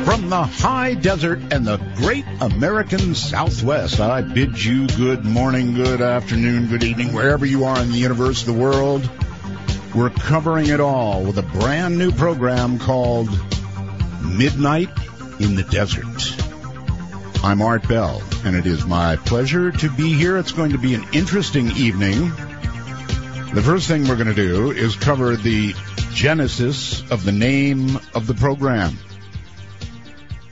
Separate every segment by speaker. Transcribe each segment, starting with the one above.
Speaker 1: From the high desert and the great American Southwest, I bid you good morning, good afternoon, good evening, wherever you are in the universe, the world. We're covering it all with a brand new program called Midnight in the Desert. I'm Art Bell, and it is my pleasure to be here. It's going to be an interesting evening. The first thing we're going to do is cover the genesis of the name of the program.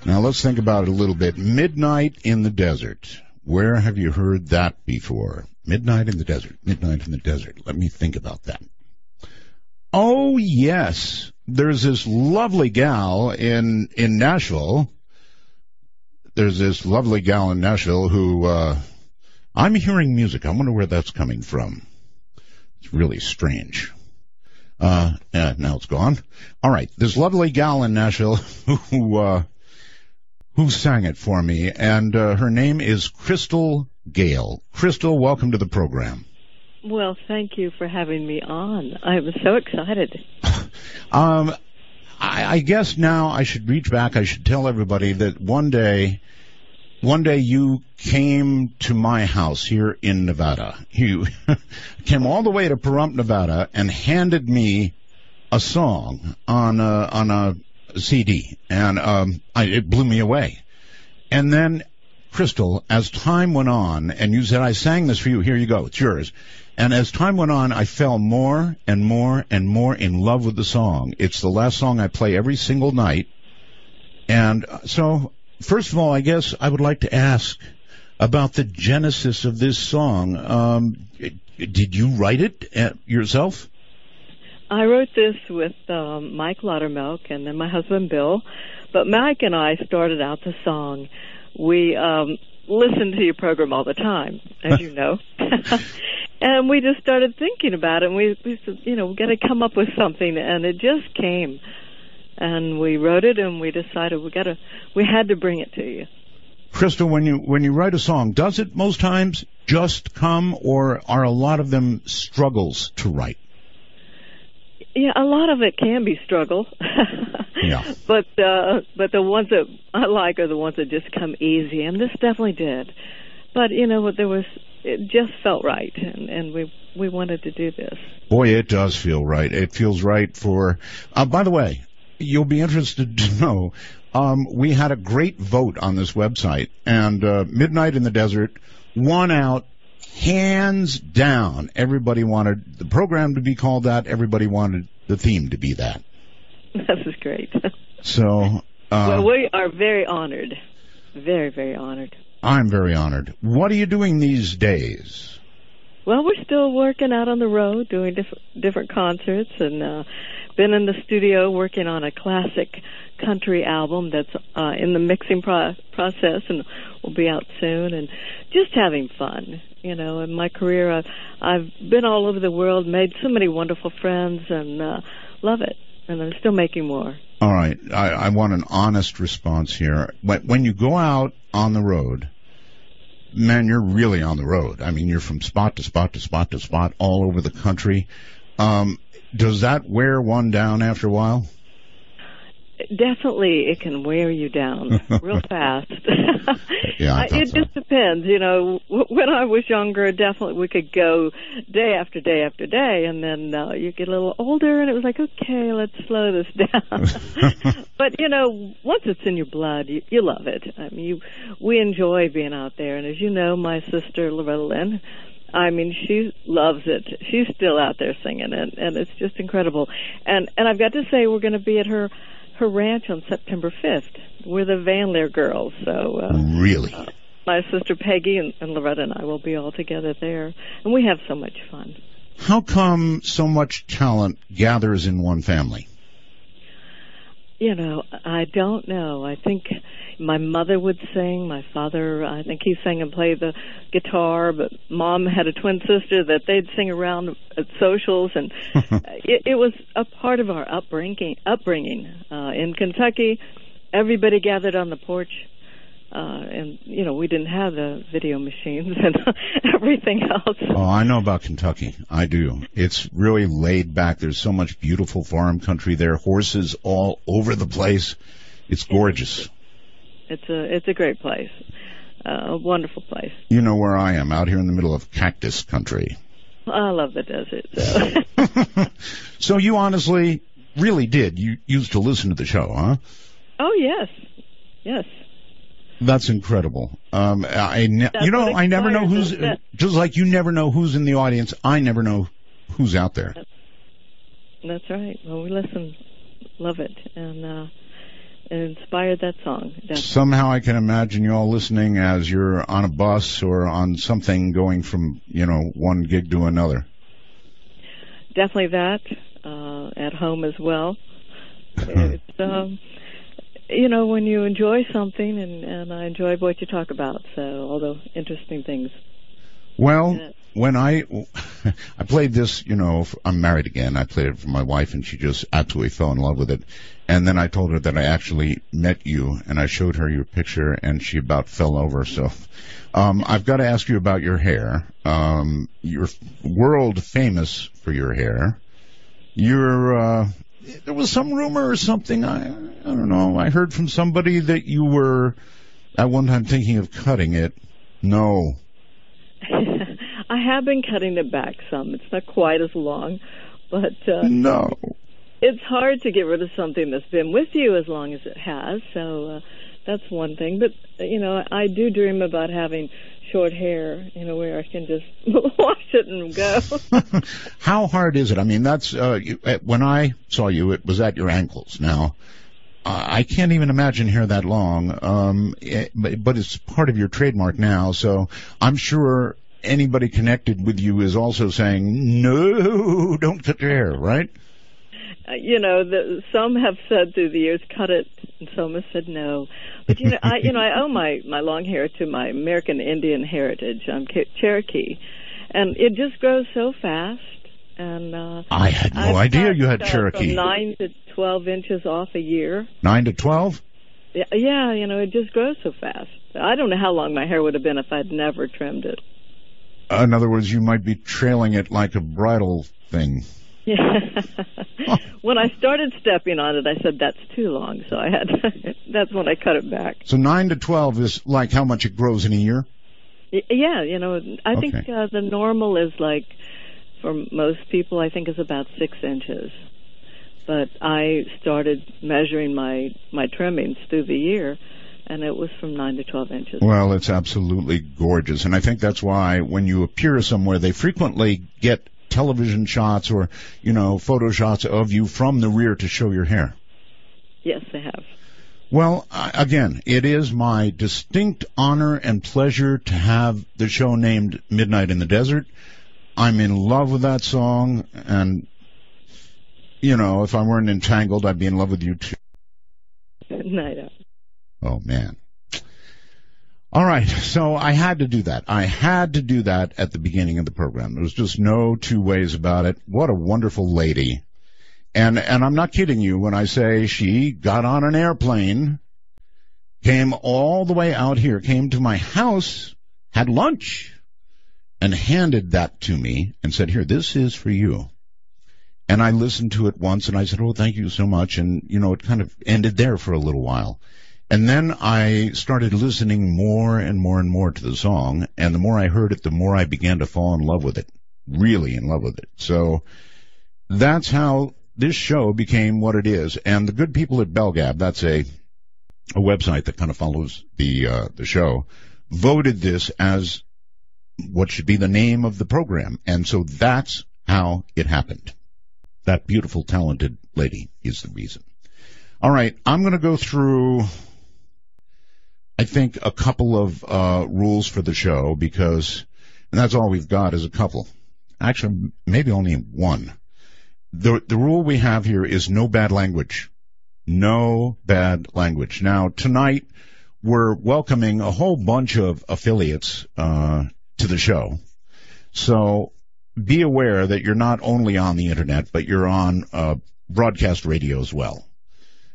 Speaker 1: Now, let's think about it a little bit. Midnight in the Desert. Where have you heard that before? Midnight in the Desert. Midnight in the Desert. Let me think about that. Oh, yes. There's this lovely gal in Nashville. There's this lovely gal in Nashville who, I'm hearing music. I wonder where that's coming from. It's really strange. Now it's gone. All right. This lovely gal in Nashville who sang it for me, and her name is Crystal Gale. Crystal, welcome to the program.
Speaker 2: Well, thank you for having me on. I'm so excited.
Speaker 1: I guess now I should reach back. I should tell everybody that one day you came to my house here in Nevada. You came all the way to Pahrump, Nevada, and handed me a song on a CD, and it blew me away. And then, Crystal, as time went on, and you said, I sang this for you, here you go, it's yours. And as time went on, I fell more and more and more in love with the song. It's the last song I play every single night. And so, first of all, I guess I would like to ask about the genesis of this song. Did you write it yourself?
Speaker 2: I wrote this with Mike Laudermilk and then my husband Bill. But Mike and I started out the song. We listen to your program all the time, as you know. And we just started thinking about it. And we said, we got to come up with something. And it just came. And we wrote it, and we decided we had to bring it to you.
Speaker 1: Crystal, when you write a song, does it most times just come, or are a lot of them struggles to write?
Speaker 2: Yeah, a lot of it can be struggle.
Speaker 1: Yeah. But
Speaker 2: the ones that I like are the ones that just come easy, and this definitely did. But it just felt right, and we wanted to do this. Boy, it does feel right. It feels right for. By the way, you'll be interested to know we had a great vote on this website, and Midnight in the Desert won out. Hands down, everybody wanted the program to be called that. Everybody wanted the theme to be that. This is great. So, well, we are very honored. Very, very honored. I'm very honored. What are you doing these days? Well, we're still working out on the road, doing different concerts, and been in the studio working on a classic country album that's in the mixing process and will be out soon, and just having fun. In my career, I've been all over the world, made so many wonderful friends, and love it. And I'm still making more. All right. I want an honest response here. When you go out on the road, man, you're really on the road. I mean, you're from spot to spot to spot to spot all over the country. Does that wear one down after a while? Definitely, it can wear you down real fast. Yeah, I thought it just depends. When I was younger, definitely we could go day after day after day, and then you get a little older, and it was like, okay, let's slow this down. But once it's in your blood, you love it. I mean, we enjoy being out there, and as you know, my sister Loretta Lynn, I mean, she loves it. She's still out there singing it, and it's just incredible. And I've got to say, we're going to be at her ranch on September 5th. We're the Van Leer girls. So really? My sister Peggy and Loretta and I will be all together there, and we have so much fun. How come so much talent gathers in one family? I don't know. I think my mother would sing. My father, I think he sang and played the guitar, but Mom had a twin sister that they'd sing around at socials, and it was a part of our upbringing. In Kentucky, everybody gathered on the porch, and, we didn't have the video machines and everything else. Oh, I know about Kentucky. I do. It's really laid back. There's so much beautiful farm country there, horses all over the place.
Speaker 1: It's gorgeous.
Speaker 2: It's a great place. A wonderful place.
Speaker 1: You know where I am, out here in the middle of cactus country.
Speaker 2: I love the desert. So,
Speaker 1: so you honestly really did. You used to listen to the show, huh?
Speaker 2: Oh, yes. Yes.
Speaker 1: That's incredible. I never know who's, just like you never know who's in the audience, I never know who's out there.
Speaker 2: That's right. Well, we listen, love it, and it inspired that song. Definitely.
Speaker 1: Somehow I can imagine you all listening as you're on a bus or on something going from, one gig to another.
Speaker 2: Definitely that. At home as well. It's, when you enjoy something, and I enjoy what you talk about, so all the interesting things.
Speaker 1: Well, when I played this, I'm married again. I played it for my wife, and she just absolutely fell in love with it. And then I told her that I actually met you, and I showed her your picture, and she about fell over. So I've got to ask you about your hair. You're world famous for your hair. There was some rumor or something, I don't know, I heard from somebody that you were at one time thinking of cutting it. No.
Speaker 2: I have been cutting it back some. It's not quite as long, but
Speaker 1: no.
Speaker 2: It's hard to get rid of something that's been with you as long as it has, so that's one thing. But, I do dream about having short hair, where I can just wash it and go.
Speaker 1: How hard is it? I mean, that's when I saw you, it was at your ankles. Now, I can't even imagine hair that long, but it's part of your trademark now, so I'm sure anybody connected with you is also saying, no, don't cut your hair, right?
Speaker 2: Some have said through the years, cut it, and some have said no. But, I owe my long hair to my American Indian heritage. I'm Cherokee. And it just grows so fast. And
Speaker 1: I had no idea you had Cherokee.
Speaker 2: From 9 to 12 inches off a year.
Speaker 1: 9 to 12?
Speaker 2: Yeah, it just grows so fast. I don't know how long my hair would have been if I'd never trimmed it.
Speaker 1: In other words, you might be trailing it like a bridal thing.
Speaker 2: Yeah. When I started stepping on it, I said that's too long, so that's when I cut it back.
Speaker 1: So 9 to 12 is like how much it grows in a year?
Speaker 2: Yeah, I think the normal is like, for most people, I think is about 6 inches. But I started measuring my trimmings through the year, and it was from 9 to 12 inches.
Speaker 1: Well, it's absolutely gorgeous, and I think that's why when you appear somewhere, they frequently get television shots or, photo shots of you from the rear to show your hair.
Speaker 2: Yes, they have.
Speaker 1: Well, again, it is my distinct honor and pleasure to have the show named Midnight in the Desert. I'm in love with that song, and, if I weren't entangled, I'd be in love with you too.
Speaker 2: Night out.
Speaker 1: Oh, man. All right, so I had to do that. I had to do that at the beginning of the program. There was just no two ways about it. What a wonderful lady. And I'm not kidding you when I say she got on an airplane, came all the way out here, came to my house, had lunch, and handed that to me and said, here, this is for you. And I listened to it once, and I said, oh, thank you so much. And, it kind of ended there for a little while. And then I started listening more and more and more to the song, and the more I heard it, the more I began to fall in love with it, really in love with it. So that's how this show became what it is. And the good people at Belgab, that's a website that kind of follows the show, voted this as what should be the name of the program. And so that's how it happened. That beautiful, talented lady is the reason. All right, I'm going to go through, I think, a couple of rules for the show because, and that's all we've got is a couple. Actually, maybe only one. The rule we have here is no bad language. No bad language. Now, tonight, we're welcoming a whole bunch of affiliates to the show. So be aware that you're not only on the Internet, but you're on broadcast radio as well.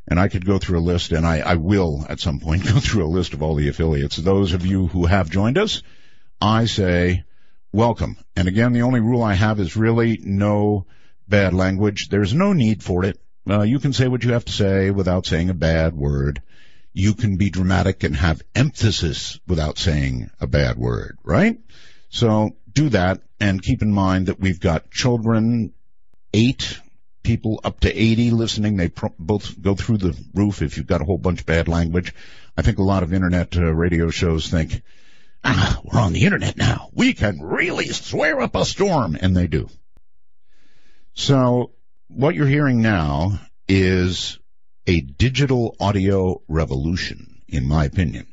Speaker 1: And I could go through a list, and I will at some point go through a list of all the affiliates. Those of you who have joined us, I say welcome. And again, the only rule I have is really no bad language. There's no need for it. You can say what you have to say without saying a bad word. You can be dramatic and have emphasis without saying a bad word, right? So do that, and keep in mind that we've got children, 8 people up to 80 listening. They both go through the roof if you've got a whole bunch of bad language. I think a lot of internet radio shows think, we're on the internet now. We can really swear up a storm, and they do. So what you're hearing now is a digital audio revolution, in my opinion.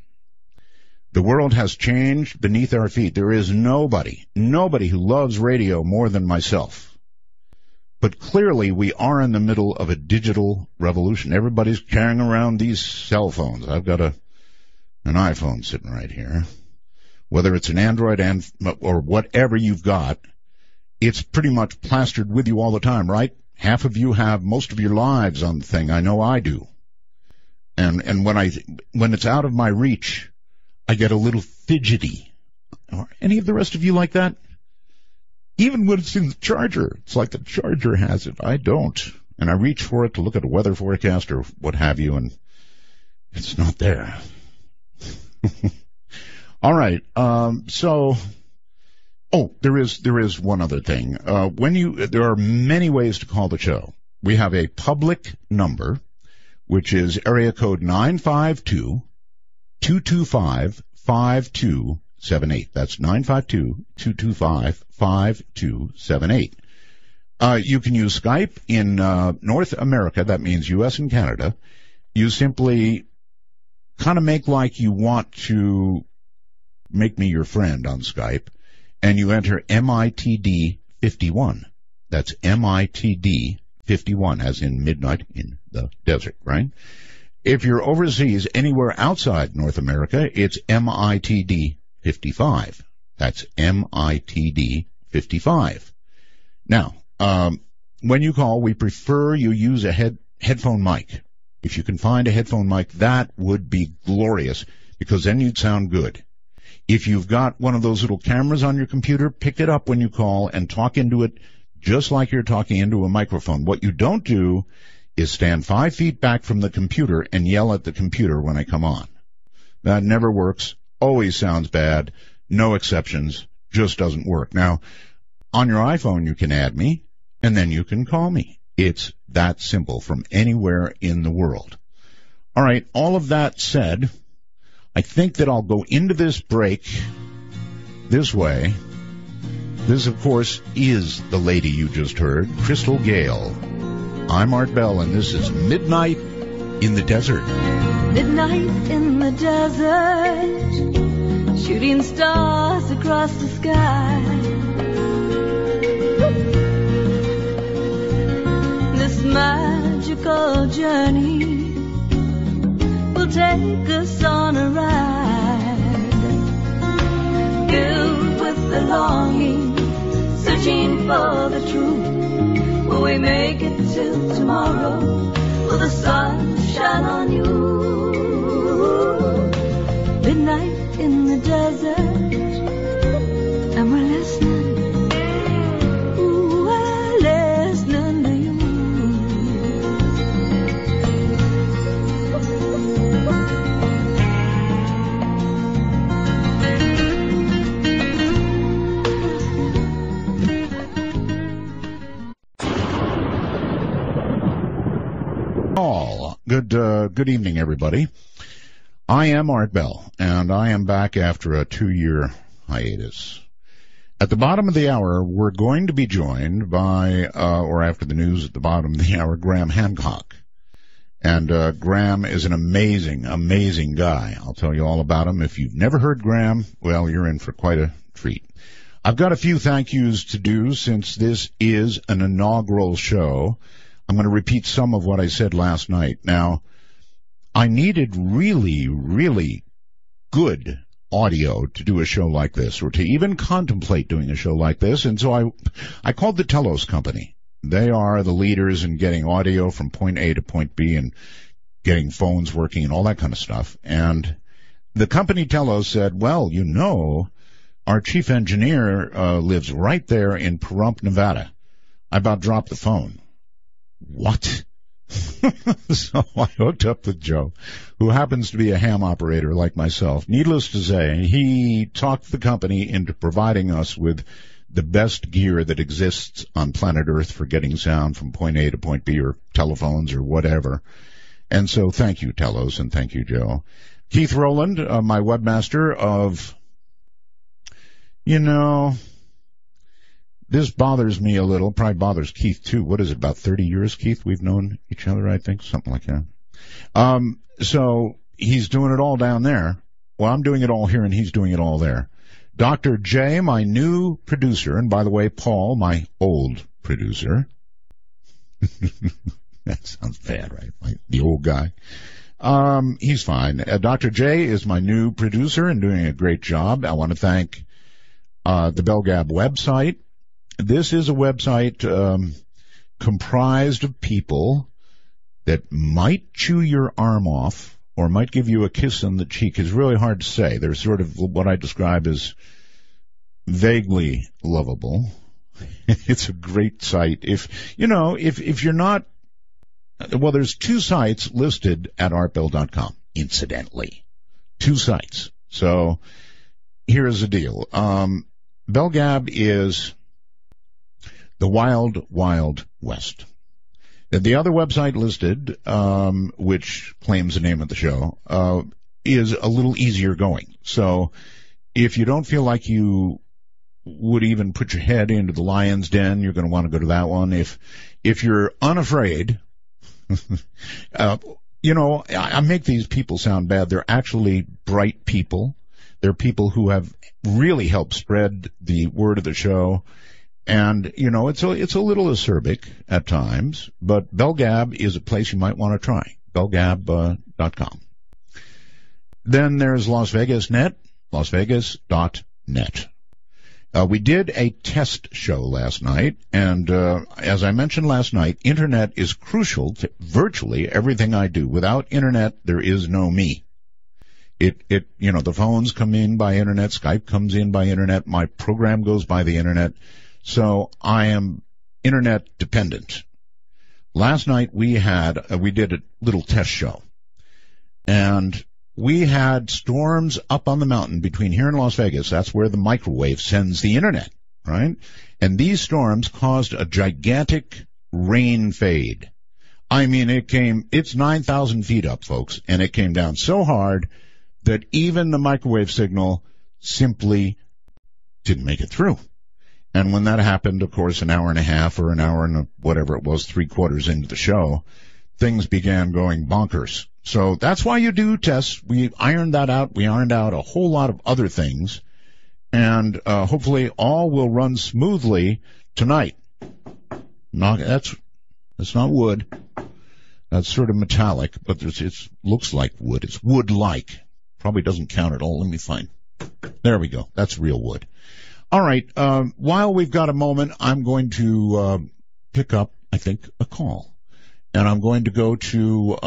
Speaker 1: The world has changed beneath our feet. There is nobody who loves radio more than myself. But clearly we are in the middle of a digital revolution. Everybody's carrying around these cell phones. I've got an iPhone sitting right here. Whether it's an Android or whatever you've got, it's pretty much plastered with you all the time, right? Half of you have most of your lives on the thing. I know I do. And when it's out of my reach, I get a little fidgety. Are any of the rest of you like that? Even when it's in the charger, it's like the charger has it. I don't. And I reach for it to look at a weather forecast or what have you, and it's not there. All right. There is one other thing. There are many ways to call the show. We have a public number, which is area code 952-225-5278. That's 952-225-5278. You can use Skype in North America. That means U.S. and Canada. You simply kind of make like you want to make me your friend on Skype, and you enter MITD 51. That's MITD 51, as in midnight in the desert, right? If you're overseas, anywhere outside North America, it's MITD 55. That's MITD 55. Now, when you call, we prefer you use a headphone mic. If you can find a headphone mic, that would be glorious, because then you'd sound good. If you've got one of those little cameras on your computer, pick it up when you call and talk into it just like you're talking into a microphone. What you don't do is stand 5 feet back from the computer and yell at the computer when I come on. That never works, always sounds bad, no exceptions, just doesn't work. Now, on your iPhone you can add me, and then you can call me. It's that simple from anywhere in the world. All right, all of that said, I think that I'll go into this break this way. This, of course, is the lady you just heard, Crystal Gale. I'm Art Bell, and this is Midnight in the Desert.
Speaker 3: Midnight in the desert, shooting stars across the sky. This magical journey will take us on a ride, filled with the longing, searching for the truth. Will we make it till tomorrow? Will the sun shine on you? Midnight in the desert, and we're listening. Ooh, we're listening to you.
Speaker 1: Good evening, everybody. I am Art Bell, and I am back after a 2-year hiatus. At the bottom of the hour, we're going to be joined by, or after the news at the bottom of the hour, Graham Hancock. And Graham is an amazing, amazing guy. I'll tell you all about him. If you've never heard Graham, well, you're in for quite a treat. I've got a few thank yous to do since this is an inaugural show. I'm going to repeat some of what I said last night. Now, I needed really, really good audio to do a show like this, or to even contemplate doing a show like this, and so I called the Telos Company. They are the leaders in getting audio from point A to point B and getting phones working and all that kind of stuff. And the company Telos said, well, you know, our chief engineer lives right there in Pahrump, Nevada. I about dropped the phone. What? So I hooked up with Joe, who happens to be a ham operator like myself. Needless to say, he talked the company into providing us with the best gear that exists on planet Earth for getting sound from point A to point B, or telephones or whatever. And so thank you, Telos, and thank you, Joe. Keith Rowland, my webmaster of, this bothers me a little, probably bothers Keith too. What is it, about 30 years, Keith? We've known each other, I think, something like that. So he's doing it all down there. Well, I'm doing it all here, and he's doing it all there. Dr. J, my new producer, and by the way, Paul, my old producer. That sounds bad, right? Like the old guy. He's fine. Dr. J is my new producer and doing a great job. I want to thank the BellGab website. This is a website comprised of people that might chew your arm off or might give you a kiss on the cheek. It's really hard to say. They're sort of what I describe as vaguely lovable. It's a great site. If you're not, well, there's 2 sites listed at artbell.com, incidentally. 2 sites. So here's the deal. BellGab is the Wild, Wild West. The other website listed, which claims the name of the show, is a little easier going. So if you don't feel like you would even put your head into the lion's den, you're going to want to go to that one. If you're unafraid, I make these people sound bad. They're actually bright people. They're people who have really helped spread the word of the show. And, it's a little acerbic at times, but BellGab is a place you might want to try. BellGab.com. Then there's Las Vegas Net, LasVegas.net. We did a test show last night, and as I mentioned last night, Internet is crucial to virtually everything I do. Without Internet, there is no me. The phones come in by Internet, Skype comes in by Internet, my program goes by the Internet. So I am Internet dependent. Last night we did a little test show, and we had storms up on the mountain between here and Las Vegas. That's where the microwave sends the Internet, right? And these storms caused a gigantic rain fade. I mean, it's 9,000 feet up, folks, and it came down so hard that even the microwave signal simply didn't make it through. And when that happened, of course, an hour and a half or an hour and whatever it was, 3/4 into the show, things began going bonkers. So that's why you do tests. We ironed that out. We ironed out a whole lot of other things. And hopefully all will run smoothly tonight. That's not wood. That's sort of metallic, but it looks like wood. It's wood-like. Probably doesn't count at all. Let me find. There we go. That's real wood. All right. While we've got a moment, I'm going to pick up, I think, a call. And I'm going to go to,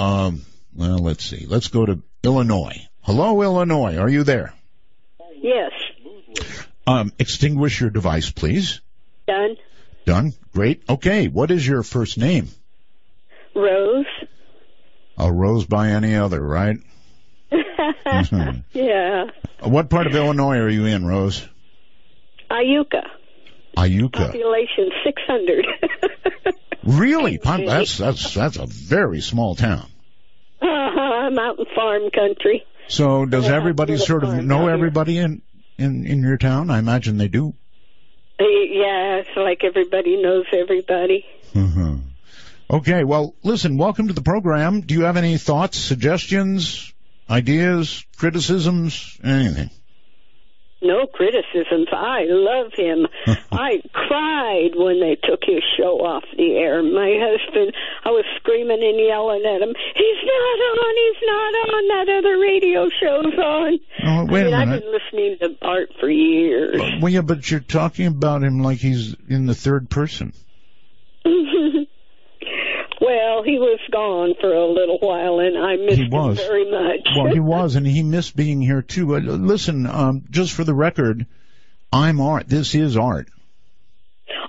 Speaker 1: let's see. Let's go to Illinois. Hello, Illinois. Are you there?
Speaker 4: Yes.
Speaker 1: Extinguish your device, please.
Speaker 4: Done.
Speaker 1: Done? Great. Okay. What is your first name?
Speaker 4: Rose.
Speaker 1: A rose by any other, right? Mm-hmm.
Speaker 4: Yeah.
Speaker 1: What part of Illinois are you in, Rose?
Speaker 4: Iuka. Population 600.
Speaker 1: Really? That's a very small town.
Speaker 4: Mountain farm country.
Speaker 1: So does everybody sort of know everybody in your town? I imagine they do.
Speaker 4: Yeah, it's like everybody knows everybody.
Speaker 1: Mm-hmm. Okay, well, listen, welcome to the program. Do you have any thoughts, suggestions, ideas, criticisms, anything?
Speaker 4: No criticisms. I love him. I cried when they took his show off the air. My husband, I was screaming and yelling at him, he's not on, that other radio show's on.
Speaker 1: Oh, wait a minute.
Speaker 4: I've been listening to Art for years.
Speaker 1: Well, yeah, but you're talking about him like he's in the third person.
Speaker 4: Well, he was gone for a little while, and I missed him very much.
Speaker 1: Well, he was, and he missed being here, too. Listen, just for the record, I'm Art. This is Art.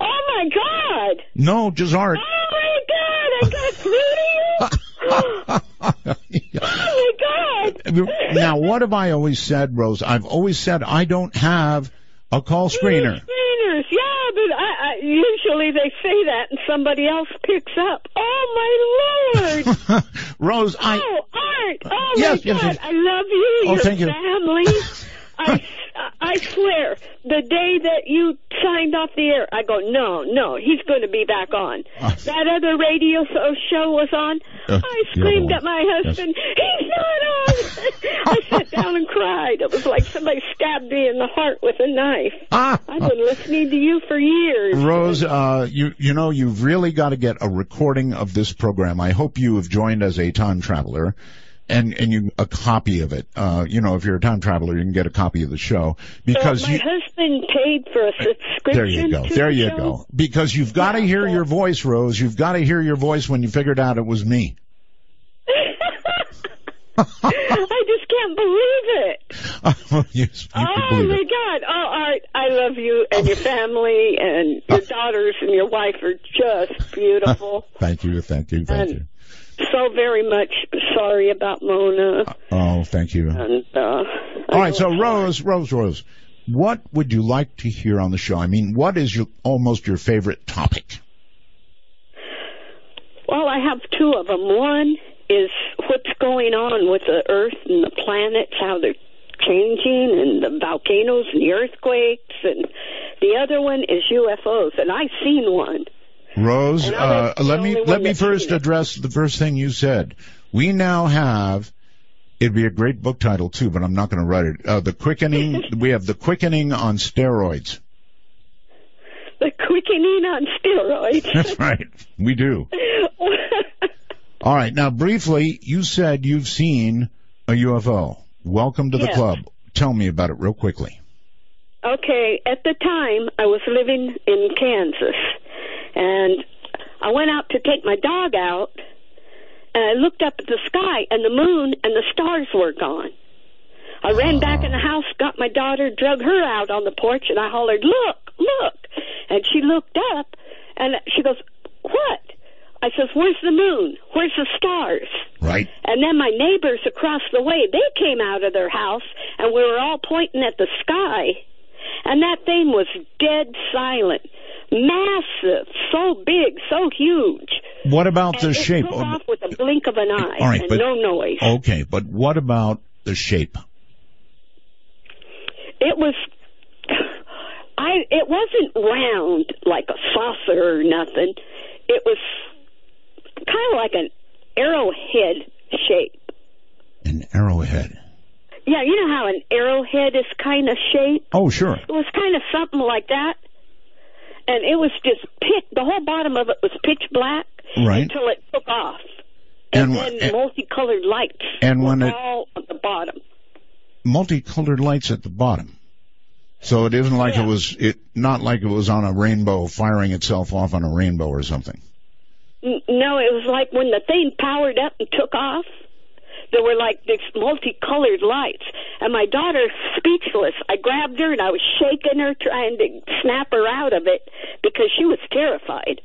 Speaker 4: Oh, my God!
Speaker 1: No, just Art.
Speaker 4: Oh, my God! I got through to you? Oh my God!
Speaker 1: Now, what have I always said, Rose? I've always said I don't have a call screener.
Speaker 4: Screeners, yeah, but I usually they say that and somebody else picks up. Oh my Lord!
Speaker 1: Rose,
Speaker 4: Art! Oh
Speaker 1: yes,
Speaker 4: my God!
Speaker 1: yes.
Speaker 4: I love you.
Speaker 1: Oh,
Speaker 4: Your
Speaker 1: thank you.
Speaker 4: family. I swear, the day that you signed off the air, I go, no, he's going to be back on. That other radio show was on. I screamed at my husband, he's not on! I sat down and cried. It was like somebody stabbed me in the heart with a knife. I've been listening to you for years.
Speaker 1: Rose, you know, you've really got to get a recording of this program. I hope you have joined as a time traveler. And you a copy of it. You know, if you're a time traveler, you can get a copy of the show because
Speaker 4: so my husband paid for a subscription.
Speaker 1: There you go. There you go. Because you've got to hear your voice, Rose. You've got to hear your voice when you figured out it was me.
Speaker 4: I just can't believe it.
Speaker 1: Yes, you can
Speaker 4: oh
Speaker 1: believe
Speaker 4: my
Speaker 1: it.
Speaker 4: God! Oh, Art, I love you and your family and your daughters and your wife are just beautiful.
Speaker 1: Thank you.
Speaker 4: So very much sorry about Mona.
Speaker 1: Oh, thank you.
Speaker 4: And,
Speaker 1: all right, so Rose, what would you like to hear on the show? I mean, what is almost your favorite topic?
Speaker 4: Well, I have two of them. One is what's going on with the Earth and the planets, how they're changing, and the volcanoes and the earthquakes, and the other one is UFOs, and I've seen one.
Speaker 1: Rose, let me first address the first thing you said. We now have, it'd be a great book title too, but I'm not going to write it. The Quickening, we have The Quickening on Steroids.
Speaker 4: The Quickening on Steroids.
Speaker 1: That's right, we do. All right, now briefly, you said you've seen a UFO. Welcome to the club. Tell me about it real quickly.
Speaker 4: Okay, at the time, I was living in Kansas. And I went out to take my dog out, and I looked up at the sky, and the moon and the stars were gone. I ran back in the house, got my daughter, drug her out on the porch, and I hollered, look! And she looked up, and she goes, what? I says, where's the moon? Where's the stars?
Speaker 1: Right.
Speaker 4: And then my neighbors across the way, they came out of their house, and we were all pointing at the sky, and that thing was dead silent. Massive, so big, so huge.
Speaker 1: What about the shape?
Speaker 4: It took off with a blink of an eye,
Speaker 1: all right,
Speaker 4: and no noise.
Speaker 1: Okay, but what about the shape?
Speaker 4: It was, it wasn't round like a saucer or nothing. It was kind of like an arrowhead shape.
Speaker 1: An arrowhead?
Speaker 4: Yeah, you know how an arrowhead is kind of shaped?
Speaker 1: Oh, sure.
Speaker 4: It was kind of something like that. And it was just the whole bottom of it was pitch black until it took off. And then multicolored lights all at the bottom.
Speaker 1: Multicolored lights at the bottom. So it isn't like not like it was on a rainbow, firing itself off on a rainbow or something.
Speaker 4: No, it was like when the thing powered up and took off, there were like these multicolored lights. And my daughter, speechless, I grabbed her and I was shaking her, trying to snap her out of it because she was terrified.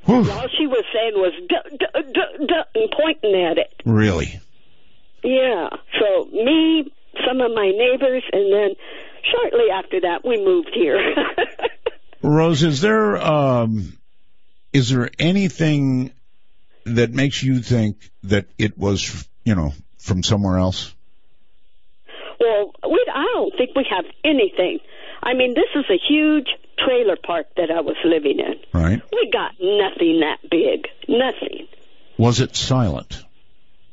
Speaker 4: All she was saying was, duh, and pointing at it.
Speaker 1: Really?
Speaker 4: Yeah. So me, some of my neighbors, and then shortly after that, we moved here.
Speaker 1: Rose, is there anything that makes you think that it was, from somewhere else?
Speaker 4: Well, I don't think we have anything. I mean, this is a huge trailer park that I was living in.
Speaker 1: Right.
Speaker 4: We got nothing that big. Nothing.
Speaker 1: Was it silent?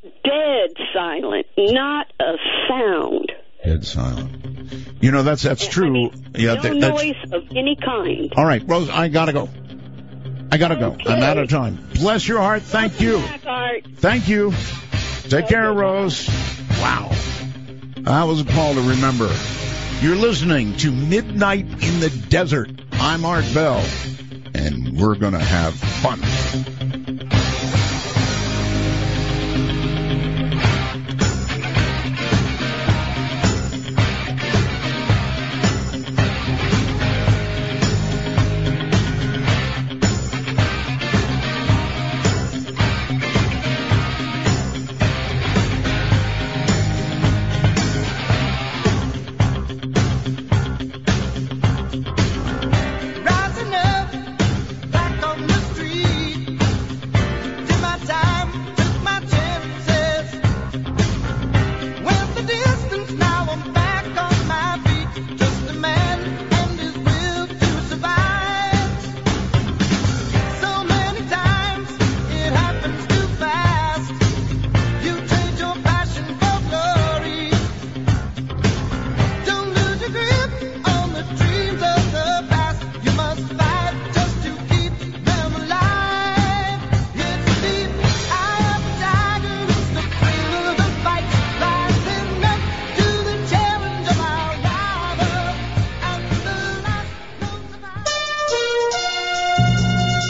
Speaker 4: Dead silent. Not a sound.
Speaker 1: Dead silent. That's true.
Speaker 4: I mean, no noise of any kind.
Speaker 1: All right, Rose, I gotta go. Okay. I'm out of time. Bless your heart. Thank you. Thank you. Take care, Rose. Wow. That was a call to remember. You're listening to Midnight in the Desert. I'm Art Bell, and we're going to have fun.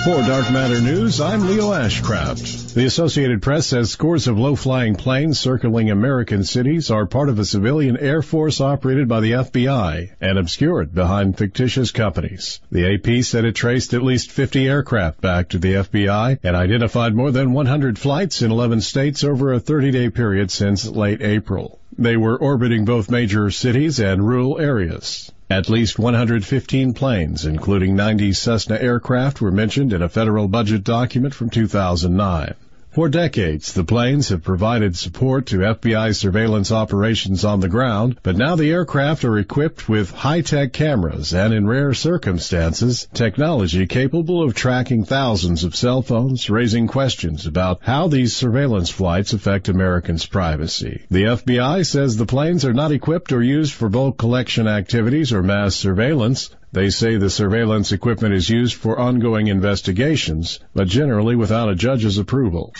Speaker 5: For Dark Matter News, I'm Leo Ashcraft. The Associated Press says scores of low-flying planes circling American cities are part of a civilian air force operated by the FBI and obscured behind fictitious companies. The AP said it traced at least 50 aircraft back to the FBI and identified more than 100 flights in 11 states over a 30-day period since late April. They were orbiting both major cities and rural areas. At least 115 planes, including 90 Cessna aircraft, were mentioned in a federal budget document from 2009. For decades, the planes have provided support to FBI surveillance operations on the ground, but now the aircraft are equipped with high-tech cameras and, in rare circumstances, technology capable of tracking thousands of cell phones, raising questions about how these surveillance flights affect Americans' privacy. The FBI says the planes are not equipped or used for bulk collection activities or mass surveillance. They say the surveillance equipment is used for ongoing investigations, but generally without a judge's approval.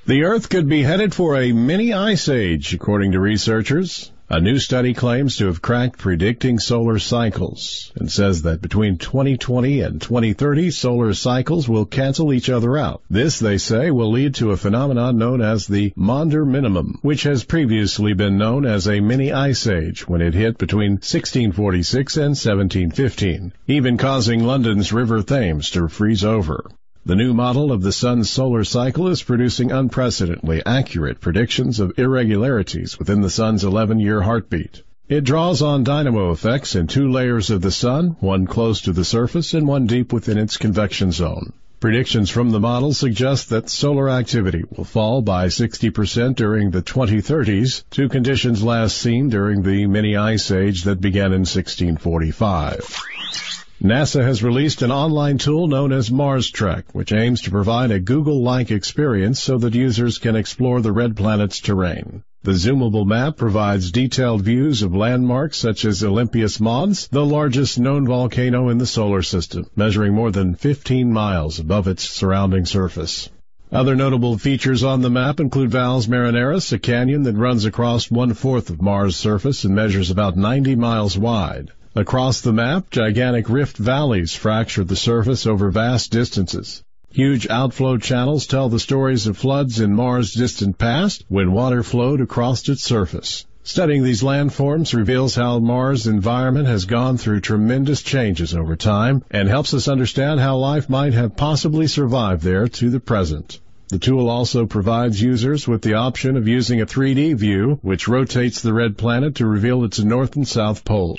Speaker 5: The Earth could be headed for a mini ice age, according to researchers. A new study claims to have cracked predicting solar cycles and says that between 2020 and 2030, solar cycles will cancel each other out. This, they say, will lead to a phenomenon known as the Maunder Minimum, which has previously been known as a mini ice age when it hit between 1646 and 1715, even causing London's River Thames to freeze over. The new model of the sun's solar cycle is producing unprecedentedly accurate predictions of irregularities within the sun's 11-year heartbeat. It draws on dynamo effects in two layers of the sun, one close to the surface and one deep within its convection zone. Predictions from the model suggest that solar activity will fall by 60% during the 2030s to conditions last seen during the mini ice age that began in 1645. NASA has released an online tool known as Mars Trek, which aims to provide a Google-like experience so that users can explore the red planet's terrain. The zoomable map provides detailed views of landmarks such as Olympus Mons, the largest known volcano in the solar system, measuring more than 15 miles above its surrounding surface. Other notable features on the map include Valles Marineris, a canyon that runs across 1/4 of Mars' surface and measures about 90 miles wide. Across the map, gigantic rift valleys fracture the surface over vast distances. Huge outflow channels tell the stories of floods in Mars' distant past when water flowed across its surface. Studying these landforms reveals how Mars' environment has gone through tremendous changes over time and helps us understand how life might have possibly survived there to the present. The tool also provides users with the option of using a 3D view, which rotates the red planet to reveal its north and south poles.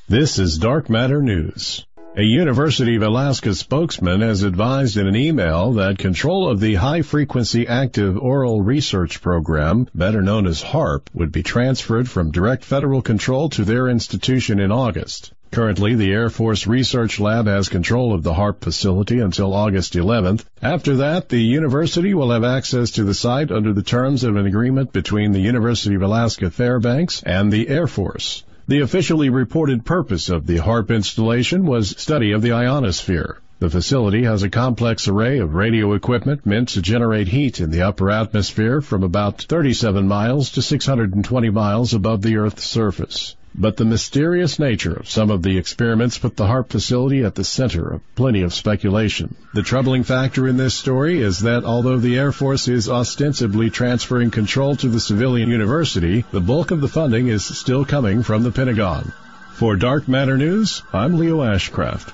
Speaker 5: This is Dark Matter News. A University of Alaska spokesman has advised in an email that control of the High-Frequency Active Oral Research Program, better known as HARP, would be transferred from direct federal control to their institution in August. Currently, the Air Force Research Lab has control of the HARP facility until August 11th. After that, the university will have access to the site under the terms of an agreement between the University of Alaska Fairbanks and the Air Force. The officially reported purpose of the HARP installation was study of the ionosphere. The facility has a complex array of radio equipment meant to generate heat in the upper atmosphere from about 37 miles to 620 miles above the Earth's surface. But the mysterious nature of some of the experiments put the HARP facility at the center of plenty of speculation. The troubling factor in this story is that although the Air Force is ostensibly transferring control to the civilian university, the bulk of the funding is still coming from the Pentagon. For Dark Matter News, I'm Leo Ashcraft.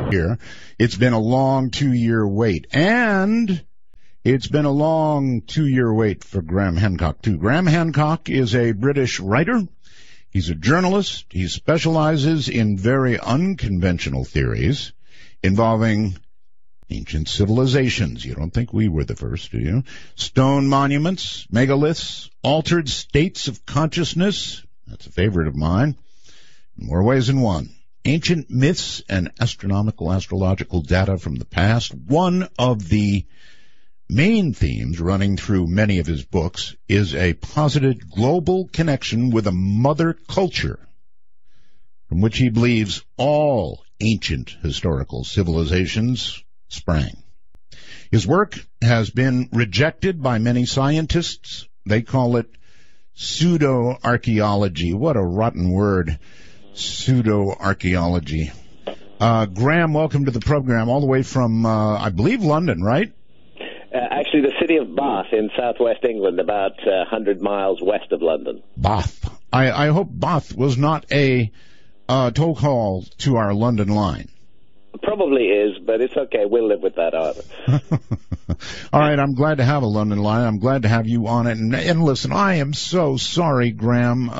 Speaker 1: Here, it's been a long 2-year wait, and it's been a long 2-year wait for Graham Hancock, too. Graham Hancock is a British writer. He's a journalist. He specializes in very unconventional theories involving ancient civilizations. You don't think we were the first, do you? Stone monuments, megaliths, altered states of consciousness. That's a favorite of mine. In more ways than one. Ancient myths and astrological data from the past. One of the main themes running through many of his books is a posited global connection with a mother culture from which he believes all ancient historical civilizations sprang. His work has been rejected by many scientists. They call it pseudo-archaeology. What a rotten word, pseudo-archaeology. Graham, welcome to the program, all the way from, I believe, London, right?
Speaker 6: Actually, the city of Bath in southwest England, about 100 miles west of London.
Speaker 1: Bath. I hope Bath was not a toll call to our London line.
Speaker 6: Probably is, but it's okay. We'll live with that, Arthur.
Speaker 1: All right, I'm glad to have a London line. I'm glad to have you on it. And listen, I am so sorry, Graham,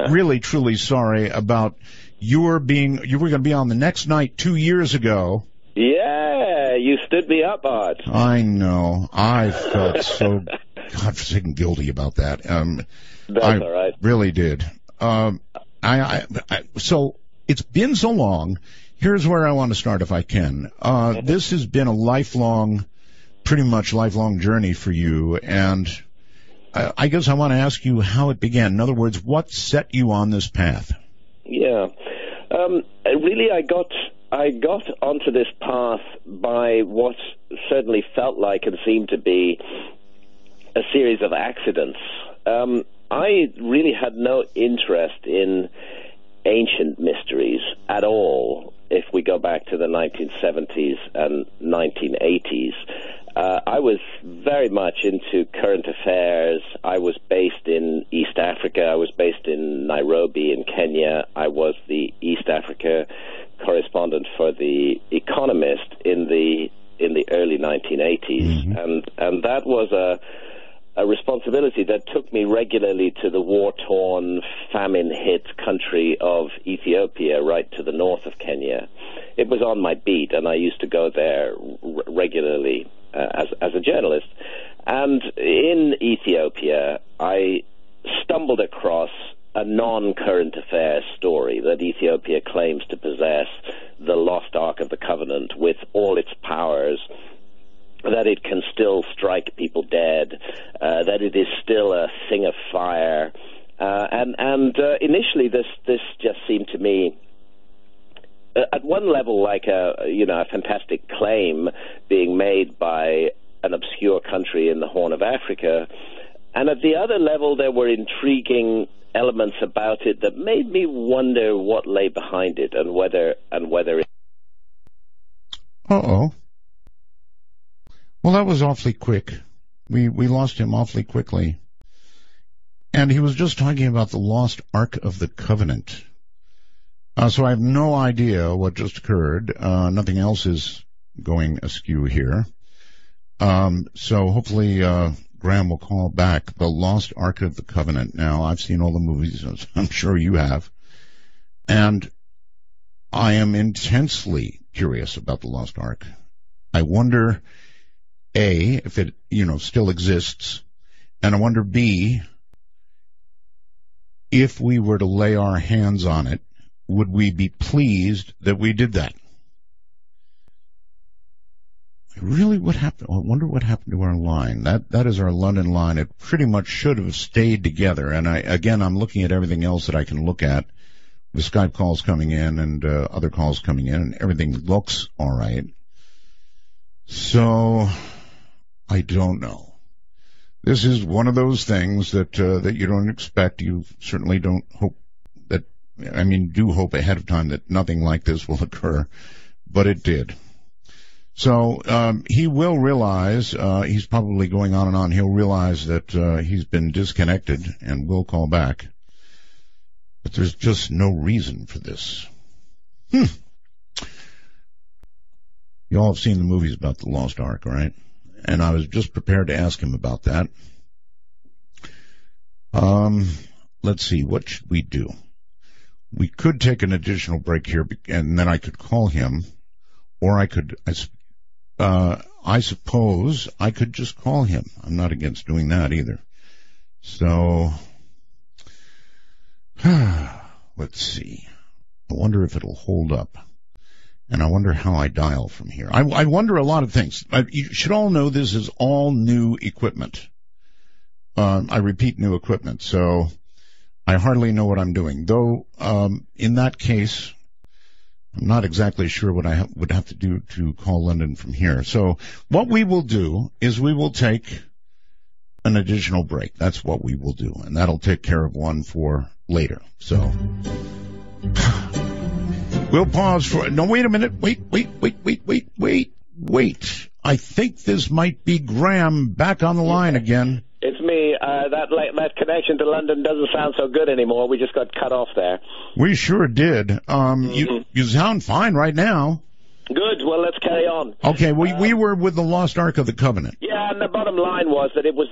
Speaker 1: really, truly sorry about you were going to be on the next night 2 years ago.
Speaker 6: Yeah, you stood me up, Art.
Speaker 1: I know. I felt so godforsaken guilty about that.
Speaker 6: That's all right.
Speaker 1: Really did. So it's been so long. Here's where I want to start, if I can. This has been a pretty much lifelong journey for you, and I guess I want to ask you how it began. In other words, what set you on this path?
Speaker 6: Yeah. Really, I got onto this path by what certainly felt like and seemed to be a series of accidents. I really had no interest in ancient mysteries at all. If we go back to the 1970s and 1980s, I was very much into current affairs. I was based in East Africa. I was based in Nairobi in Kenya. I was the East Africa correspondent for The Economist in the early 1980s, and that was a responsibility that took me regularly to the war-torn, famine-hit country of Ethiopia, right to the north of Kenya. It was on my beat, and I used to go there regularly as a journalist. And in Ethiopia, I stumbled across a non-current affairs story that Ethiopia claims to possess the lost Ark of the Covenant with all its powers, that it can still strike people dead, that it is still a thing of fire. And initially this just seemed to me, at one level, like a fantastic claim being made by an obscure country in the Horn of Africa. And at the other level, there were intriguing elements about it that made me wonder what lay behind it and whether it...
Speaker 1: Uh-oh. Well, that was awfully quick. We lost him awfully quickly. And he was just talking about the lost Ark of the Covenant. So I have no idea what just occurred. Nothing else is going askew here. So hopefully Graham will call back. The Lost Ark of the Covenant. Now, I've seen all the movies, as I'm sure you have. And I am intensely curious about the Lost Ark. I wonder, A, if it, still exists. And I wonder, B, if we were to lay our hands on it, would we be pleased that we did that? Really, what happened? I wonder what happened to our line. That is our London line. It pretty much should have stayed together. And I'm looking at everything else that I can look at. The Skype calls coming in and other calls coming in, and everything looks all right. So I don't know. This is one of those things that you don't expect. You certainly don't hope that. I mean, do hope ahead of time that nothing like this will occur, but it did. So he will realize, he's probably going on and on, he'll realize that he's been disconnected and will call back. But there's just no reason for this. You all have seen the movies about the Lost Ark, right? And I was just prepared to ask him about that. Let's see, what should we do? We could take an additional break here, and then I could call him, or I suppose I could just call him. I'm not against doing that either. So, let's see. I wonder if it'll hold up. And I wonder how I dial from here. I wonder a lot of things. You should all know this is all new equipment. I repeat, new equipment. So I hardly know what I'm doing. Though, in that case, I'm not exactly sure what I would have to do to call London from here. So what we will do is we will take an additional break. That's what we will do. And that'll take care of one for later. So We'll pause for... No, wait a minute. Wait. I think this might be Graham back on the line again.
Speaker 6: It's me. That connection to London doesn't sound so good anymore. We just got cut off there.
Speaker 1: We sure did. You sound fine right now.
Speaker 6: Good. Well, let's carry on.
Speaker 1: Okay. We were with the Lost Ark of the Covenant. Yeah,
Speaker 6: and the bottom line was that it was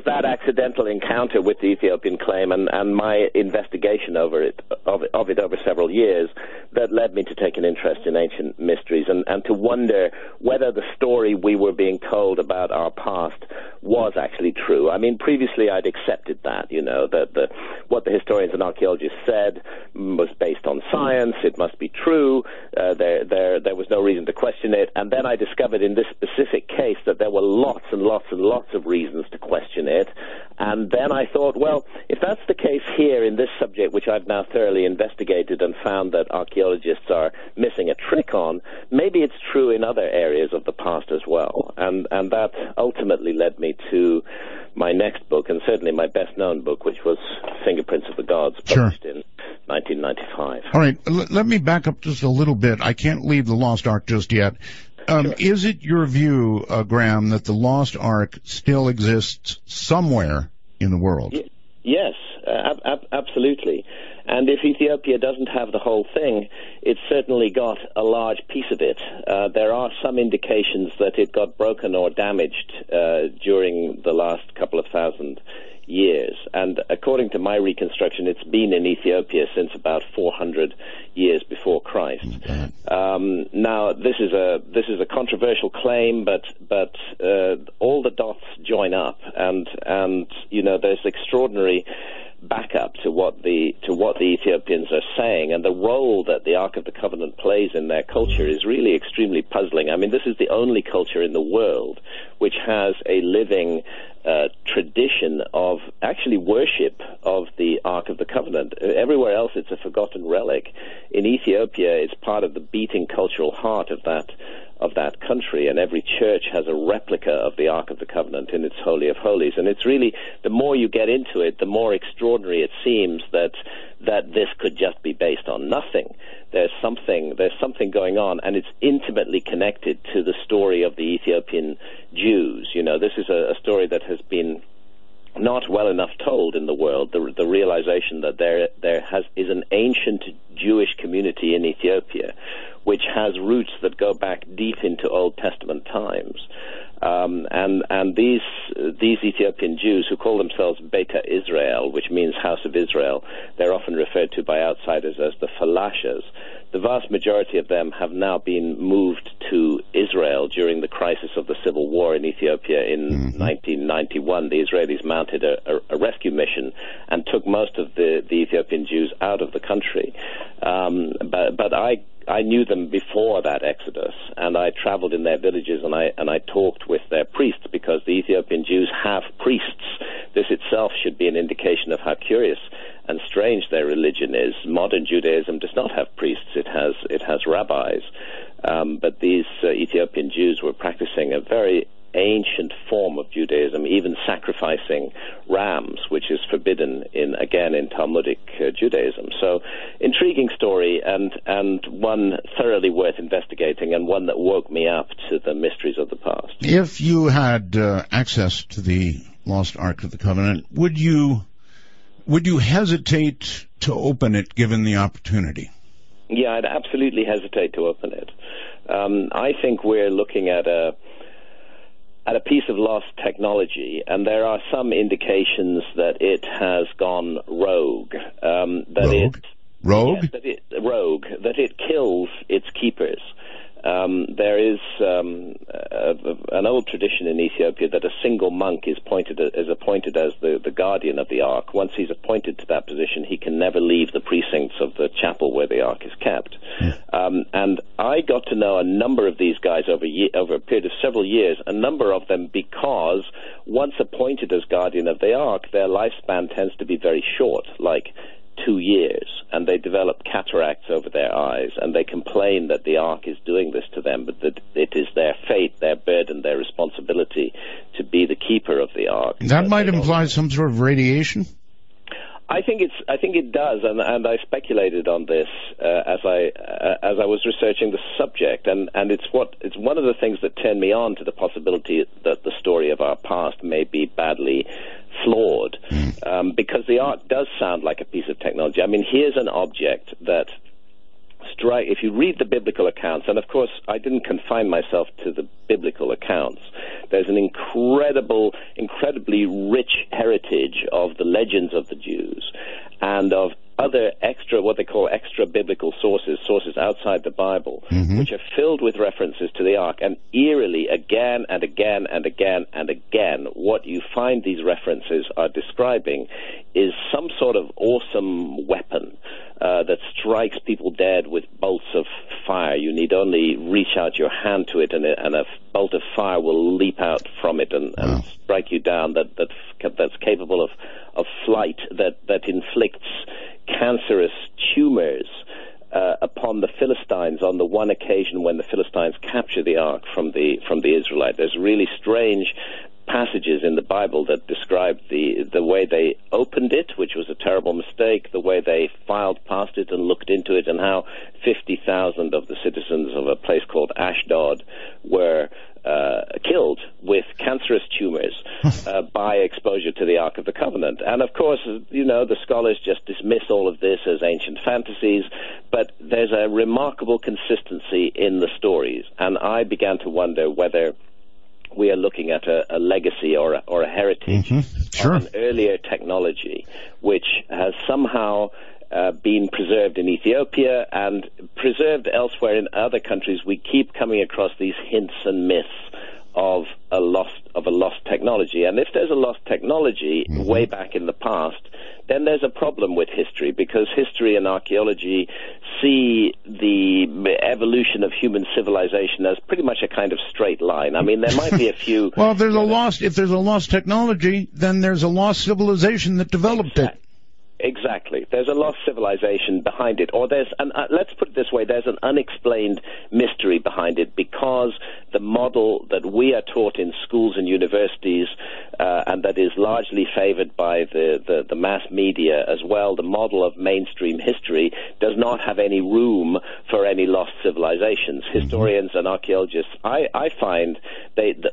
Speaker 6: that accidental encounter with the Ethiopian claim and my investigation of it over several years that led me to take an interest in ancient mysteries and to wonder whether the story we were being told about our past was actually true. I mean, previously I'd accepted that, that what the historians and archaeologists said was based on science. It must be true. There was no reason to question it. And then I discovered in this specific case that there were lots and lots and lots of reasons to question it. And then I thought, well, if that's the case here in this subject, which I've now thoroughly investigated and found that archaeologists are missing a trick on, maybe it's true in other areas of the past as well. And that ultimately led me to my next book, and certainly my best-known book, which was Fingerprints of the Gods, published in 1995.
Speaker 1: All right, let me back up just a little bit. I can't leave the Lost Ark just yet. Sure. Is it your view, Graham, that the Lost Ark still exists somewhere in the world?
Speaker 6: Yes, absolutely. And if Ethiopia doesn't have the whole thing, it's certainly got a large piece of it. There are some indications that it got broken or damaged during the last couple of thousand years. And according to my reconstruction, it's been in Ethiopia since about 400 years before Christ. Now, this is a controversial claim, but all the dots join up, and there's extraordinary backup to what the Ethiopians are saying, and the role that the Ark of the Covenant plays in their culture is really extremely puzzling. I mean, this is the only culture in the world which has a living tradition of actually worship of the Ark of the Covenant. Everywhere else it's a forgotten relic. In Ethiopia, it's part of the beating cultural heart of that country, and every church has a replica of the Ark of the Covenant in its Holy of Holies. And it's really, the more you get into it, the more extraordinary it seems that this could just be based on nothing. There's something going on, and it's intimately connected to the story of the Ethiopian Jews. This is a story that has been not well enough told in the world, the realization that there is an ancient Jewish community in Ethiopia which has roots that go back deep into Old Testament times. And these Ethiopian Jews, who call themselves Beta Israel, which means House of Israel, they're often referred to by outsiders as the Falashas. The vast majority of them have now been moved to Israel during the crisis of the civil war in Ethiopia in 1991. The Israelis mounted a rescue mission and took most of the Ethiopian Jews out of the country. But I knew them before that exodus, and I traveled in their villages and I talked with their priests, because the Ethiopian Jews have priests. This itself should be an indication of how curious and strange their religion is. Modern Judaism does not have priests; it has rabbis. But these Ethiopian Jews were practicing a very ancient form of Judaism, even sacrificing rams, which is forbidden in Talmudic Judaism. So, intriguing story, and one thoroughly worth investigating, and one that woke me up to the mysteries of the past.
Speaker 1: If you had access to the Lost Ark of the Covenant, would you hesitate to open it given the opportunity?
Speaker 6: Yeah, I'd absolutely hesitate to open it. I think we're looking at a piece of lost technology, and there are some indications that it has gone rogue.
Speaker 1: Rogue?
Speaker 6: Yes, that it kills its keepers. There is an old tradition in Ethiopia that a single monk is appointed as the guardian of the Ark. Once he's appointed to that position, he can never leave the precincts of the chapel where the Ark is kept. And I got to know a number of these guys over a period of several years, a number of them because once appointed as guardian of the Ark, their lifespan tends to be very short, like 2 years, and they develop cataracts over their eyes, and they complain that the Ark is doing this to them, but that it is their fate, their burden, their responsibility to be the keeper of the Ark.
Speaker 1: That might imply some sort of radiation?
Speaker 6: I think it does, and I speculated on this as I was researching the subject, and it's one of the things that turned me on to the possibility that the story of our past may be badly flawed, because the ark does sound like a piece of technology. I mean, here's an object that if you read the biblical accounts, and of course I didn't confine myself to the biblical accounts, there's an incredibly rich heritage of the legends of the Jews and of other what they call extra biblical sources outside the Bible, which are filled with references to the ark. And eerily, again and again and again and again, what you find these references are describing is some sort of awesome weapon that strikes people dead with bolts of fire. You need only reach out your hand to it, and a bolt of fire will leap out from it and strike you down. That's capable of flight, that inflicts cancerous tumors upon the Philistines on the one occasion when the Philistines capture the ark from the Israelites. There's really strange passages in the Bible that describe the way they opened it, which was a terrible mistake, the way they filed past it and looked into it, and how 50,000 of the citizens of a place called Ashdod were killed with cancerous tumors by exposure to the Ark of the Covenant. And of course, the scholars just dismiss all of this as ancient fantasies, but there's a remarkable consistency in the stories, and I began to wonder whether we are looking at a legacy or a heritage of an earlier technology which has somehow been preserved in Ethiopia and preserved elsewhere in other countries. We keep coming across these hints and myths of a lost technology. And if there's a lost technology way back in the past, then there's a problem with history, because history and archaeology see the evolution of human civilization as pretty much a kind of straight line. I mean, there might be a few...
Speaker 1: Well, if there's a lost technology, then there's a lost civilization that developed it.
Speaker 6: Exactly. There's a lost civilization behind it. Or let's put it this way, there's an unexplained mystery behind it, because the model that we are taught in schools and universities, and that is largely favored by the mass media as well, the model of mainstream history, does not have any room for any lost civilizations. Historians and archaeologists, I find,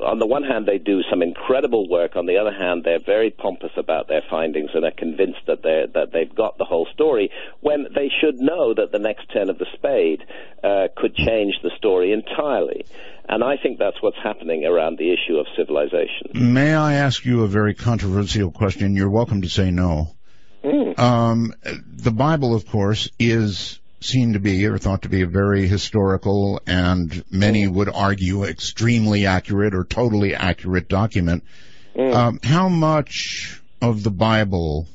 Speaker 6: on the one hand, they do some incredible work. On the other hand, they're very pompous about their findings and are convinced that they've got the whole story, when they should know that the next turn of the spade could change the story entirely. And I think that's what's happening around the issue of civilization.
Speaker 1: May I ask you a very controversial question? You're welcome to say no. The Bible, of course, is seen to be, or thought to be, a very historical and many would argue extremely accurate or totally accurate document. How much of the Bible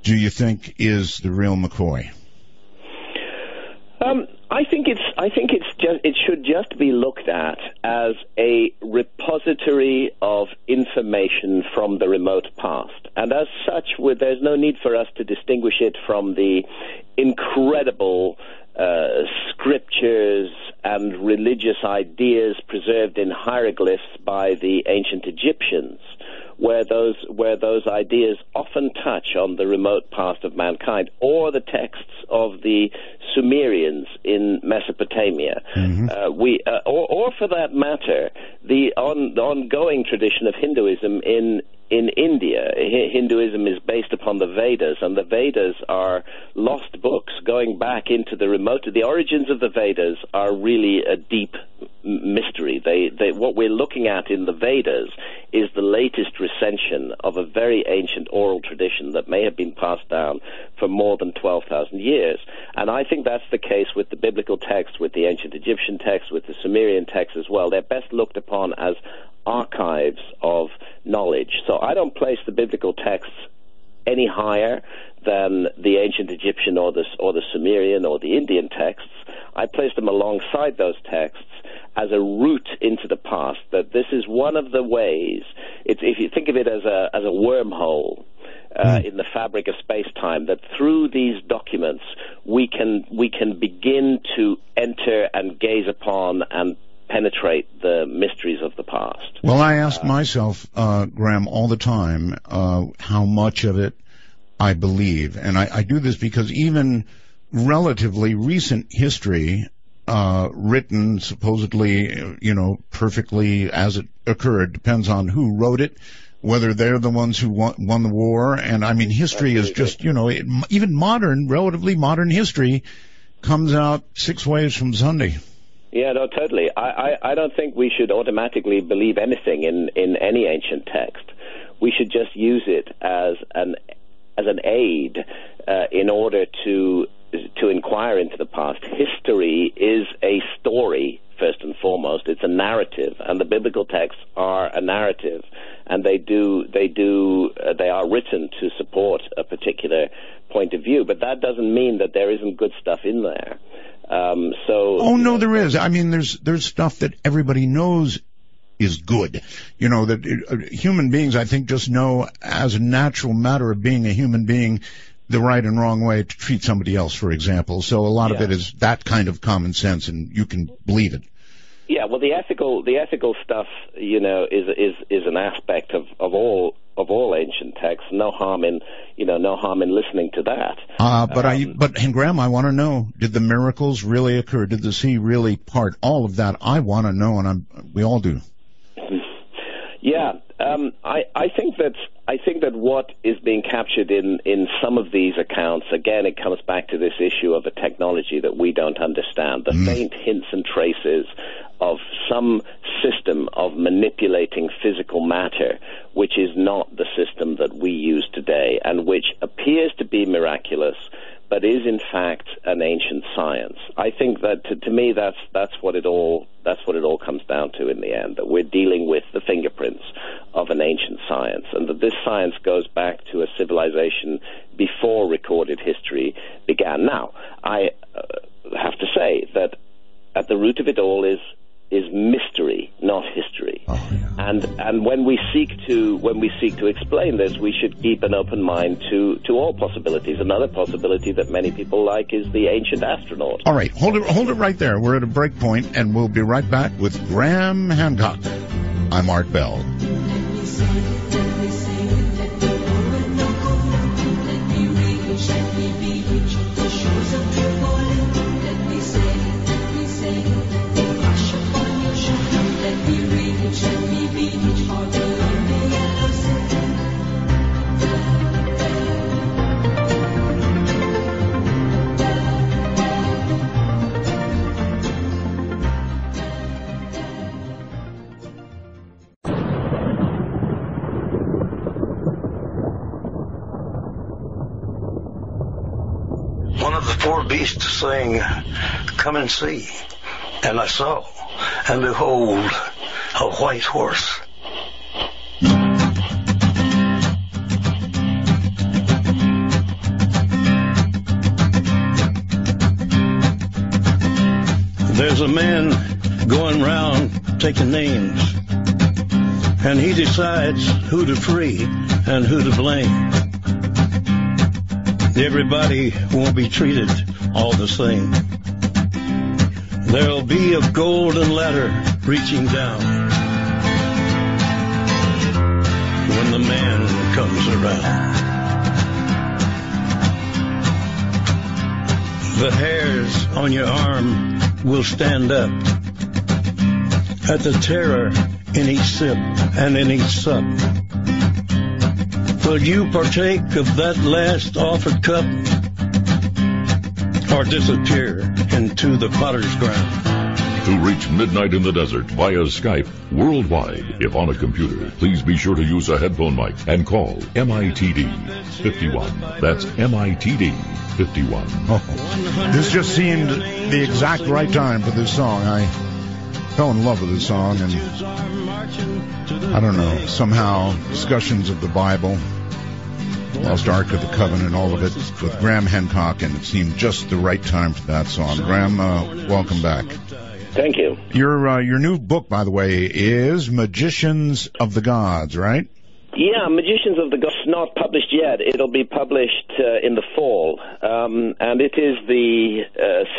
Speaker 1: do you think is the real McCoy?
Speaker 6: It should just be looked at as a repository of information from the remote past, and as such, there's no need for us to distinguish it from the incredible scriptures and religious ideas preserved in hieroglyphs by the ancient Egyptians, where those ideas often touch on the remote past of mankind, or the texts of the Sumerians in Mesopotamia, or for that matter, the ongoing tradition of Hinduism in India. Hinduism is based upon the Vedas, and the Vedas are lost books going back into the remote. The origins of the Vedas are really a deep mystery. What we're looking at in the Vedas is the latest recension of a very ancient oral tradition that may have been passed down for more than 12,000 years. And I think that's the case with the biblical text, with the ancient Egyptian text, with the Sumerian text as well. They're best looked upon as archives of knowledge. So I don't place the biblical texts any higher than the ancient Egyptian or the Sumerian or the Indian texts. I place them alongside those texts as a route into the past, that this is one of the ways, if you think of it as a wormhole in the fabric of space-time, that through these documents we can begin to enter and gaze upon and penetrate the mysteries of the past.
Speaker 1: Well, I ask myself, Graham, all the time, how much of it I believe. And I do this because even relatively recent history, written supposedly, perfectly as it occurred, depends on who wrote it, whether they're the ones who won the war. And I mean, history is just, even relatively modern history comes out 6 ways from Sunday.
Speaker 6: Yeah, no, totally. I don't think we should automatically believe anything in any ancient text. We should just use it as an aid in order to inquire into the past. History is a story, first and foremost. It's a narrative, and the biblical texts are a narrative, and they are written to support a particular point of view. But that doesn't mean that there isn't good stuff in there. No,
Speaker 1: there is. I mean, there's stuff that everybody knows is good. That human beings, I think, just know as a natural matter of being a human being the right and wrong way to treat somebody else, for example. So a lot of it is that kind of common sense, and you can believe it.
Speaker 6: Yeah, well, the ethical stuff, is an aspect of all ancient texts. No harm in listening to that.
Speaker 1: But Graham, I want to know: did the miracles really occur? Did the sea really part? All of that, I want to know, and we all do.
Speaker 6: Yeah, I think that what is being captured in some of these accounts, again, it comes back to this issue of a technology that we don't understand. The faint hints and traces of some system of manipulating physical matter, which is not the system that we use today, and which appears to be miraculous, but is in fact an ancient science. I think that to me that's what it all comes down to in the end, that we're dealing with the fingerprints of an ancient science, and that this science goes back to a civilization before recorded history began. Now, I have to say that at the root of it all is mystery, not history.
Speaker 1: Oh, yeah.
Speaker 6: And when we seek to explain this, we should keep an open mind to all possibilities. Another possibility that many people like is the ancient astronaut.
Speaker 1: All right, hold it right there. We're at a break point, and we'll be right back with Graham Hancock. I'm Art Bell.
Speaker 7: Beast saying, "Come and see." And I saw, and behold, a white horse. There's a man going round taking names, and he decides who to free and who to blame. Everybody won't be treated all the same. There'll be a golden ladder reaching down when the man comes around. The hairs on your arm will stand up at the terror in each sip and in each sup. Will you partake of that last offered cup, or disappear into the potter's ground?
Speaker 8: To reach Midnight in the Desert via Skype worldwide, if on a computer, please be sure to use a headphone mic and call MITD 51. That's MITD 51.
Speaker 1: Oh, this just seemed the exact right time for this song. I fell in love with this song, and I don't know, somehow discussions of the Bible, Lost Ark of the Covenant, all of it with Graham Hancock, and it seemed just the right time for that song. Graham, welcome back.
Speaker 6: Thank you.
Speaker 1: Your new book, by the way, is Magicians of the Gods, right?
Speaker 6: Yeah, Magicians of the Gods, not published yet. It'll be published in the fall, and it is the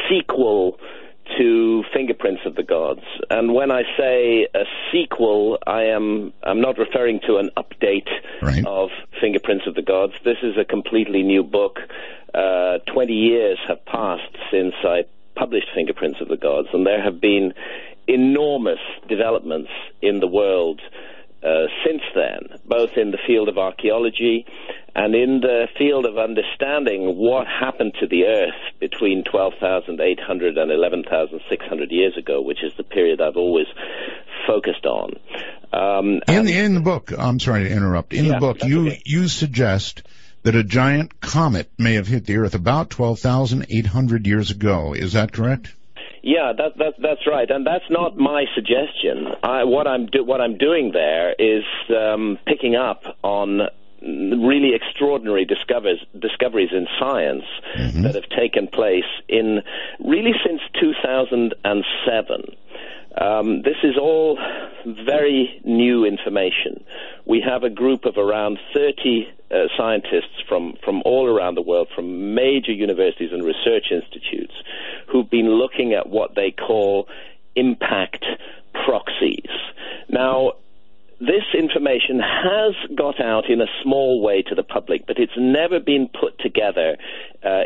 Speaker 6: sequel to Fingerprints of the Gods. And when I say a sequel, I'm not referring to an update of Fingerprints of the Gods. This is a completely new book. 20 years have passed since I published Fingerprints of the Gods, and there have been enormous developments in the world since then, both in the field of archaeology and in the field of understanding what happened to the Earth between 12,800 and 11,600 years ago, which is the period I've always focused on.
Speaker 1: In the book, I'm sorry to interrupt, the book, you suggest that a giant comet may have hit the Earth about 12,800 years ago. Is that correct?
Speaker 6: Yeah, that's right, and that's not my suggestion. What I'm doing there is picking up on really extraordinary discoveries in science that have taken place in really since 2007. This is all very new information. We have a group of around 30 scientists from all around the world, from major universities and research institutes, who've been looking at what they call impact proxies. Now, this information has got out in a small way to the public, but it's never been put together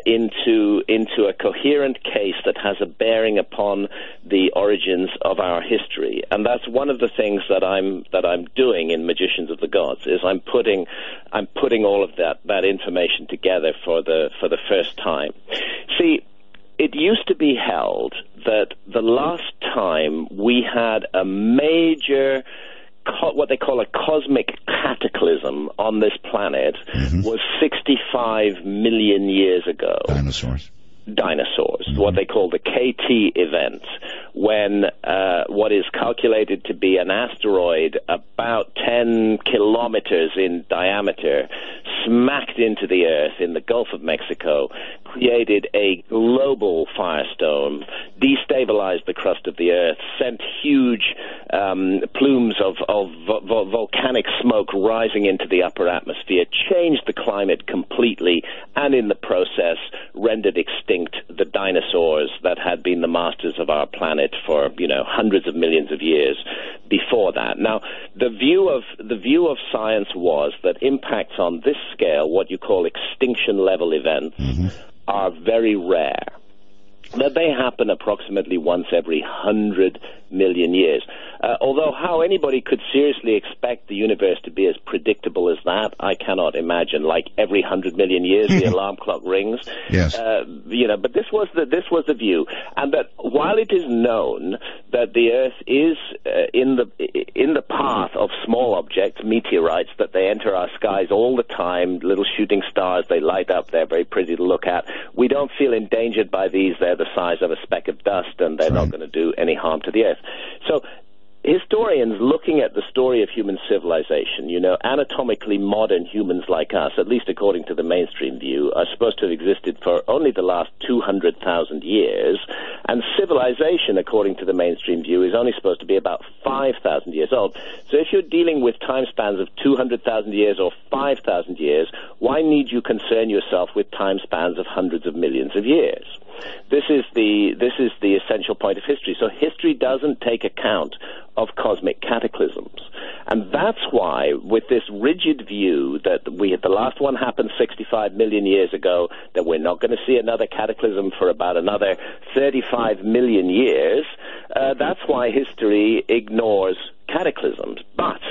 Speaker 6: into a coherent case that has a bearing upon the origins of our history. And that's one of the things that I'm doing in Magicians of the Gods, is I'm putting all of that information together for the first time. See, it used to be held that the last time we had a major, what they call a cosmic cataclysm on this planet was 65 million years ago.
Speaker 1: Dinosaurs,
Speaker 6: what they call the KT event, when what is calculated to be an asteroid about 10 kilometers in diameter smacked into the Earth in the Gulf of Mexico, created a global firestorm, destabilized the crust of the Earth, sent huge plumes of volcanic smoke rising into the upper atmosphere, changed the climate completely, and in the process rendered extinct the dinosaurs that had been the masters of our planet for, hundreds of millions of years before that. Now, the view of science was that impacts on this scale, what you call extinction level events, are very rare. That they happen approximately once every 100 million years. Although how anybody could seriously expect the universe to be as predictable as that, I cannot imagine. Like every 100 million years, the alarm clock rings.
Speaker 1: Yes.
Speaker 6: But this was the view, and that while it is known that the Earth is in the path of small objects, meteorites, that they enter our skies all the time, little shooting stars, they light up, they're very pretty to look at. We don't feel endangered by these. They're the size of a speck of dust, and they're not going to do any harm to the Earth. So historians looking at the story of human civilization, anatomically modern humans like us, at least according to the mainstream view, are supposed to have existed for only the last 200,000 years, and civilization, according to the mainstream view, is only supposed to be about 5,000 years old. So if you're dealing with time spans of 200,000 years or 5,000 years, why need you concern yourself with time spans of hundreds of millions of years? This is the essential point of history. So history doesn't take account of cosmic cataclysms. And that's why, with this rigid view that the last one happened 65 million years ago, that we're not going to see another cataclysm for about another 35 million years, that's why history ignores cataclysms. But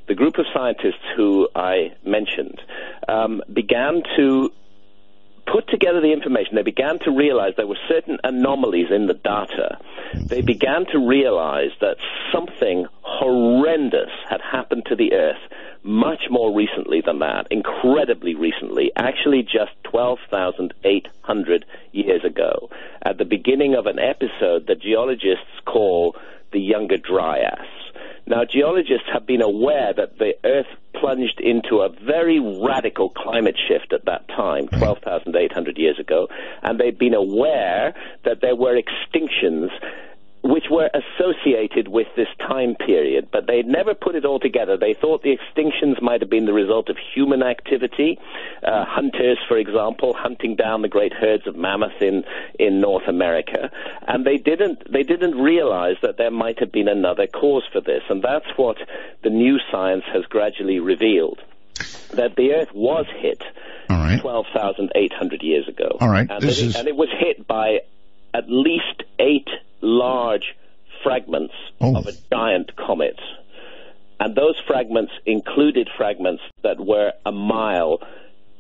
Speaker 6: the group of scientists who I mentioned began to put together the information. They began to realize there were certain anomalies in the data. They began to realize that something horrendous had happened to the Earth much more recently than that, incredibly recently, actually just 12,800 years ago, at the beginning of an episode that geologists call the Younger Dryas. Now, geologists have been aware that the Earth plunged into a very radical climate shift at that time, 12,800 years ago, and they've been aware that there were extinctions which were associated with this time period, but they never put it all together. They thought the extinctions might have been the result of human activity, hunters, for example, hunting down the great herds of mammoth in North America, and they didn't realize that there might have been another cause for this, and that's what the new science has gradually revealed. that the Earth was hit
Speaker 1: All right.
Speaker 6: 12,800 years ago.
Speaker 1: All right.
Speaker 6: And it was hit by at least 8 large fragments of a giant comet. And those fragments included fragments that were a mile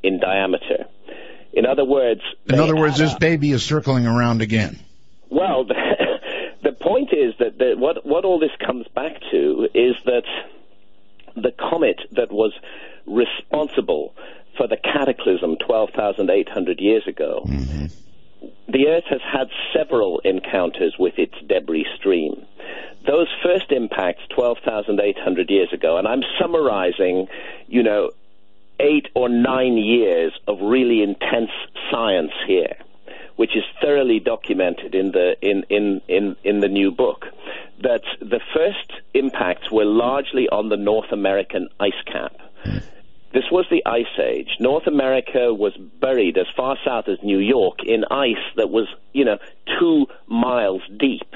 Speaker 6: in diameter. In other words,
Speaker 1: this baby is circling around again.
Speaker 6: Well, the point is that what all this comes back to is that the comet that was responsible for the cataclysm 12,800 years ago, the Earth has had several encounters with its debris stream. Those first impacts 12,800 years ago, and I'm summarizing, 8 or 9 years of really intense science here, which is thoroughly documented in the new book, that the first impacts were largely on the North American ice cap. This was the Ice Age. North America was buried as far south as New York in ice that was, 2 miles deep.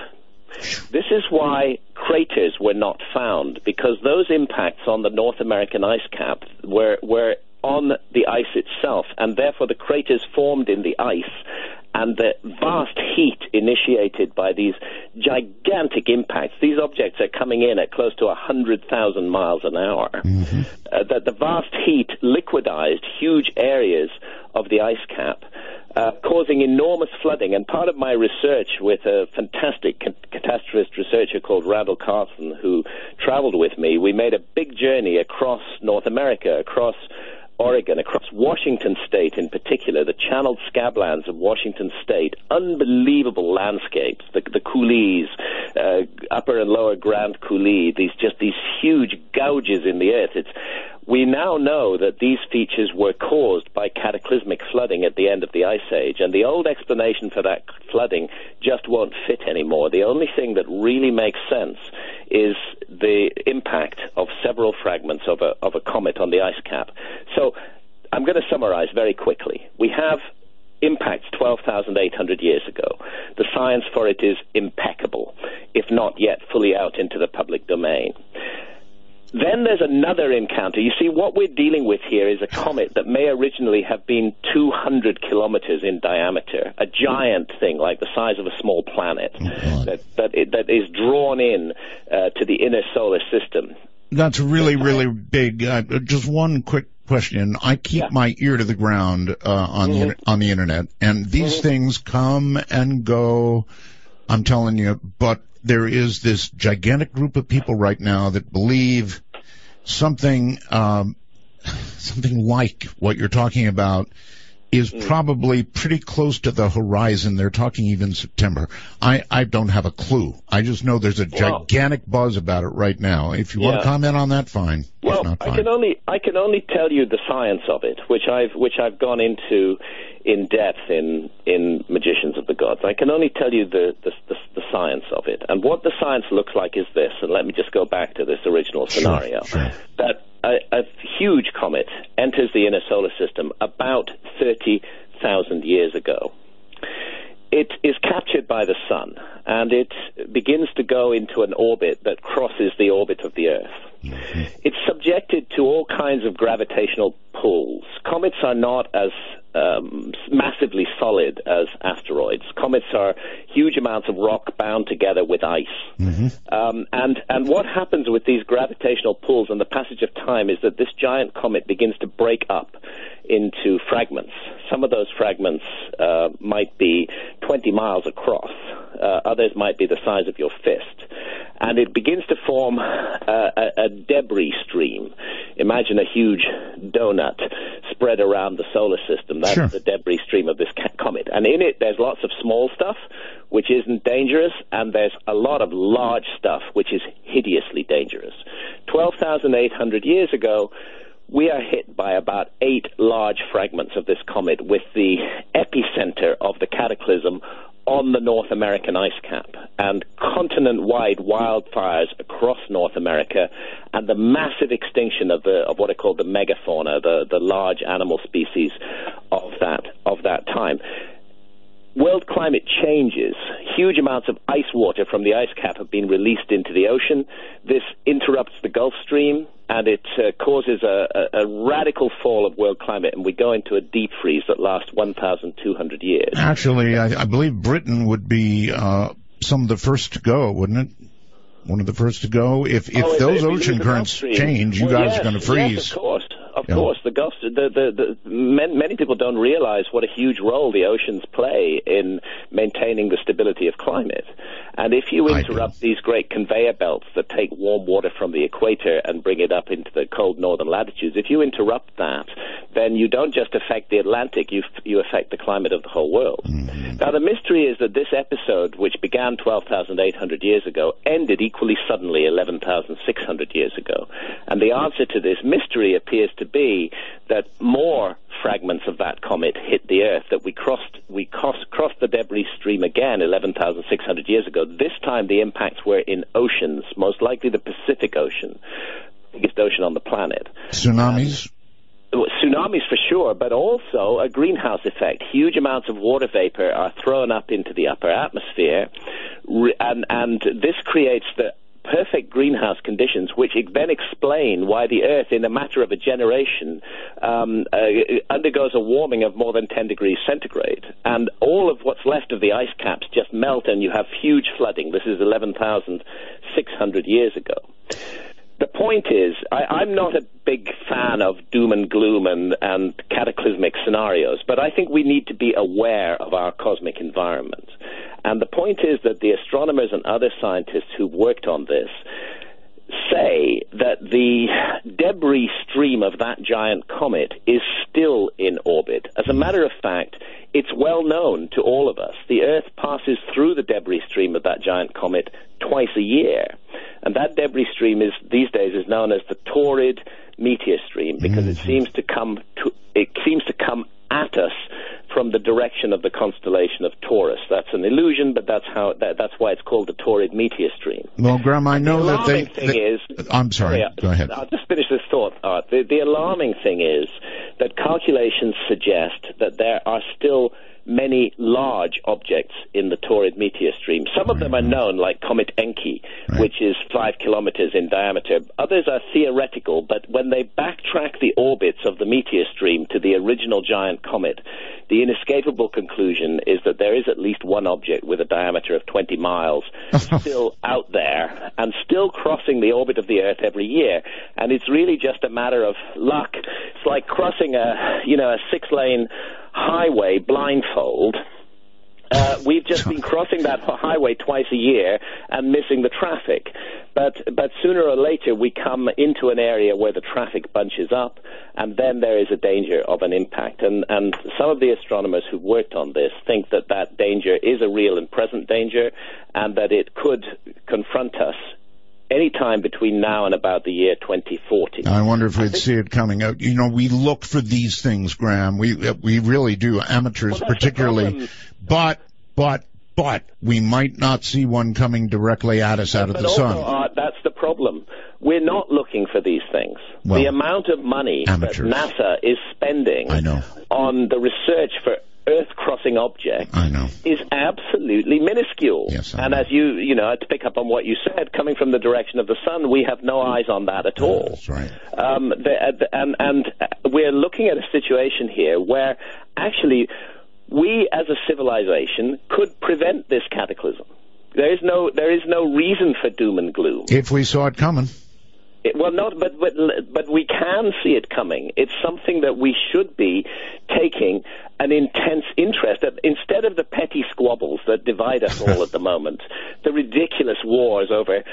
Speaker 6: This is why craters were not found, because those impacts on the North American ice cap were on the ice itself, and therefore the craters formed in the ice, and the vast heat initiated by these gigantic impacts. These objects are coming in at close to 100,000 miles an hour. That the vast heat liquidized huge areas of the ice cap, causing enormous flooding. And part of my research with a fantastic catastrophist researcher called Randall Carlson, who traveled with me, we made a big journey across North America, across Oregon, across Washington State in particular, the channeled scablands of Washington State, unbelievable landscapes, the coulees, upper and lower Grand Coulee, these huge gouges in the earth. We now know that these features were caused by cataclysmic flooding at the end of the Ice Age, and the old explanation for that flooding just won't fit anymore. The only thing that really makes sense is the impact of several fragments of a comet on the ice cap. So I'm going to summarize very quickly. We have impacts 12,800 years ago. The science for it is impeccable, if not yet fully out into the public domain. Then there's another encounter. You see, what we're dealing with here is a comet that may originally have been 200 kilometers in diameter, a giant thing like the size of a small planet that is drawn in to the inner solar system.
Speaker 1: That's really, really big. Just one quick question. I keep my ear to the ground on the internet, and these things come and go, I'm telling you, but there is this gigantic group of people right now that believe something like what you're talking about is probably pretty close to the horizon. They're talking even September. I don't have a clue. I just know there's a gigantic buzz about it right now. If you want to comment on that, fine.
Speaker 6: Well,
Speaker 1: if not, fine.
Speaker 6: I can only tell you the science of it, which I've gone into in depth in Magicians of the Gods. I can only tell you the science of it. And what the science looks like is this, and let me just go back to this original scenario.
Speaker 1: Sure.
Speaker 6: That a huge comet enters the inner solar system about 30,000 years ago. It is captured by the sun, and it begins to go into an orbit that crosses the orbit of the Earth. It's subjected to all kinds of gravitational pulls. Comets are not as massively solid as asteroids. Comets are huge amounts of rock bound together with ice. And what happens with these gravitational pulls and the passage of time is that this giant comet begins to break up into fragments. Some of those fragments might be 20 miles across. Others might be the size of your fist. And it begins to form a debris stream. Imagine a huge donut spread around the solar system. That's the debris stream of this comet. And in it, there's lots of small stuff, which isn't dangerous, and there's a lot of large stuff, which is hideously dangerous. 12,800 years ago, we are hit by about 8 large fragments of this comet, with the epicenter of the cataclysm on the North American ice cap, and continent-wide wildfires across North America, and the massive extinction of what are called the megafauna, the large animal species of that time. world climate changes, huge amounts of ice water from the ice cap have been released into the ocean. This interrupts the Gulf Stream, and it causes a radical fall of world climate, and we go into a deep freeze that lasts 1,200 years.
Speaker 1: Actually, I believe Britain would be some of the first to go, wouldn't it? One of the first to go. If those ocean currents change, you guys are going to freeze.
Speaker 6: Yes, of course. Of course, the Gulf. Many people don't realize what a huge role the oceans play in maintaining the stability of climate. And if you interrupt these great conveyor belts that take warm water from the equator and bring it up into the cold northern latitudes, if you interrupt that, then you don't just affect the Atlantic, you affect the climate of the whole world. Mm-hmm. Now, the mystery is that this episode, which began 12,800 years ago, ended equally suddenly 11,600 years ago. And the answer to this mystery appears to be that more fragments of that comet hit the Earth, that we crossed the debris stream again 11,600 years ago. This time the impacts were in oceans, most likely the Pacific Ocean, biggest ocean on the planet.
Speaker 1: Tsunamis?
Speaker 6: Tsunamis for sure, but also a greenhouse effect. Huge amounts of water vapor are thrown up into the upper atmosphere, and this creates the perfect greenhouse conditions, which then explain why the Earth, in a matter of a generation, undergoes a warming of more than 10 degrees centigrade. And all of what's left of the ice caps just melt, and you have huge flooding. This is 11,600 years ago. The point is, I'm not a big fan of doom and gloom and cataclysmic scenarios, but I think we need to be aware of our cosmic environment. And the point is that the astronomers and other scientists who've worked on this say that the debris stream of that giant comet is still in orbit. As a matter of fact, it's well known to all of us. The Earth passes through the debris stream of that giant comet twice a year. And that debris stream these days is known as the Taurid meteor stream, because it seems to come at us from the direction of the constellation of Taurus. That's an illusion, but that's why it's called the Taurid meteor stream.
Speaker 1: Well, Graham, I know I'm sorry. Go ahead.
Speaker 6: I'll just finish this thought. The alarming thing is that calculations suggest that there are still many large objects in the Taurid meteor stream. Some of them are known, like Comet Encke, which is 5 kilometers in diameter. Others are theoretical, but when they backtrack the orbits of the meteor stream to the original giant comet, the inescapable conclusion is that there is at least one object with a diameter of 20 miles still out there and still crossing the orbit of the Earth every year. And it's really just a matter of luck. It's like crossing a 6-lane highway blindfold. We've just been crossing that highway twice a year and missing the traffic. But sooner or later we come into an area where the traffic bunches up, and then there is a danger of an impact. And some of the astronomers who've worked on this think that that danger is a real and present danger, and that it could confront us any time between now and about the year 2040.
Speaker 1: I wonder if we'd see it coming out. You know, we look for these things, Graham. We really do, amateurs particularly. But we might not see one coming directly at us out of the sun.
Speaker 6: That's the problem. We're not looking for these things. Well, the amount of money
Speaker 1: amateurs.
Speaker 6: that NASA is spending on the research for Earth-crossing objects is absolutely minuscule.
Speaker 1: Yes,
Speaker 6: and as you know, to pick up on what you said, coming from the direction of the sun, we have no eyes on that at all.
Speaker 1: That's right.
Speaker 6: And we're looking at a situation here where actually we as a civilization could prevent this cataclysm. There is no reason for doom and gloom.
Speaker 1: If we saw it coming.
Speaker 6: But we can see it coming. It's something that we should be taking an intense interest in. Instead of the petty squabbles that divide us all at the moment, the ridiculous wars over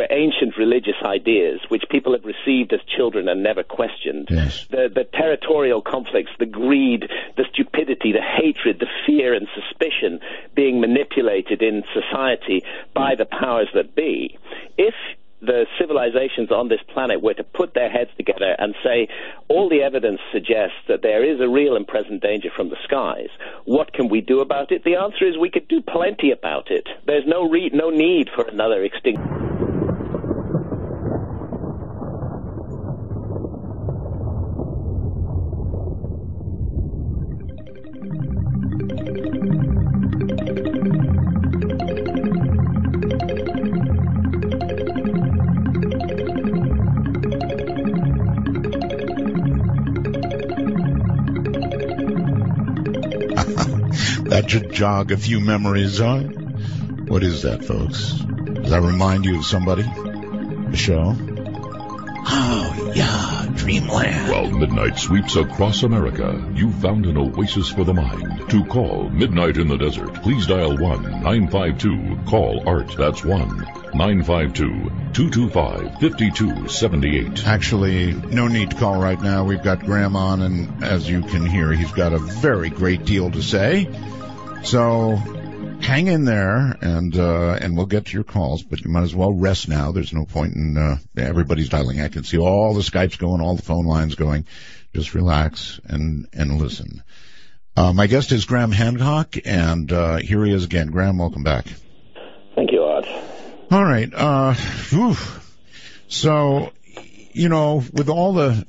Speaker 6: ancient religious ideas, which people have received as children and never questioned, the territorial conflicts, the greed, the stupidity, the hatred, the fear and suspicion being manipulated in society by the powers that be. If the civilizations on this planet were to put their heads together and say, all the evidence suggests that there is a real and present danger from the skies, what can we do about it? The answer is we could do plenty about it. There's no need for another extinction.
Speaker 1: That should jog a few memories, huh? What is that, folks? Does that remind you of somebody? The show? Oh, yeah, Dreamland.
Speaker 8: While midnight sweeps across America, you've found an oasis for the mind. To call Midnight in the Desert, please dial 1-952-CALL-ART. That's 1-952-225-5278.
Speaker 1: Actually, no need to call right now. We've got Graham on, and as you can hear, he's got a very great deal to say. So hang in there, and we'll get to your calls, but you might as well rest now. There's no point in everybody's dialing. I can see all the Skypes going, all the phone lines going. Just relax and listen. My guest is Graham Hancock, and here he is again. Graham, welcome back.
Speaker 6: Thank you, Art.
Speaker 1: All right. So, with all the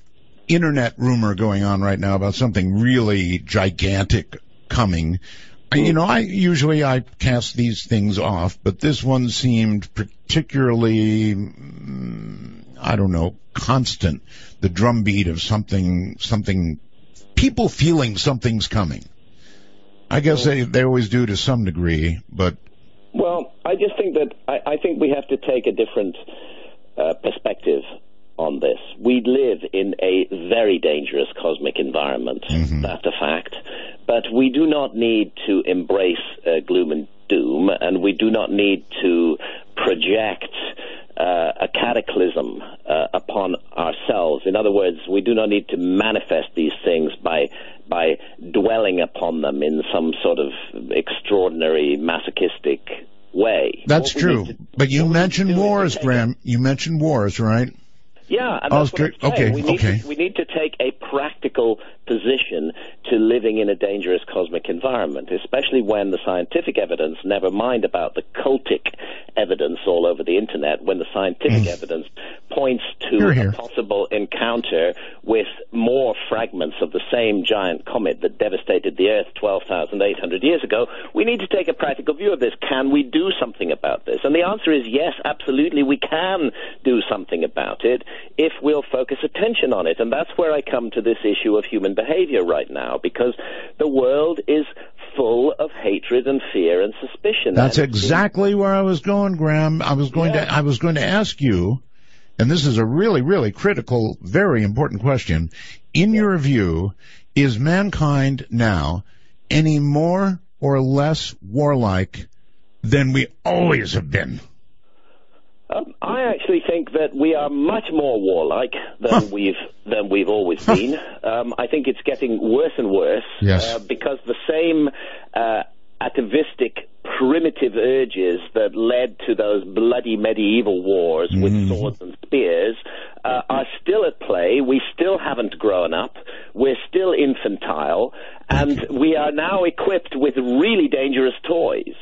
Speaker 1: internet rumor going on right now about something really gigantic coming, I cast these things off, but this one seemed particularly, constant. The drumbeat of something, people feeling something's coming. I guess they always do to some degree, but.
Speaker 6: Well, I just think that I think we have to take a different perspective on this. We live in a very dangerous cosmic environment. Mm-hmm. That's a fact. But we do not need to embrace gloom and doom, and we do not need to project a cataclysm upon ourselves. In other words, we do not need to manifest these things by dwelling upon them in some sort of extraordinary masochistic way.
Speaker 1: That's true. But you mentioned wars, Graham. You mentioned wars, right?
Speaker 6: Yeah, and that's what I'm saying. We need to take a practical position to living in a dangerous cosmic environment, especially when the scientific evidence, never mind about the cultic evidence all over the internet, when the scientific evidence points to a possible encounter with more fragments of the same giant comet that devastated the Earth 12,800 years ago. We need to take a practical view of this. Can we do something about this? And the answer is yes, absolutely, we can do something about it if we'll focus attention on it. And that's where I come to this issue of human behavior right now, because the world is full of hatred and fear and suspicion.
Speaker 1: That's exactly where I was going, Graham. I was going to ask you, and this is a really, really critical, very important question. In your view, is mankind now any more or less warlike than we always have been?
Speaker 6: I actually think that we are much more warlike than we've always been. I think it's getting worse and worse because the same atavistic, primitive urges that led to those bloody medieval wars with swords and spears are still at play. We still haven't grown up. We're still infantile. And we are now equipped with really dangerous toys,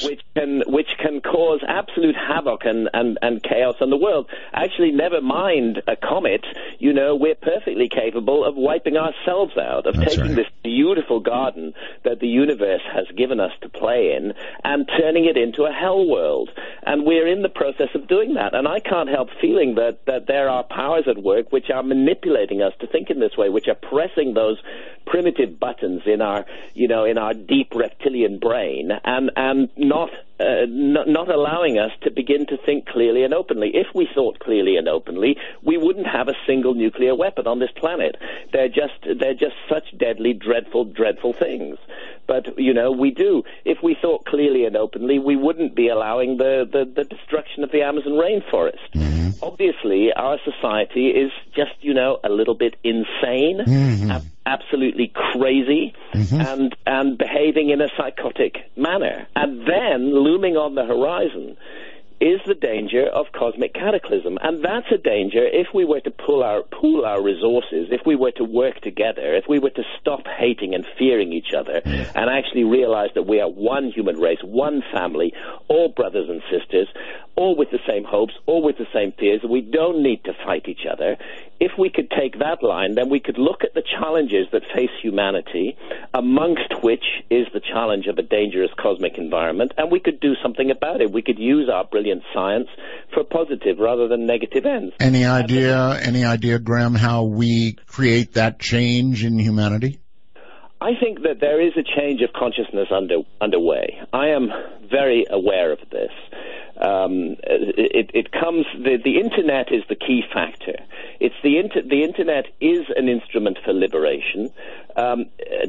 Speaker 6: which can cause absolute havoc and chaos in the world. Actually, never mind a comet, we're perfectly capable of wiping ourselves out, of taking this beautiful garden that the universe has given us to play in and turning it into a hell world. And we're in the process of doing that. And I can't help feeling that there are powers at work which are manipulating us to think in this way, which are pressing those primitive buttons in our deep reptilian brain and not allowing us to begin to think clearly and openly. If we thought clearly and openly, we wouldn't have a single nuclear weapon on this planet. They're just such deadly, dreadful, dreadful things. But, we do. If we thought clearly and openly, we wouldn't be allowing the destruction of the Amazon rainforest. Mm-hmm. Obviously, our society is just, a little bit insane, absolutely crazy, and behaving in a psychotic manner. And then, looming on the horizon, is the danger of cosmic cataclysm. And that's a danger if we were to pool our resources, if we were to work together, if we were to stop hating and fearing each other and actually realize that we are one human race, one family, all brothers and sisters, all with the same hopes, all with the same fears. We don't need to fight each other. If we could take that line, then we could look at the challenges that face humanity, amongst which is the challenge of a dangerous cosmic environment, and we could do something about it. We could use our brilliant science for positive rather than negative ends.
Speaker 1: Any idea, Graham, how we create that change in humanity?
Speaker 6: I think that there is a change of consciousness underway. I am very aware of this. It comes. The internet is the key factor. It's the internet is an instrument for liberation.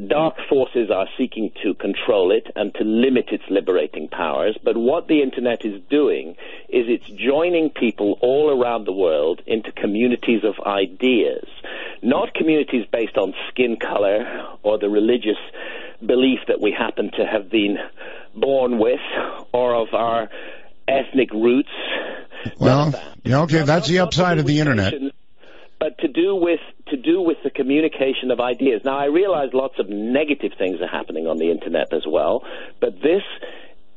Speaker 6: Dark forces are seeking to control it and to limit its liberating powers. But what the internet is doing is it's joining people all around the world into communities of ideas, not communities based on skin color or the religious belief that we happen to have been born with or of our ethnic roots.
Speaker 1: Well, yeah, okay, that's the upside of the internet.
Speaker 6: But to do with the communication of ideas. Now, I realize lots of negative things are happening on the internet as well, but this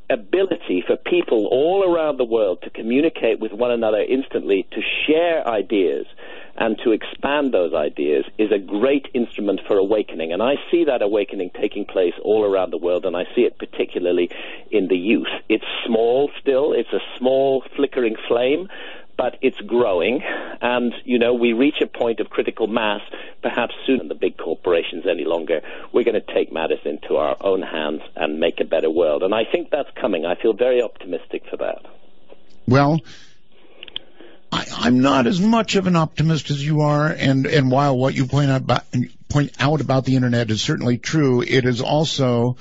Speaker 6: ability for people all around the world to communicate with one another instantly, to share ideas, and to expand those ideas is a great instrument for awakening. And I see that awakening taking place all around the world, and I see it particularly in the youth. It's small still. It's a small flickering flame, but it's growing. And, you know, we reach a point of critical mass, perhaps sooner than the big corporations any longer. We're going to take matters into our own hands and make a better world. And I think that's coming. I feel very optimistic for that.
Speaker 1: Well, I'm not as much of an optimist as you are, and while what you point out about the internet is certainly true, it is also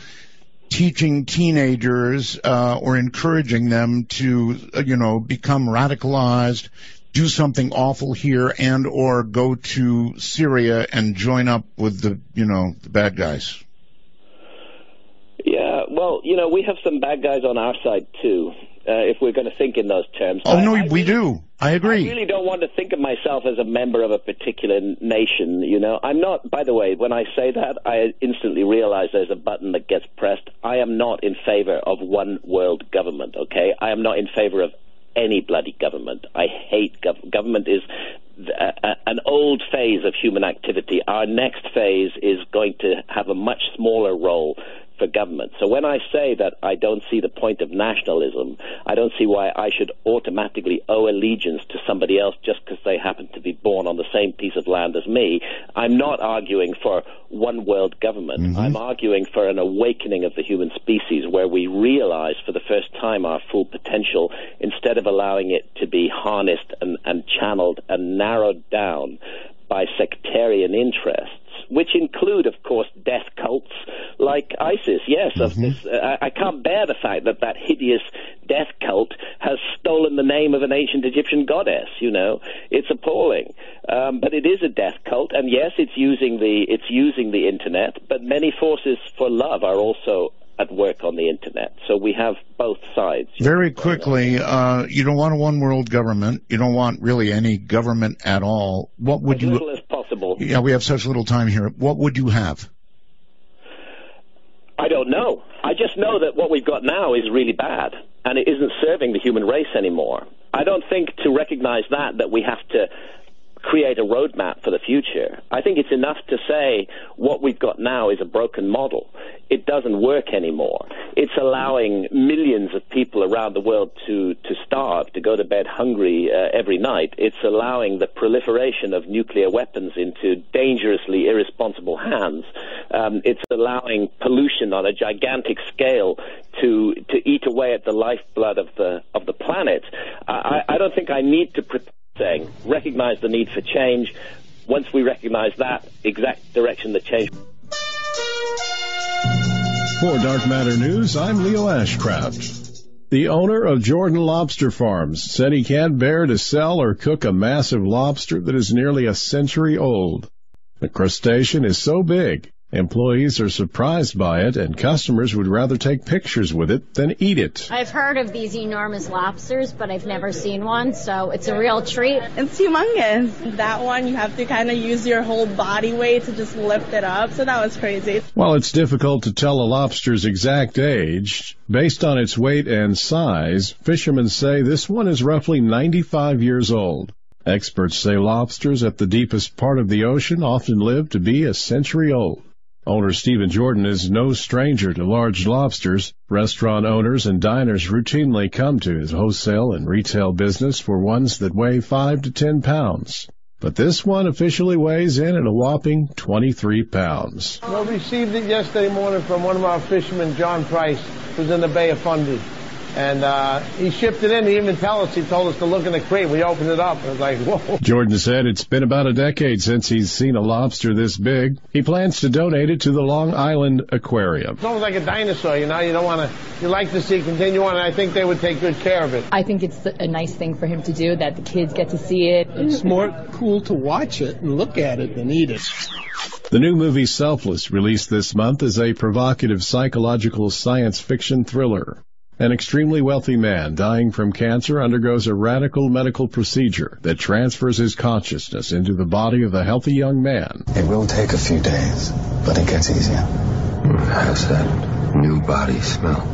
Speaker 1: teaching teenagers or encouraging them to, become radicalized, do something awful here, and or go to Syria and join up with the bad guys.
Speaker 6: Yeah, well, we have some bad guys on our side too. If we're going to think in those terms.
Speaker 1: Oh, no, we do. I agree.
Speaker 6: I really don't want to think of myself as a member of a particular nation, I'm not, by the way, when I say that, I instantly realize there's a button that gets pressed. I am not in favor of one world government, okay? I am not in favor of any bloody government. I hate government is an old phase of human activity. Our next phase is going to have a much smaller role for government. So when I say that I don't see the point of nationalism, I don't see why I should automatically owe allegiance to somebody else just because they happen to be born on the same piece of land as me. I'm not arguing for one world government. Mm-hmm. I'm arguing for an awakening of the human species where we realize for the first time our full potential instead of allowing it to be harnessed and channeled and narrowed down by sectarian interests, which include, of course, death cults like ISIS. Yes, mm-hmm. I can't bear the fact that hideous death cult has stolen the name of an ancient Egyptian goddess. It's appalling. But it is a death cult, and yes, it's using the internet. But many forces for love are also at work on the internet. So we have both sides.
Speaker 1: Very quickly, you don't want a one-world government. You don't want really any government at all. What would you... As
Speaker 6: little as possible.
Speaker 1: Yeah, we have such little time here. What would you have?
Speaker 6: I don't know. I just know that what we've got now is really bad, and it isn't serving the human race anymore. I don't think to recognize that we have to create a roadmap for the future. I think it's enough to say what we've got now is a broken model. It doesn't work anymore. It's allowing millions of people around the world to starve, to go to bed hungry every night. It's allowing the proliferation of nuclear weapons into dangerously irresponsible hands. It's allowing pollution on a gigantic scale to eat away at the lifeblood of the planet. I don't think I need to saying, recognize the need for change. Once we recognize that exact direction that change.
Speaker 5: For Dark Matter News, I'm Leo Ashcraft. The owner of Jordan Lobster Farms said he can't bear to sell or cook a massive lobster that is nearly a century old. The crustacean is so big, employees are surprised by it, and customers would rather take pictures with it than eat it.
Speaker 9: I've heard of these enormous lobsters, but I've never seen one, so it's a real treat.
Speaker 10: It's humongous. That one, you have to kind of use your whole body weight to just lift it up, so that was crazy.
Speaker 5: While it's difficult to tell a lobster's exact age, based on its weight and size, fishermen say this one is roughly 95 years old. Experts say lobsters at the deepest part of the ocean often live to be a century old. Owner Stephen Jordan is no stranger to large lobsters. Restaurant owners and diners routinely come to his wholesale and retail business for ones that weigh 5 to 10 pounds. but this one officially weighs in at a whopping 23 pounds.
Speaker 11: I received it yesterday morning from one of our fishermen, John Price, who's in the Bay of Fundy. And he shipped it in. He didn't even tell us. He told us to look in the crate. We opened it up. And it was like, whoa.
Speaker 5: Jordan said it's been about a decade since he's seen a lobster this big. He plans to donate it to the Long Island Aquarium.
Speaker 11: It's almost like a dinosaur, you know. You don't want to, you like to see it continue on, and I think they would take good care of it.
Speaker 12: I think it's a nice thing for him to do, that the kids get to see it.
Speaker 13: It's more cool to watch it and look at it than eat it.
Speaker 5: The new movie Selfless, released this month, is a provocative psychological science fiction thriller. An extremely wealthy man dying from cancer undergoes a radical medical procedure that transfers his consciousness into the body of a healthy young man.
Speaker 14: It will take a few days, but it gets easier.
Speaker 15: How's that new body smell?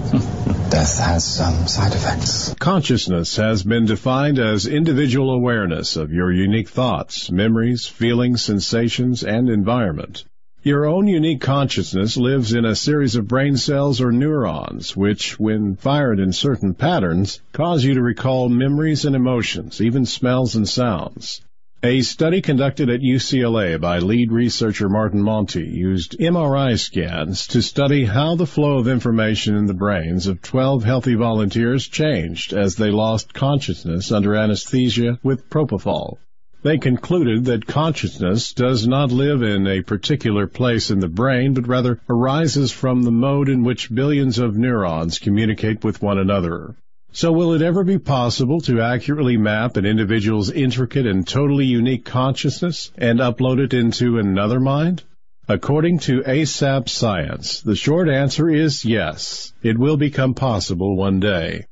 Speaker 14: Death has some side effects.
Speaker 5: Consciousness has been defined as individual awareness of your unique thoughts, memories, feelings, sensations, and environment. Your own unique consciousness lives in a series of brain cells or neurons, which, when fired in certain patterns, cause you to recall memories and emotions, even smells and sounds. A study conducted at UCLA by lead researcher Martin Monti used MRI scans to study how the flow of information in the brains of 12 healthy volunteers changed as they lost consciousness under anesthesia with propofol. They concluded that consciousness does not live in a particular place in the brain, but rather arises from the mode in which billions of neurons communicate with one another. So will it ever be possible to accurately map an individual's intricate and totally unique consciousness and upload it into another mind? According to ASAP Science, the short answer is yes. It will become possible one day.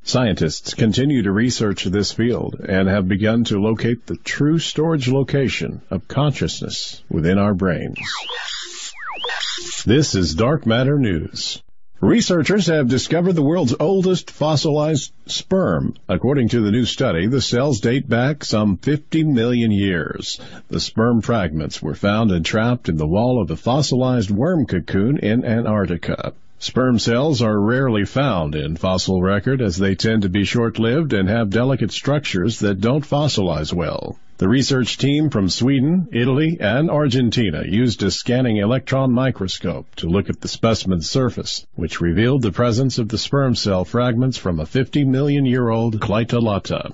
Speaker 5: Scientists continue to research this field and have begun to locate the true storage location of consciousness within our brains. This is Dark Matter News. Researchers have discovered the world's oldest fossilized sperm. According to the new study, the cells date back some 50 million years. The sperm fragments were found entrapped in the wall of a fossilized worm cocoon in Antarctica. Sperm cells are rarely found in fossil record as they tend to be short-lived and have delicate structures that don't fossilize well. The research team from Sweden, Italy, and Argentina used a scanning electron microscope to look at the specimen's surface, which revealed the presence of the sperm cell fragments from a 50-million-year-old Clytolata.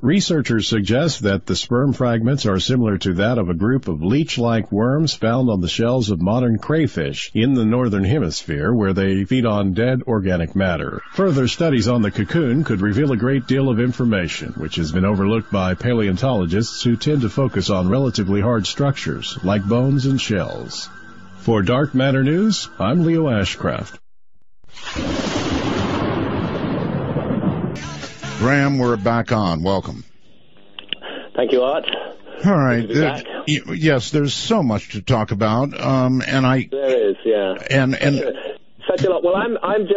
Speaker 5: Researchers suggest that the sperm fragments are similar to that of a group of leech-like worms found on the shells of modern crayfish in the northern hemisphere, where they feed on dead organic matter. Further studies on the cocoon could reveal a great deal of information, which has been overlooked by paleontologists who tend to focus on relatively hard structures, like bones and shells. For Dark Matter News, I'm Leo Ashcraft.
Speaker 1: Graham, we're back on. Welcome.
Speaker 6: Thank you, Art.
Speaker 1: All right. Yes, there's so much to talk about,
Speaker 6: there is, yeah,
Speaker 1: and
Speaker 6: such a lot. Well, I'm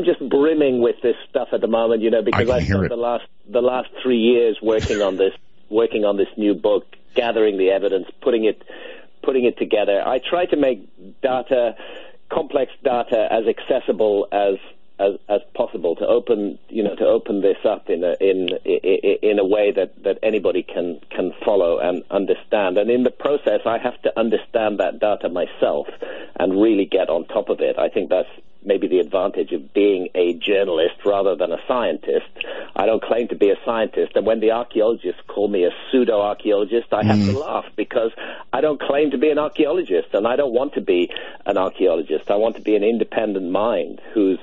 Speaker 6: just brimming with this stuff at the moment, you know, because I spent the last 3 years working on this new book, gathering the evidence, putting it together. I try to make complex data, as accessible as possible, to open this up in a way that anybody can follow and understand. And in the process, I have to understand that data myself and really get on top of it. I think that's maybe the advantage of being a journalist rather than a scientist. I don't claim to be a scientist, and when the archaeologists call me a pseudo-archaeologist, I have to laugh, because I don't claim to be an archaeologist, and I don't want to be an archaeologist. I want to be an independent mind who's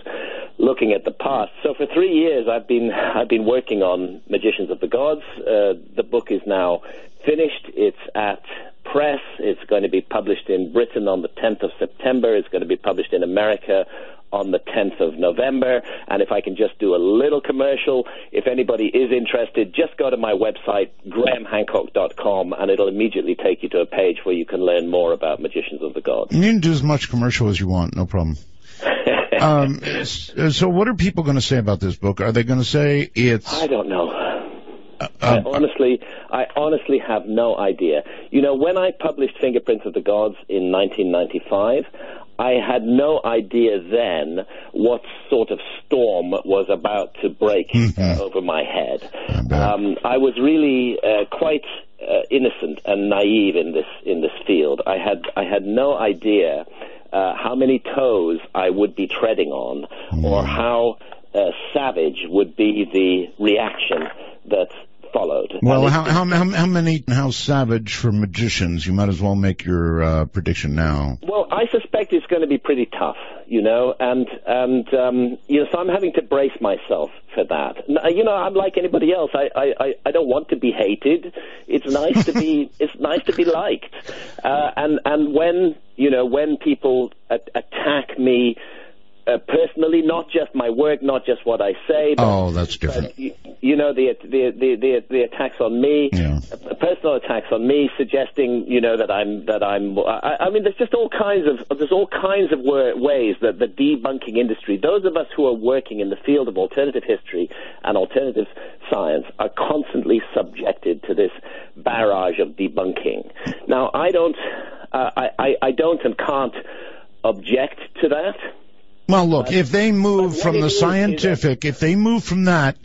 Speaker 6: looking at the past. So for 3 years, I've been working on Magicians of the Gods. The book is now finished. It's at press. It's going to be published in Britain on the 10th of September. It's going to be published in America on the 10th of November. And if I can just do a little commercial, if anybody is interested, just go to my website, grahamhancock.com, and it'll immediately take you to a page where you can learn more about Magicians of the Gods.
Speaker 1: You can do as much commercial as you want, no problem. So what are people going to say about this book? Are they going to say it's...
Speaker 6: I don't know. I honestly have no idea. You know, when I published Fingerprints of the Gods in 1995, I had no idea then what sort of storm was about to break over my head. I was really quite innocent and naive in this field. I had no idea how many toes I would be treading on, or how savage would be the reaction that followed.
Speaker 1: Well, how savage for magicians? You might as well make your prediction now.
Speaker 6: Well, I suspect it's going to be pretty tough, and so I'm having to brace myself for that. I'm like anybody else. I don't want to be hated. It's nice to be liked. And when people attack me personally, not just my work, not just what I say. But,
Speaker 1: that's different.
Speaker 6: The attacks on me, personal attacks on me, suggesting that I'm. I mean, there's just all kinds of ways that the debunking industry, those of us who are working in the field of alternative history and alternative science, are constantly subjected to this barrage of debunking. Now, I don't and can't object to that.
Speaker 1: Well, look, if they move from the scientific, if they move from that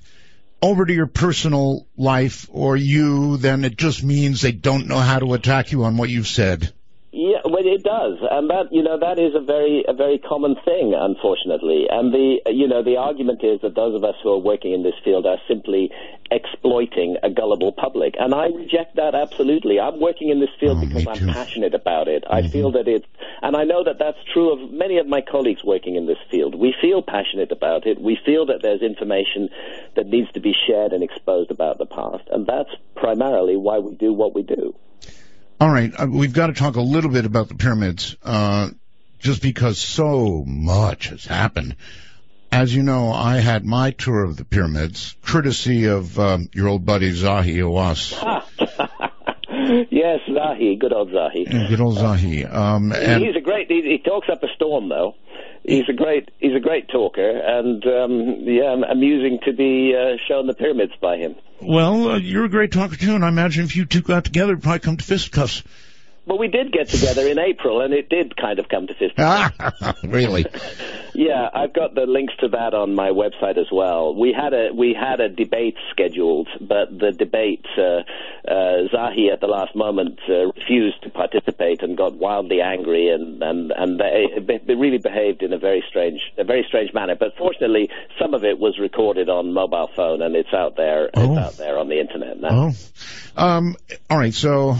Speaker 1: over to your personal life or you, then it just means they don't know how to attack you on what you've said.
Speaker 6: Yeah, well, it does, and that is a very common thing, unfortunately. And the argument is that those of us who are working in this field are simply exploiting a gullible public, and I reject that absolutely. I'm working in this field because I'm passionate about it. I feel that and I know that that's true of many of my colleagues working in this field. We feel passionate about it. We feel that there's information that needs to be shared and exposed about the past, and that's primarily why we do what we do.
Speaker 1: All right, we've got to talk a little bit about the pyramids, just because so much has happened. As you know, I had my tour of the pyramids, courtesy of your old buddy Zahi Hawass.
Speaker 6: Yes, Zahi, good old Zahi.
Speaker 1: Yeah, good old Zahi. And
Speaker 6: he's a great. He talks up a storm, though. He's a great talker, and amusing to be shown the pyramids by him.
Speaker 1: Well, you're a great talker too, and I imagine if you two got together, it'd probably come to fisticuffs.
Speaker 6: Well, we did get together in April, and it did kind of come to fisticuffs.
Speaker 1: Really?
Speaker 6: Yeah, I've got the links to that on my website as well. We had a debate scheduled, but the debate, Zahi at the last moment refused to participate and got wildly angry, and they really behaved in a very strange manner. But fortunately, some of it was recorded on mobile phone, and it's out there. It's out there on the internet now.
Speaker 1: All right, so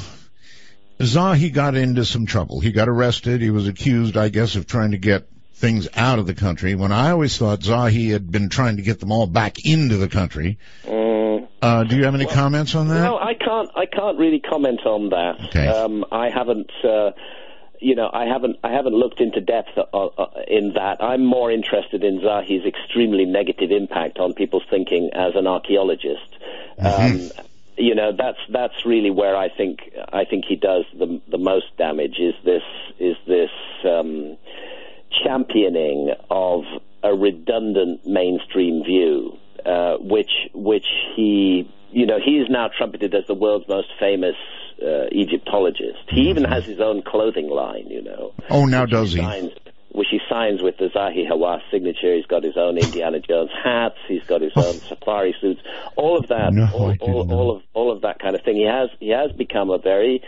Speaker 1: Zahi got into some trouble. He got arrested. He was accused, I guess, of trying to get things out of the country, when I always thought Zahi had been trying to get them all back into the country. Do you have any comments on that?
Speaker 6: No, I can't really comment on that.
Speaker 1: Okay.
Speaker 6: I haven't I haven't looked into depth in that. I'm more interested in Zahi's extremely negative impact on people's thinking as an archaeologist. That's really where I think he does the most damage. Is this championing of a redundant mainstream view, which he is now trumpeted as the world's most famous Egyptologist. He even has his own clothing line,
Speaker 1: Oh, now does he?
Speaker 6: Which he signs with the Zahi Hawass signature. He's got his own Indiana Jones hats. He's got his own safari suits. All of that, all of that kind of thing. He has become a very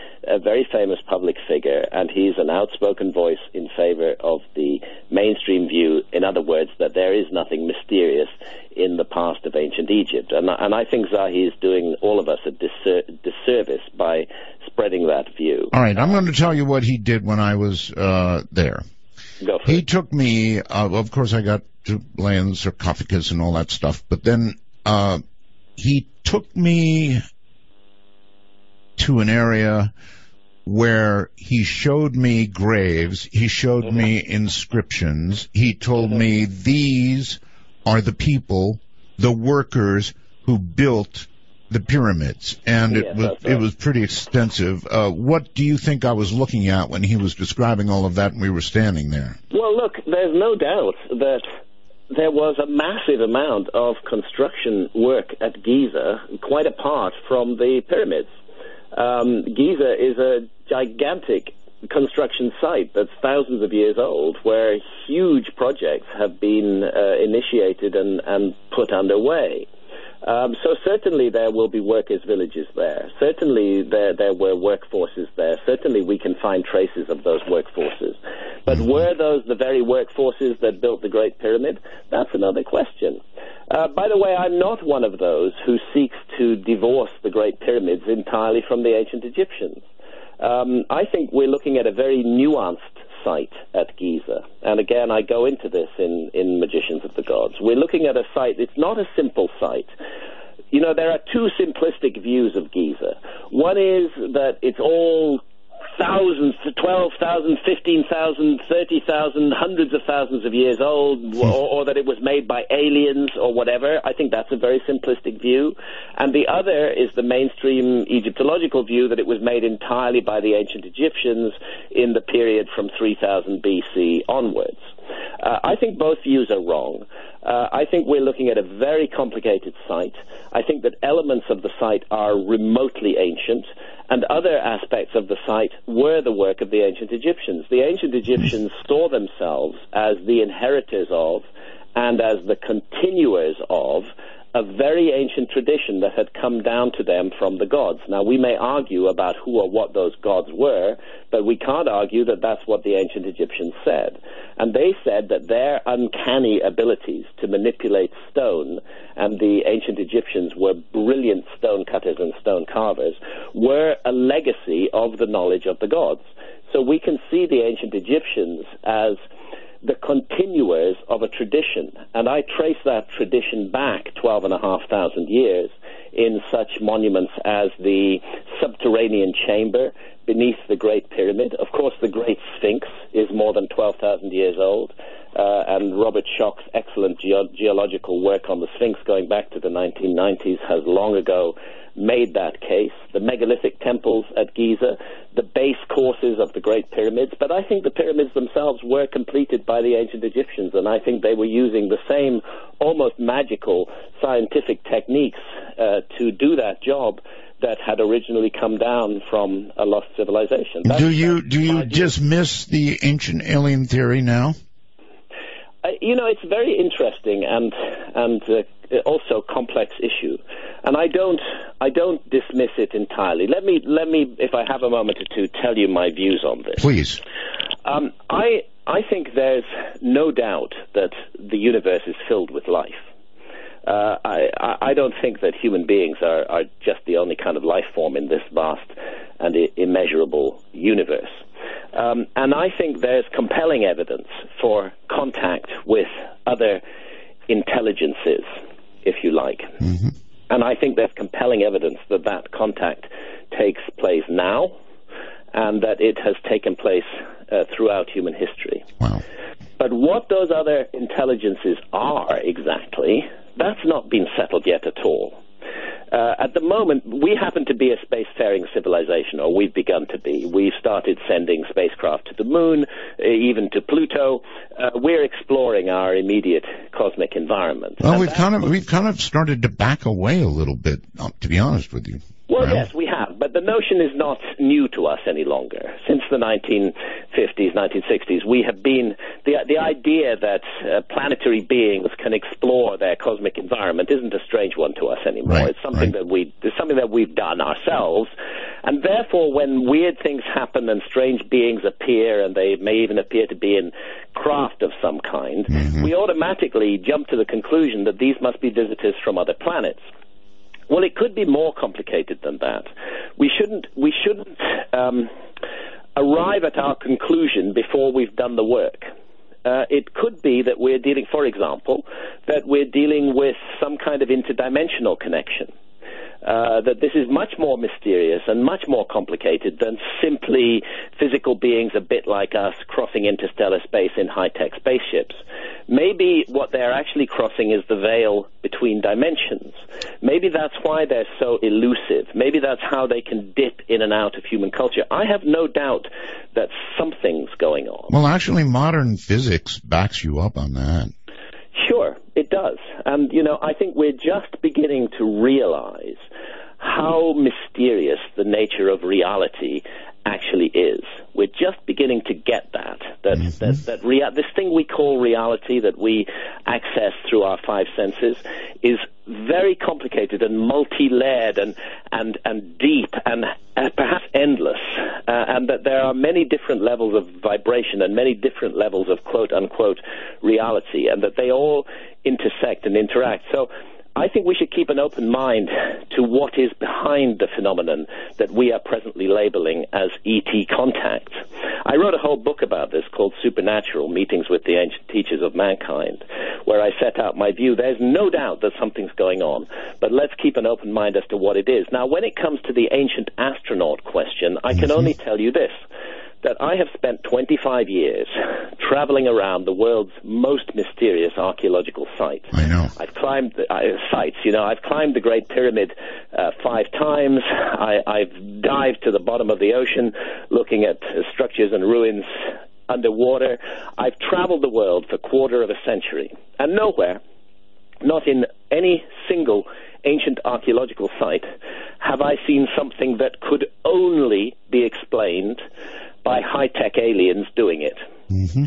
Speaker 6: famous public figure, and he's an outspoken voice in favor of the mainstream view. In other words, that there is nothing mysterious in the past of ancient Egypt. And I think Zahi is doing all of us a disservice by spreading that view.
Speaker 1: All right, I'm going to tell you what he did when I was there. He took me, of course I got to lay in the sarcophagus and all that stuff, but then he took me to an area where he showed me graves, he showed me inscriptions, he told me these are the people, the workers who built the pyramids, and it was pretty extensive. What do you think I was looking at when he was describing all of that and we were standing there?
Speaker 6: Well, look, there's no doubt that there was a massive amount of construction work at Giza, quite apart from the pyramids. Giza is a gigantic construction site that's thousands of years old, where huge projects have been initiated and put underway. So certainly there will be workers' villages there. Certainly there were workforces there. Certainly we can find traces of those workforces. But were those the very workforces that built the Great Pyramid? That's another question. By the way, I'm not one of those who seeks to divorce the Great Pyramids entirely from the ancient Egyptians. I think we're looking at a very nuanced site at Giza. And again, I go into this in Magicians of the Gods. We're looking at a site, it's not a simple site. You know, there are two simplistic views of Giza. One is that it's all thousands, 12,000, 15,000, 30,000, hundreds of thousands of years old, or that it was made by aliens or whatever. I think that's a very simplistic view. And the other is the mainstream Egyptological view that it was made entirely by the ancient Egyptians in the period from 3000 BC onwards. I think both views are wrong. I think we're looking at a very complicated site. I think that elements of the site are remotely ancient, and other aspects of the site were the work of the ancient Egyptians. The ancient Egyptians saw themselves as the inheritors of and as the continuers of a very ancient tradition that had come down to them from the gods. Now, we may argue about who or what those gods were, but we can't argue that that's what the ancient Egyptians said. And they said that their uncanny abilities to manipulate stone, and the ancient Egyptians were brilliant stone cutters and stone carvers, were a legacy of the knowledge of the gods. So we can see the ancient Egyptians as the continuers of a tradition, and I trace that tradition back 12,500 years in such monuments as the subterranean chamber beneath the Great Pyramid. Of course, the Great Sphinx is more than 12,000 years old, and Robert Schoch's excellent geological work on the Sphinx going back to the 1990s has long ago made that case. The megalithic temples at Giza, the base courses of the Great Pyramids, but I think the pyramids themselves were completed by the ancient Egyptians, and I think they were using the same almost magical scientific techniques to do that job that had originally come down from a lost civilization.
Speaker 1: Do you dismiss the ancient alien theory now?
Speaker 6: You know, it's very interesting and also complex issue, and I don't dismiss it entirely. Let me, if I have a moment or two, tell you my views on this.
Speaker 1: Please.
Speaker 6: I think there's no doubt that the universe is filled with life. I don't think that human beings are just the only kind of life form in this vast and immeasurable universe. And I think there's compelling evidence for contact with other intelligences, if you like. Mm-hmm. And I think there's compelling evidence that that contact takes place now and that it has taken place throughout human history.
Speaker 1: Wow.
Speaker 6: But what those other intelligences are exactly, that's not been settled yet at all. At the moment, we happen to be a spacefaring civilization, or we've begun to be. We've started sending spacecraft to the moon, even to Pluto. We're exploring our immediate cosmic environment.
Speaker 1: Well, we've kind of started to back away a little bit, to be honest with you.
Speaker 6: Well, yes, we have, but the notion is not new to us any longer. Since the 1950s, 1960s, we have been the idea that planetary beings can explore their cosmic environment isn't a strange one to us anymore.
Speaker 1: Right,
Speaker 6: it's something that we've done ourselves, and therefore, when weird things happen and strange beings appear, and they may even appear to be in craft of some kind, mm-hmm. we automatically jump to the conclusion that these must be visitors from other planets. Well, it could be more complicated than that. We shouldn't arrive at our conclusion before we've done the work. It could be that we're dealing, for example, that we're dealing with some kind of interdimensional connection. That this is much more mysterious and much more complicated than simply physical beings a bit like us crossing interstellar space in high-tech spaceships. Maybe what they're actually crossing is the veil between dimensions. Maybe that's why they're so elusive. Maybe that's how they can dip in and out of human culture. I have no doubt that something's going on.
Speaker 1: Well, actually, modern physics backs you up on that.
Speaker 6: Sure, it does. And, I think we're just beginning to realize how mysterious the nature of reality actually is. We're just beginning beginning to get that this thing we call reality that we access through our five senses is very complicated and multi-layered and deep and perhaps endless, and that there are many different levels of vibration and many different levels of quote-unquote reality, and that they all intersect and interact. So I think we should keep an open mind to what is behind the phenomenon that we are presently labeling as ET contact. I wrote a whole book about this called Supernatural, Meetings with the Ancient Teachers of Mankind, where I set out my view. There's no doubt that something's going on, but let's keep an open mind as to what it is. Now, when it comes to the ancient astronaut question, I can only tell you this, that I have spent 25 years traveling around the world's most mysterious archaeological sites.
Speaker 1: I know.
Speaker 6: I've climbed sites. I've climbed the Great Pyramid 5 times. I've dived to the bottom of the ocean, looking at structures and ruins underwater. I've traveled the world for a quarter of a century, and nowhere, not in any single ancient archaeological site, have I seen something that could only be explained by high-tech aliens doing it.
Speaker 1: Mm-hmm.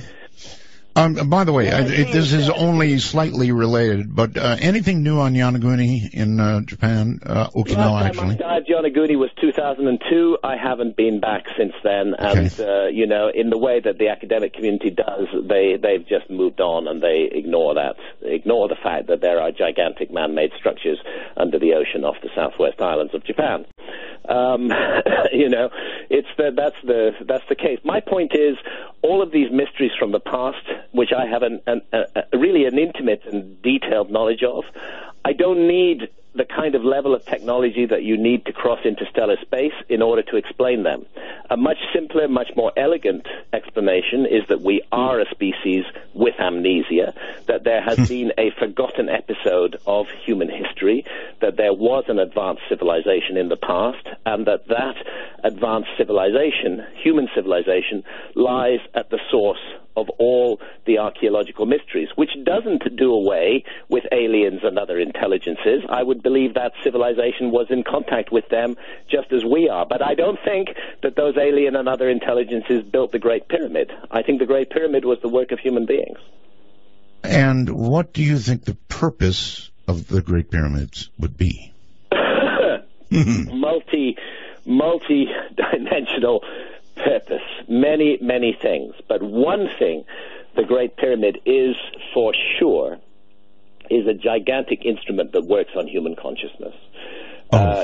Speaker 1: By the way, this is only slightly related, but anything new on Yonaguni in Japan? Okinawa, actually.
Speaker 6: Last time I dived Yonaguni was 2002. I haven't been back since then, and in the way that the academic community does, they've just moved on, and they ignore the fact that there are gigantic man-made structures under the ocean off the southwest islands of Japan. That's the case. My point is, all of these mysteries from the past, which I have really an intimate and detailed knowledge of, I don't need the kind of level of technology that you need to cross interstellar space in order to explain them. A much simpler, much more elegant explanation is that we are a species with amnesia, that there has been a forgotten episode of human history, that there was an advanced civilization in the past, and that advanced civilization, human civilization, lies at the source of all the archaeological mysteries, which doesn't do away with aliens and other intelligences. I would believe that civilization was in contact with them just as we are. But I don't think that those alien and other intelligences built the Great Pyramid. I think the Great Pyramid was the work of human beings.
Speaker 1: And what do you think the purpose of the Great Pyramids would be? Multi-dimensional purpose, many things. But one thing the Great Pyramid is for sure is a gigantic instrument that works on human consciousness.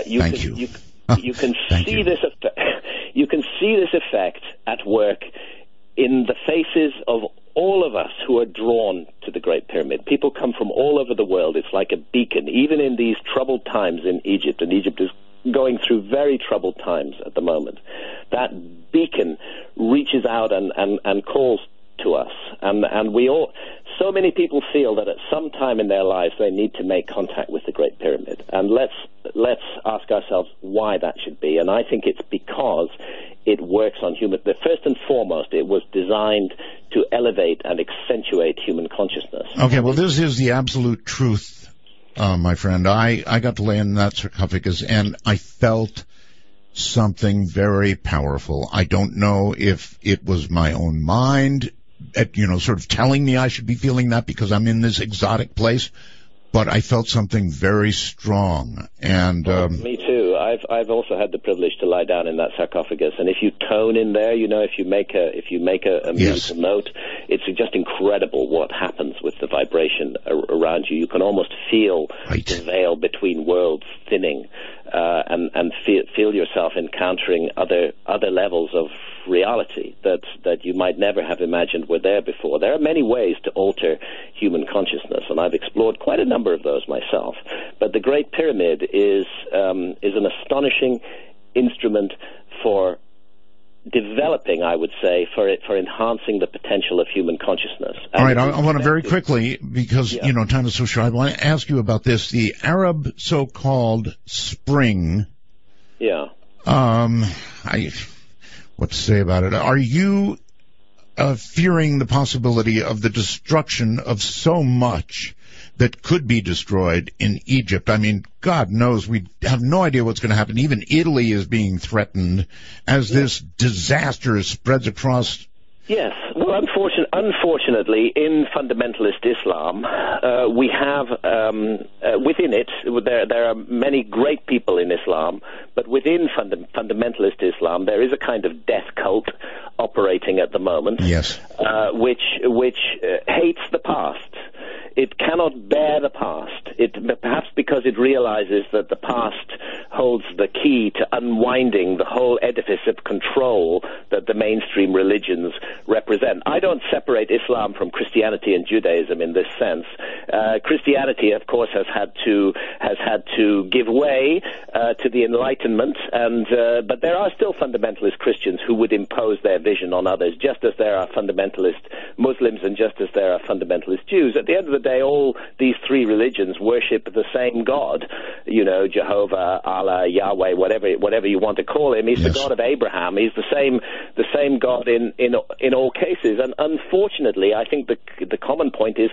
Speaker 1: You can see this effect at work in the faces of all of us who are drawn to the Great Pyramid. People come from all over the world. It's like a beacon, even in these troubled times in Egypt, and Egypt is going through very troubled times at the moment. That beacon reaches out and calls to us, and we all, so many people feel that at some time in their lives they need to make contact with the Great Pyramid, and let's ask ourselves why that should be. And I think it's because it works on human. First and foremost, it was designed to elevate and accentuate human consciousness. Okay, well, this is the absolute truth, my friend. I got to lay in that sarcophagus, and I felt something very powerful. I don't know if it was my own mind, sort of telling me I should be feeling that because I'm in this exotic place, but I felt something very strong. And
Speaker 6: me too. I've also had the privilege to lie down in that sarcophagus, and if you tone in there, if you make a musical note, it's just incredible what happens with the vibration around you. You can almost feel the veil between worlds thinning, and feel yourself encountering other levels of reality that you might never have imagined were there before. There are many ways to alter human consciousness, and I've explored quite a number of those myself. But the Great Pyramid is an astonishing instrument for developing, I would say, for enhancing the potential of human consciousness.
Speaker 1: All right, I want to very quickly, because, time is so short, I want to ask you about this. The Arab so-called Spring.
Speaker 6: Yeah.
Speaker 1: What to say about it? Are you fearing the possibility of the destruction of so much that could be destroyed in Egypt. I mean, God knows we have no idea what's going to happen. Even Italy is being threatened as this disaster spreads across.
Speaker 6: Yes. Well, unfortunately, in fundamentalist Islam, we have within it, there are many great people in Islam, but within fundamentalist Islam, there is a kind of death cult operating at the moment,
Speaker 1: yes,
Speaker 6: which hates the past. It cannot bear the past. Perhaps because it realizes that the past holds the key to unwinding the whole edifice of control that the mainstream religions represent. I don't separate Islam from Christianity and Judaism in this sense. Christianity, of course, has had to give way to the Enlightenment, but there are still fundamentalist Christians who would impose their vision on others, just as there are fundamentalist Muslims and just as there are fundamentalist Jews. At the end of the day, all these three religions worship the same God, Jehovah, Allah, Yahweh, whatever you want to call him. He's the God of Abraham. He's the same God in all cases. And unfortunately, I think the common point is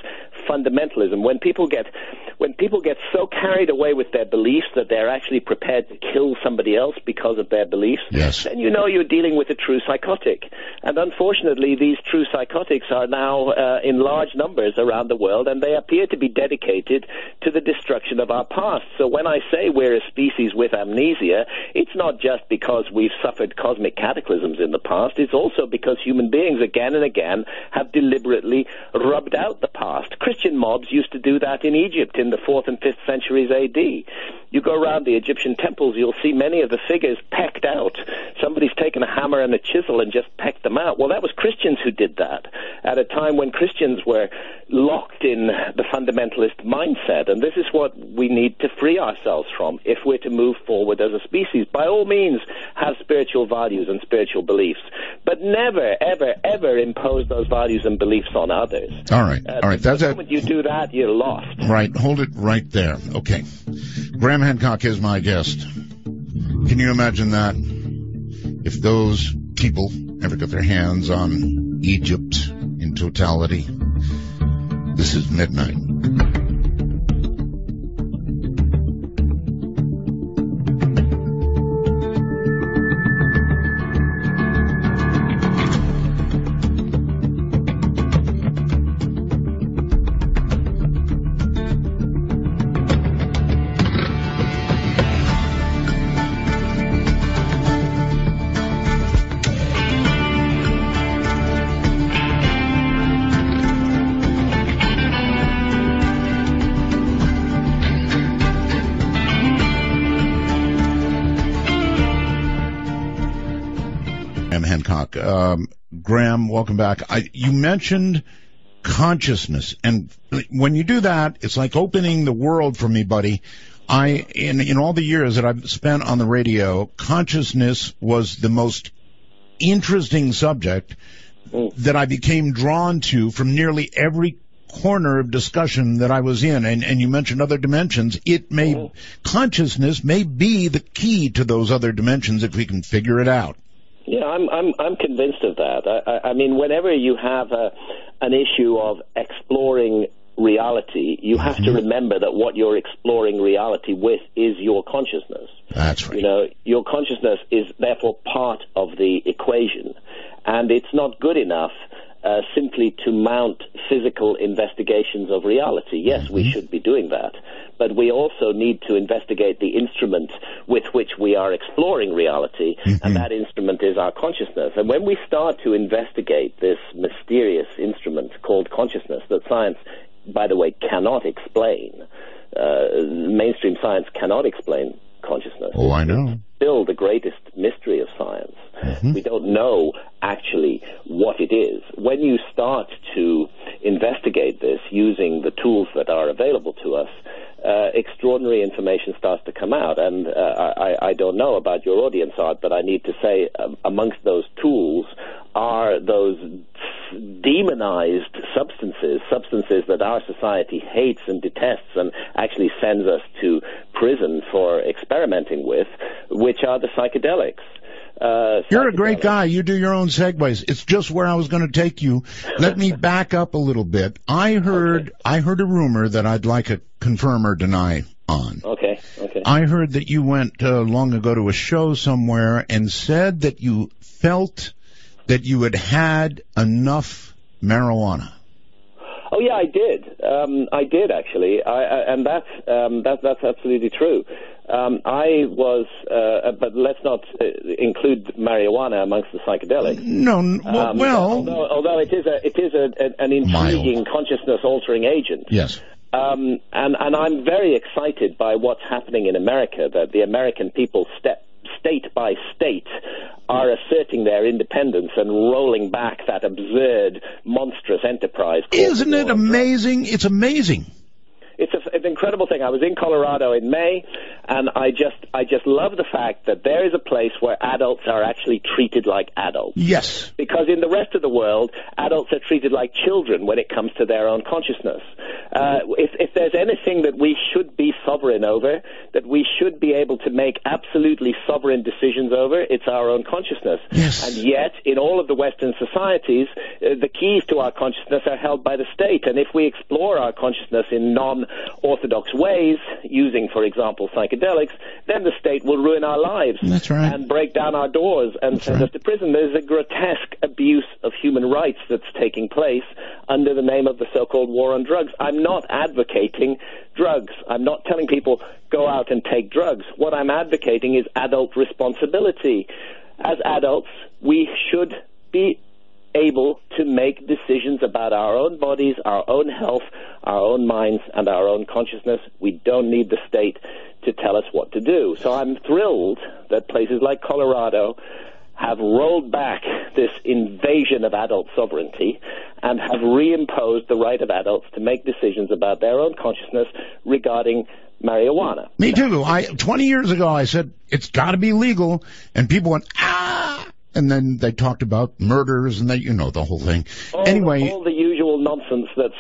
Speaker 6: fundamentalism. When people get so carried away with their beliefs that they're actually prepared to kill somebody else because of their beliefs, then you're dealing with a true psychotic. And unfortunately, these true psychotics are now in large numbers around the world, and they appear to be dedicated to the destruction of our past. So when I say we're a species with amnesia, it's not just because we've suffered cosmic cataclysms in the past. It's also because human beings again and again have deliberately rubbed out the past. Christian mobs used to do that in Egypt in the 4th and 5th centuries A.D. You go around the Egyptian temples, you'll see many of the figures pecked out. Somebody's taken a hammer and a chisel and just pecked them out. Well, that was Christians who did that at a time when Christians were locked in the fundamentalist mindset, and this is what we need to free ourselves from if we're to move forward as a species. By all means, have spiritual values and spiritual beliefs, but never, ever, ever impose those values and beliefs on others.
Speaker 1: All right.
Speaker 6: The moment you do that, you're lost.
Speaker 1: Right. Hold it right there. Okay. Graham Hancock is my guest. Can you imagine that? If those people ever got their hands on Egypt in totality. This is Midnight. Hancock. Graham, welcome back. You mentioned consciousness, and when you do that, it's like opening the world for me, buddy. In all the years that I've spent on the radio, consciousness was the most interesting subject that I became drawn to from nearly every corner of discussion that I was in, and you mentioned other dimensions. Consciousness may be the key to those other dimensions if we can figure it out.
Speaker 6: Yeah, I'm convinced of that. I mean, whenever you have an issue of exploring reality, you have to remember that what you're exploring reality with is your consciousness.
Speaker 1: That's right.
Speaker 6: Your consciousness is therefore part of the equation, and it's not good enough simply to mount physical investigations of reality. Yes, we should be doing that, but we also need to investigate the instrument with which we are exploring reality, and that instrument is our consciousness. And when we start to investigate this mysterious instrument called consciousness that science, by the way, cannot explain, mainstream science cannot explain consciousness.
Speaker 1: Oh, I know.
Speaker 6: It's still the greatest mystery of science. We don't know actually what it is. When you start to investigate this using the tools that are available to us, extraordinary information starts to come out. And I don't know about your audience, Art, but I need to say amongst those tools are those demonized substances that our society hates and detests and actually sends us to prison for experimenting with, which are the psychedelics.
Speaker 1: You're a great guy. You do your own segues. It's just where I was going to take you. Let me back up a little bit. I heard a rumor that I'd like to confirm or deny on.
Speaker 6: Okay.
Speaker 1: I heard that you went long ago to a show somewhere and said that you felt that you had enough marijuana.
Speaker 6: Oh yeah, I did. I did actually, and that's absolutely true. I was, but let's not include marijuana amongst the psychedelics.
Speaker 1: No,
Speaker 6: although it is an intriguing consciousness-altering agent.
Speaker 1: Yes.
Speaker 6: And I'm very excited by what's happening in America. That the American people state by state are asserting their independence and rolling back that absurd, monstrous enterprise.
Speaker 1: Isn't it amazing? It's amazing.
Speaker 6: It's an incredible thing. I was in Colorado in May, and I just love the fact that there is a place where adults are actually treated like adults.
Speaker 1: Yes.
Speaker 6: Because in the rest of the world, adults are treated like children when it comes to their own consciousness. If there's anything that we should be sovereign over, that we should be able to make absolutely sovereign decisions over, it's our own consciousness.
Speaker 1: Yes.
Speaker 6: And yet, in all of the Western societies, the keys to our consciousness are held by the state. And if we explore our consciousness in non-orthodox ways, using, for example, psychedelics, then the state will ruin our lives.
Speaker 1: That's right.
Speaker 6: And break down our doors and send us to prison. There's a grotesque abuse of human rights that's taking place under the name of the so-called war on drugs. I'm not advocating drugs. I'm not telling people, go out and take drugs. What I'm advocating is adult responsibility. As adults, we should be able to make decisions about our own bodies, our own health, our own minds, and our own consciousness. We don't need the state to tell us what to do. So I'm thrilled that places like Colorado have rolled back this invasion of adult sovereignty and have reimposed the right of adults to make decisions about their own consciousness regarding marijuana.
Speaker 1: Me too. 20 years ago, I said, it's got to be legal, and people went, ah! And then they talked about murders and the whole thing.
Speaker 6: All the usual nonsense that's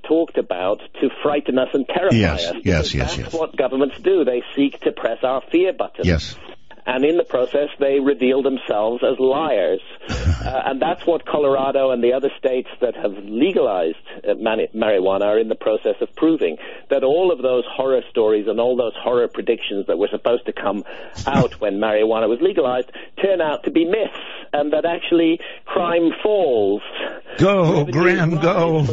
Speaker 6: talked about to frighten us and terrify us.
Speaker 1: Yes.
Speaker 6: That's what governments do. They seek to press our fear button.
Speaker 1: Yes.
Speaker 6: And in the process, they reveal themselves as liars. And that's what Colorado and the other states that have legalized marijuana are in the process of proving, that all of those horror stories and all those horror predictions that were supposed to come out when marijuana was legalized turn out to be myths, and that actually crime falls.
Speaker 1: Go, Graham, go.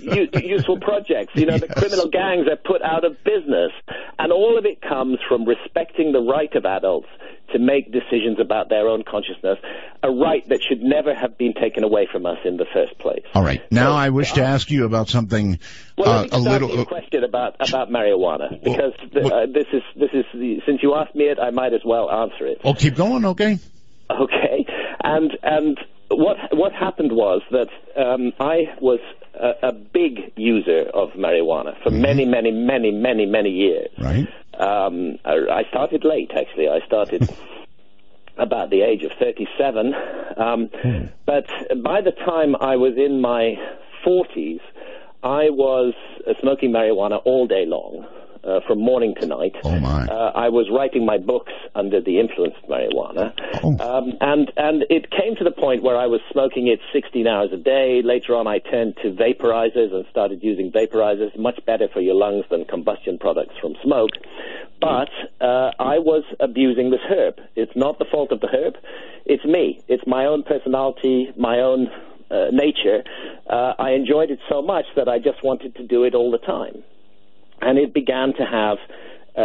Speaker 6: Useful projects. The criminal gangs are put out of business. And all of it comes from respecting the right of adults to make decisions about their own consciousness, a right that should never have been taken away from us in the first place.
Speaker 1: All right. Now I wish to ask you about something
Speaker 6: let me ask you a question about marijuana, because this is since you asked me it, I might as well answer it.
Speaker 1: Oh, keep going, okay?
Speaker 6: Okay. And what happened was that I was a big user of marijuana for many years.
Speaker 1: Right.
Speaker 6: I started late, actually. I started about the age of 37. But by the time I was in my 40s, I was smoking marijuana all day long. From morning to night.
Speaker 1: Oh my!
Speaker 6: I was writing my books under the influence of marijuana, and it came to the point where I was smoking it 16 hours a day. Later on, I turned to vaporizers and started using vaporizers, much better for your lungs than combustion products from smoke. But I was abusing this herb. It's not the fault of the herb. It's me. It's my own personality, my own nature. I enjoyed it so much that I just wanted to do it all the time. And it began to have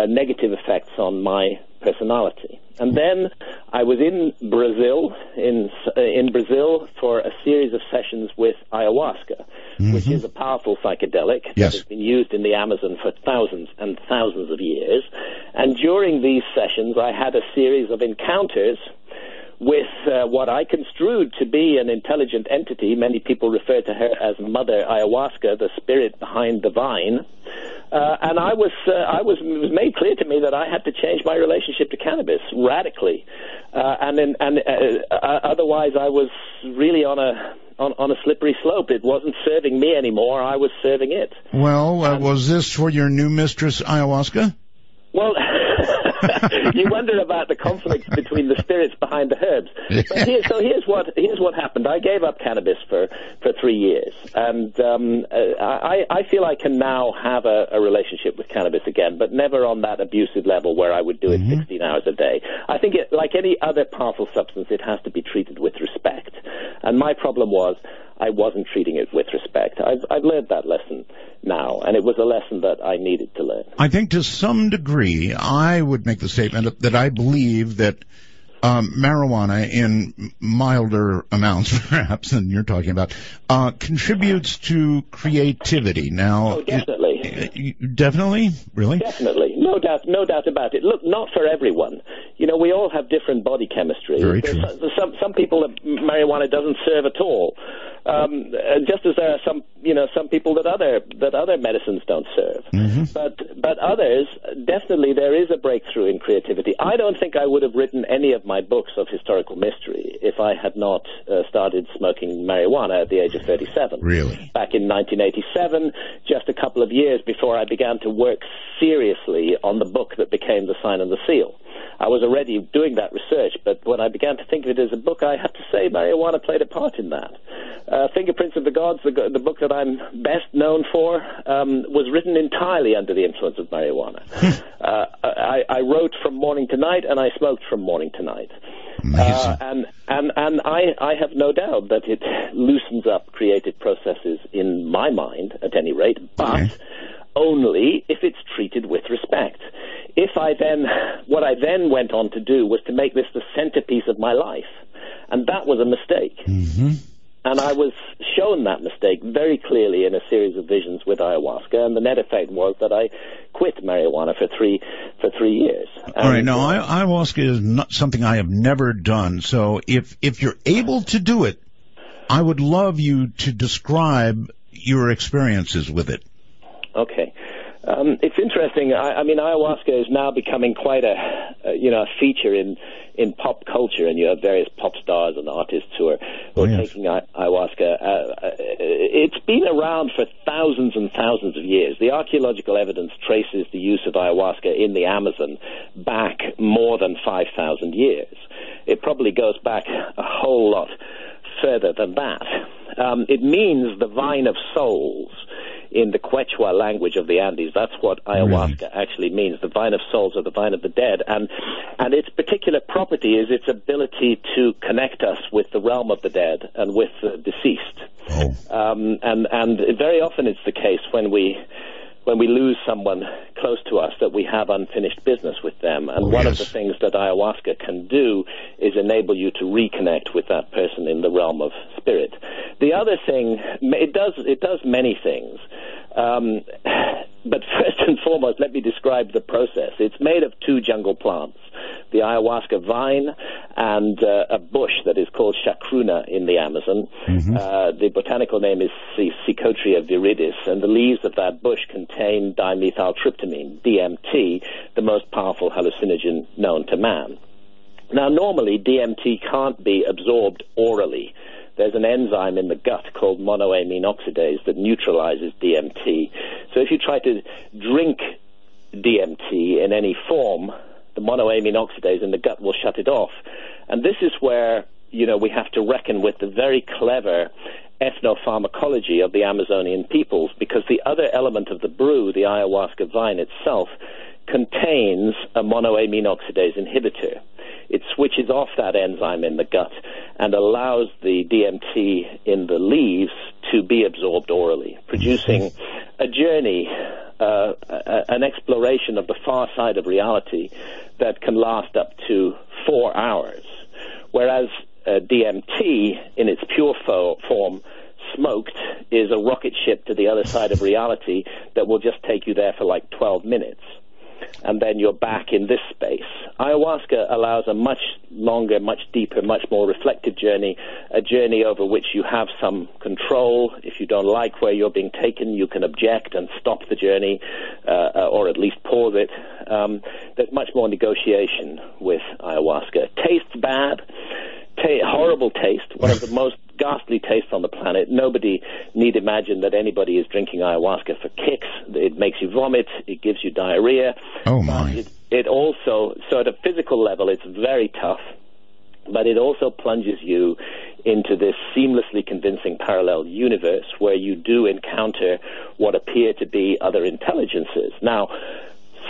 Speaker 6: negative effects on my personality. And then I was in Brazil, in Brazil for a series of sessions with ayahuasca, which is a powerful psychedelic that has been used in the Amazon for thousands and thousands of years. And during these sessions, I had a series of encounters with what I construed to be an intelligent entity. Many people refer to her as Mother Ayahuasca, the spirit behind the vine. And it was made clear to me that I had to change my relationship to cannabis radically. Otherwise I was really on a slippery slope. It wasn't serving me anymore. I was serving it.
Speaker 1: Well, was this for your new mistress, ayahuasca?
Speaker 6: Well, You wonder about the conflicts between the spirits behind the herbs. But here's what happened. I gave up cannabis for 3 years, and I feel I can now have a relationship with cannabis again, but never on that abusive level where I would do it 16 hours a day. I think like any other powerful substance, it has to be treated with respect. And my problem was I wasn't treating it with respect. I've learned that lesson now, and it was a lesson that I needed to learn.
Speaker 1: I think to some degree, I would make the statement that I believe that marijuana, in milder amounts perhaps than you're talking about, contributes to creativity. Now,
Speaker 6: definitely.
Speaker 1: Definitely? Really?
Speaker 6: Definitely. No doubt about it. Look, not for everyone. You know, we all have different body chemistry.
Speaker 1: Very true.
Speaker 6: Some people that marijuana doesn't serve at all. Just as there are some people that other medicines don't serve. But others, definitely there is a breakthrough in creativity. I don't think I would have written any of my books of historical mystery if I had not started smoking marijuana at the age of 37.
Speaker 1: Really?
Speaker 6: Back in 1987, just a couple of years before I began to work seriously on the book that became The Sign and the Seal. I was already doing that research, but when I began to think of it as a book, I have to say marijuana played a part in that. Fingerprints of the Gods, the book that I'm best known for, was written entirely under the influence of marijuana. I wrote from morning to night, and I smoked from morning to night. And I have no doubt that it loosens up creative processes in my mind, at any rate, but only if it's treated with respect. What I then went on to do was to make this the centerpiece of my life, and that was a mistake. And I was shown that mistake very clearly in a series of visions with ayahuasca, and the net effect was that I quit marijuana for 3 years.
Speaker 1: All right, now ayahuasca is not something I have never done, so if you're able to do it, I would love you to describe your experiences with it.
Speaker 6: Okay. It's interesting. I mean, ayahuasca is now becoming quite a feature in pop culture, and you have various pop stars and artists who are taking ayahuasca. It's been around for thousands and thousands of years. The archaeological evidence traces the use of ayahuasca in the Amazon back more than 5,000 years. It probably goes back a whole lot further than that. It means the vine of souls in the Quechua language of the Andes. That's what ayahuasca actually means, the vine of souls or the vine of the dead. And its particular property is its ability to connect us with the realm of the dead and with the deceased. And very often it's the case when we lose someone close to us that we have unfinished business with them. And one of the things that ayahuasca can do is enable you to reconnect with that person in the realm of spirit. The other thing, it does many things. But first and foremost, let me describe the process. It's made of 2 jungle plants, the ayahuasca vine and a bush that is called chacruna in the Amazon. The botanical name is Psychotria viridis, and the leaves of that bush contain dimethyltryptamine, DMT, the most powerful hallucinogen known to man. Now, normally, DMT can't be absorbed orally. There's an enzyme in the gut called monoamine oxidase that neutralizes DMT. So if you try to drink DMT in any form, the monoamine oxidase in the gut will shut it off. And this is where, we have to reckon with the very clever ethnopharmacology of the Amazonian peoples, because the other element of the brew, the ayahuasca vine itself, contains a monoamine oxidase inhibitor. It switches off that enzyme in the gut and allows the DMT in the leaves to be absorbed orally, producing a journey, an exploration of the far side of reality that can last up to 4 hours. Whereas DMT, in its pure form, smoked, is a rocket ship to the other side of reality that will just take you there for like 12 minutes. And then you're back in this space. Ayahuasca allows a much longer, much deeper, much more reflective journey, a journey over which you have some control. If you don't like where you're being taken, you can object and stop the journey, or at least pause it. There's much more negotiation with ayahuasca. Tastes bad. Horrible taste, one of the most ghastly taste on the planet. Nobody need imagine that anybody is drinking ayahuasca for kicks. It makes you vomit. It gives you diarrhea.
Speaker 1: Oh, my.
Speaker 6: It also, so at a physical level, it's very tough, but it also plunges you into this seamlessly convincing parallel universe where you do encounter what appear to be other intelligences. Now,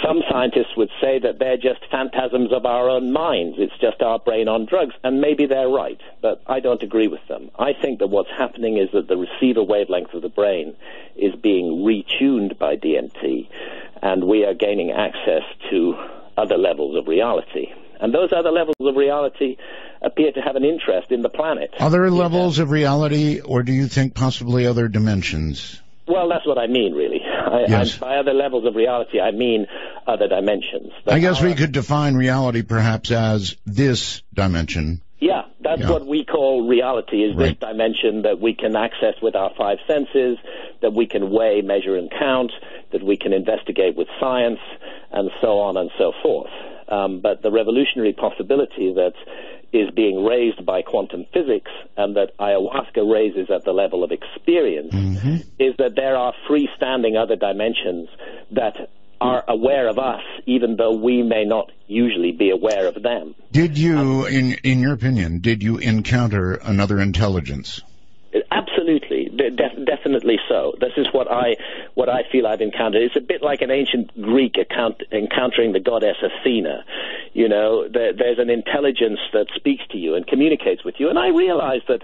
Speaker 6: some scientists would say that they're just phantasms of our own minds. It's just our brain on drugs, and maybe they're right, but I don't agree with them. I think that what's happening is that the receiver wavelength of the brain is being retuned by DMT, and we are gaining access to other levels of reality. And those other levels of reality appear to have an interest in the planet.
Speaker 1: Other levels of reality, or do you think possibly other dimensions?
Speaker 6: Well, that's what I mean, really.
Speaker 1: Yes.
Speaker 6: By other levels of reality, I mean other dimensions.
Speaker 1: I guess we could define reality perhaps as this dimension.
Speaker 6: Yeah, that's what we call reality, is this dimension that we can access with our five senses, that we can weigh, measure, and count, that we can investigate with science, and so on and so forth. But the revolutionary possibility that is being raised by quantum physics and that ayahuasca raises at the level of experience is that there are freestanding other dimensions that are aware of us, even though we may not usually be aware of them.
Speaker 1: Did you, in your opinion, did you encounter another intelligence?
Speaker 6: Absolutely, definitely so. This is what I feel I've encountered. It's a bit like an ancient Greek encountering the goddess Athena. You know, there's an intelligence that speaks to you and communicates with you. And I realize that,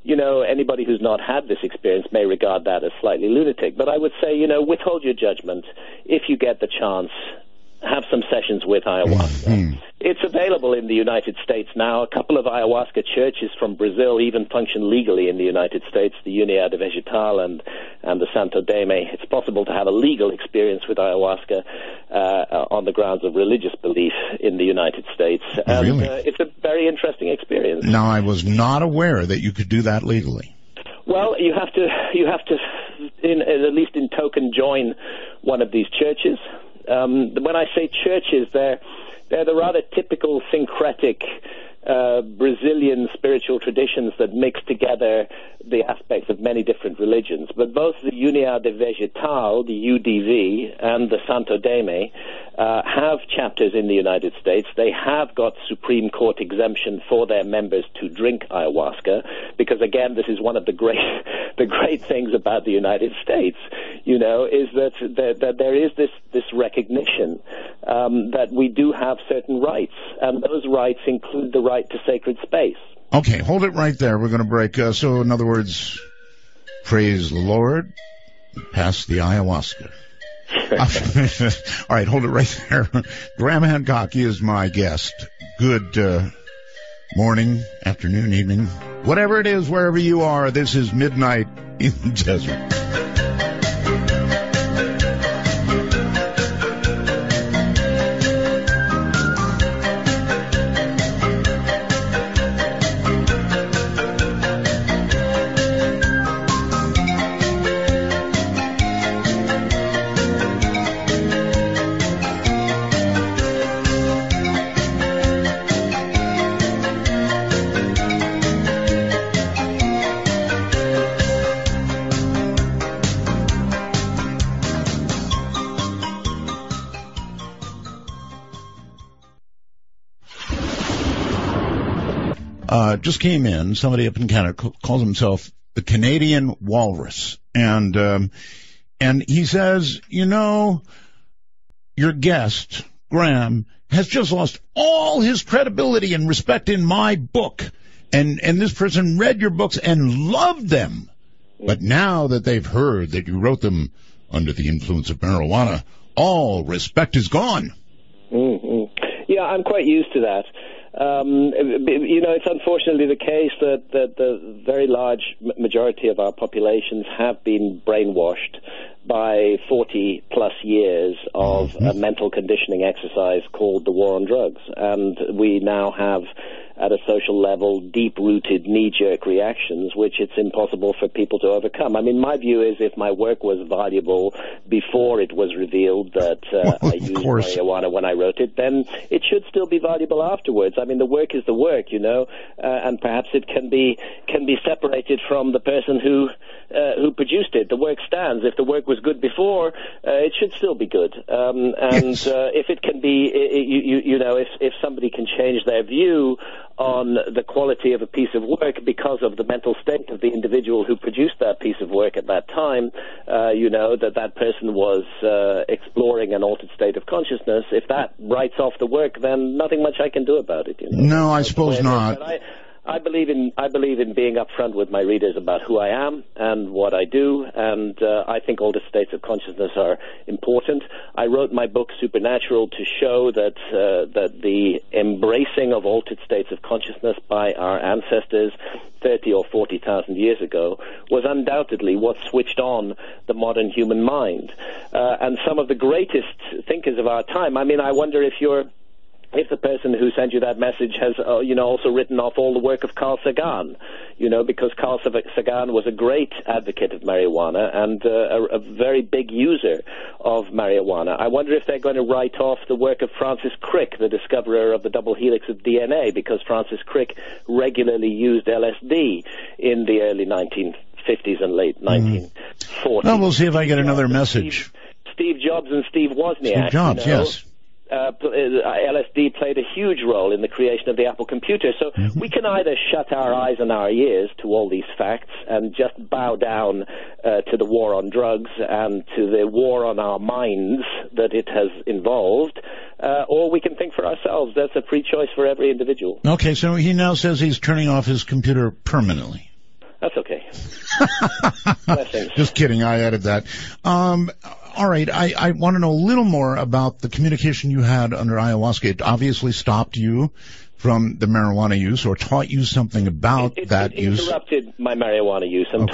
Speaker 6: you know, anybody who's not had this experience may regard that as slightly lunatic. But I would say, you know, withhold your judgment if you get the chance. Have some sessions with ayahuasca. It's available in the United States now. A couple of ayahuasca churches from Brazil even function legally in the United States, the Unidad Vegetal and the Santo Daime. It's possible to have a legal experience with ayahuasca on the grounds of religious belief in the United States. And
Speaker 1: really?
Speaker 6: It's a very interesting experience.
Speaker 1: Now, I was not aware that you could do that legally.
Speaker 6: Well, you have to, at least in token, join one of these churches. When I say churches, they're the rather typical syncretic Brazilian spiritual traditions that mix together the aspects of many different religions. But both the Unidad Vegetal, the UDV, and the Santo Daime have chapters in the United States. They have got Supreme Court exemption for their members to drink ayahuasca, because again, this is one of the great things about the United States, you know, is that there is this recognition that we do have certain rights, and those rights include the right to sacred space.
Speaker 1: Okay, hold it right there. We're going to break. So, in other words, praise the Lord, pass the ayahuasca. All right, hold it right there. Graham Hancock is my guest. Good morning, afternoon, evening, whatever it is, wherever you are. This is Midnight in the Desert. Just came in, somebody up in Canada calls himself the Canadian Walrus. And he says, you know, your guest, Graham, has just lost all his credibility and respect in my book. And this person read your books and loved them. But now that they've heard that you wrote them under the influence of marijuana, all respect is gone.
Speaker 6: Mm-hmm. Yeah, I'm quite used to that. You know, it's unfortunately the case that the very large majority of our populations have been brainwashed by 40-plus years of a mental conditioning exercise called the war on drugs. And we now have at a social level, deep-rooted, knee-jerk reactions, which it's impossible for people to overcome. I mean, my view is if my work was valuable before it was revealed that I used marijuana when I wrote it, then it should still be valuable afterwards. I mean, the work is the work, and perhaps it can be separated from the person who produced it. The work stands. If the work was good before, it should still be good. If it can be, if somebody can change their view on the quality of a piece of work because of the mental state of the individual who produced that piece of work at that time, that person was exploring an altered state of consciousness, if that writes off the work, then nothing much I can do about it.
Speaker 1: No, I suppose not.
Speaker 6: I believe in being upfront with my readers about who I am and what I do, and I think altered states of consciousness are important. I wrote my book Supernatural to show that the embracing of altered states of consciousness by our ancestors 30 or 40,000 years ago was undoubtedly what switched on the modern human mind. And some of the greatest thinkers of our time, I mean, I wonder if the person who sent you that message has, also written off all the work of Carl Sagan, because Carl Sagan was a great advocate of marijuana and a very big user of marijuana. I wonder if they're going to write off the work of Francis Crick, the discoverer of the double helix of DNA, because Francis Crick regularly used LSD in the early 1950s and late 1940s.
Speaker 1: Well, we'll see if I get another message.
Speaker 6: Steve Jobs and Steve Wozniak.
Speaker 1: Steve Jobs, yes.
Speaker 6: LSD played a huge role in the creation of the Apple computer. So we can either shut our eyes and our ears to all these facts and just bow down to the war on drugs and to the war on our minds that it has involved, or we can think for ourselves. That's a free choice for every individual.
Speaker 1: Okay, so he now says he's turning off his computer permanently.
Speaker 6: That's okay.
Speaker 1: Just kidding, I added that. All right, I want to know a little more about the communication you had under ayahuasca. It obviously stopped you from the marijuana use or taught you something about that use.
Speaker 6: It interrupted my marijuana use and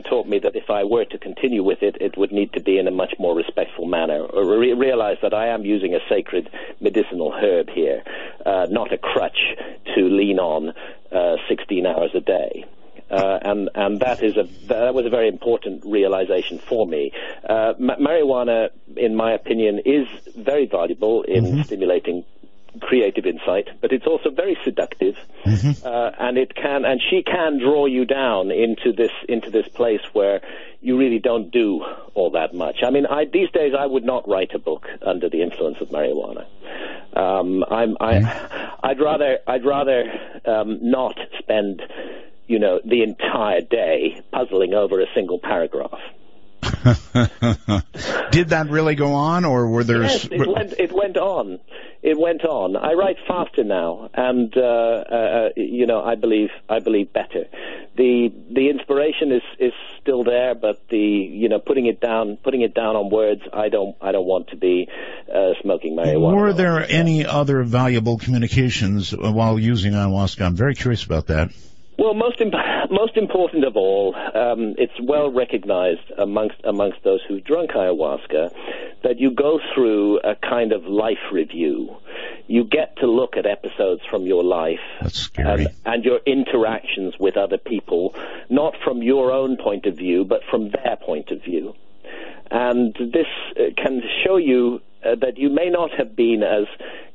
Speaker 6: taught me that if I were to continue with it, it would need to be in a much more respectful manner. Or realize that I am using a sacred medicinal herb here, not a crutch to lean on 16 hours a day. And that was a very important realization for me. Marijuana, in my opinion, is very valuable in stimulating creative insight, but it's also very seductive, and she can draw you down into this place where you really don't do all that much. I mean, these days I would not write a book under the influence of marijuana. I'd rather not spend the entire day puzzling over a single paragraph.
Speaker 1: Did that really go on, or were there?
Speaker 6: Yes, it went on. It went on. I write faster now, and I believe better. The inspiration is still there, but putting it down on words, I don't want to be smoking marijuana.
Speaker 1: Were there any other valuable communications while using ayahuasca? I'm very curious about that.
Speaker 6: Well, most important of all, it's well recognized amongst those who've drunk ayahuasca that you go through a kind of life review. You get to look at episodes from your life.
Speaker 1: That's scary.
Speaker 6: And your interactions with other people, not from your own point of view, but from their point of view. And this can show you that you may not have been as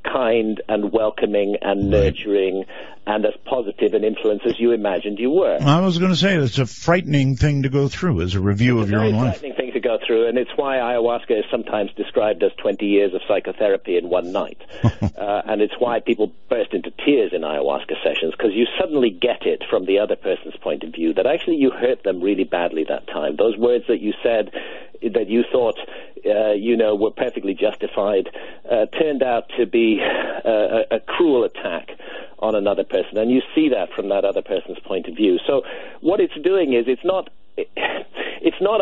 Speaker 6: kind and welcoming and nurturing and as positive an influence as you imagined you were.
Speaker 1: I was going to say, it's a frightening thing to go through as a review of your own life.
Speaker 6: It's a frightening thing to go through, and it's why ayahuasca is sometimes described as 20 years of psychotherapy in one night. And it's why people burst into tears in ayahuasca sessions, because you suddenly get it from the other person's point of view, that actually you hurt them really badly that time. Those words that you said that you thought were perfectly justified turned out to be a cruel attack on another person, and you see that from that other person's point of view. So what it's doing is it's not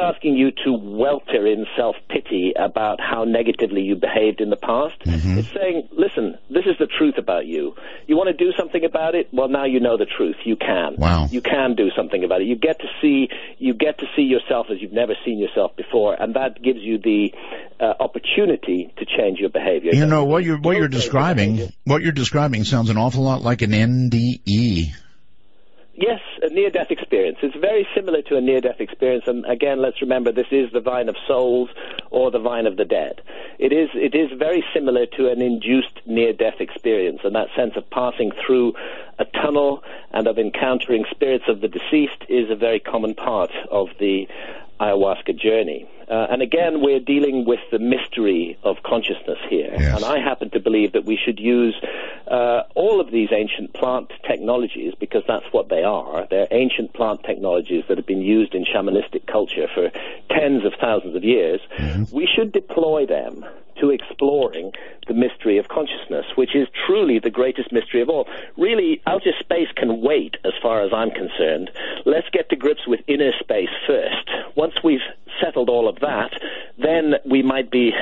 Speaker 6: asking you to welter in self-pity about how negatively you behaved in the past. It's saying, listen, this is the truth about you. You want to do something about it? Well, now you know the truth. You can.
Speaker 1: Wow.
Speaker 6: You can do something about it. You get to see yourself as you've never seen yourself before, and that gives you the opportunity to change your behavior.
Speaker 1: You know, what you're describing sounds an awful lot like an NDE.
Speaker 6: Yes, a near-death experience. It's very similar to a near-death experience, and again, let's remember this is the vine of souls or the vine of the dead. It is very similar to an induced near-death experience, and that sense of passing through a tunnel and of encountering spirits of the deceased is a very common part of the ayahuasca journey. And again, we're dealing with the mystery of consciousness here.
Speaker 1: Yes.
Speaker 6: And I happen to believe that we should use all of these ancient plant technologies, because that's what they are. They're ancient plant technologies that have been used in shamanistic culture for tens of thousands of years. Mm-hmm. We should deploy them to exploring the mystery of consciousness, which is truly the greatest mystery of all. Really, outer space can wait as far as I'm concerned. Let's get to grips with inner space first. Once we've settled all of that, then we might be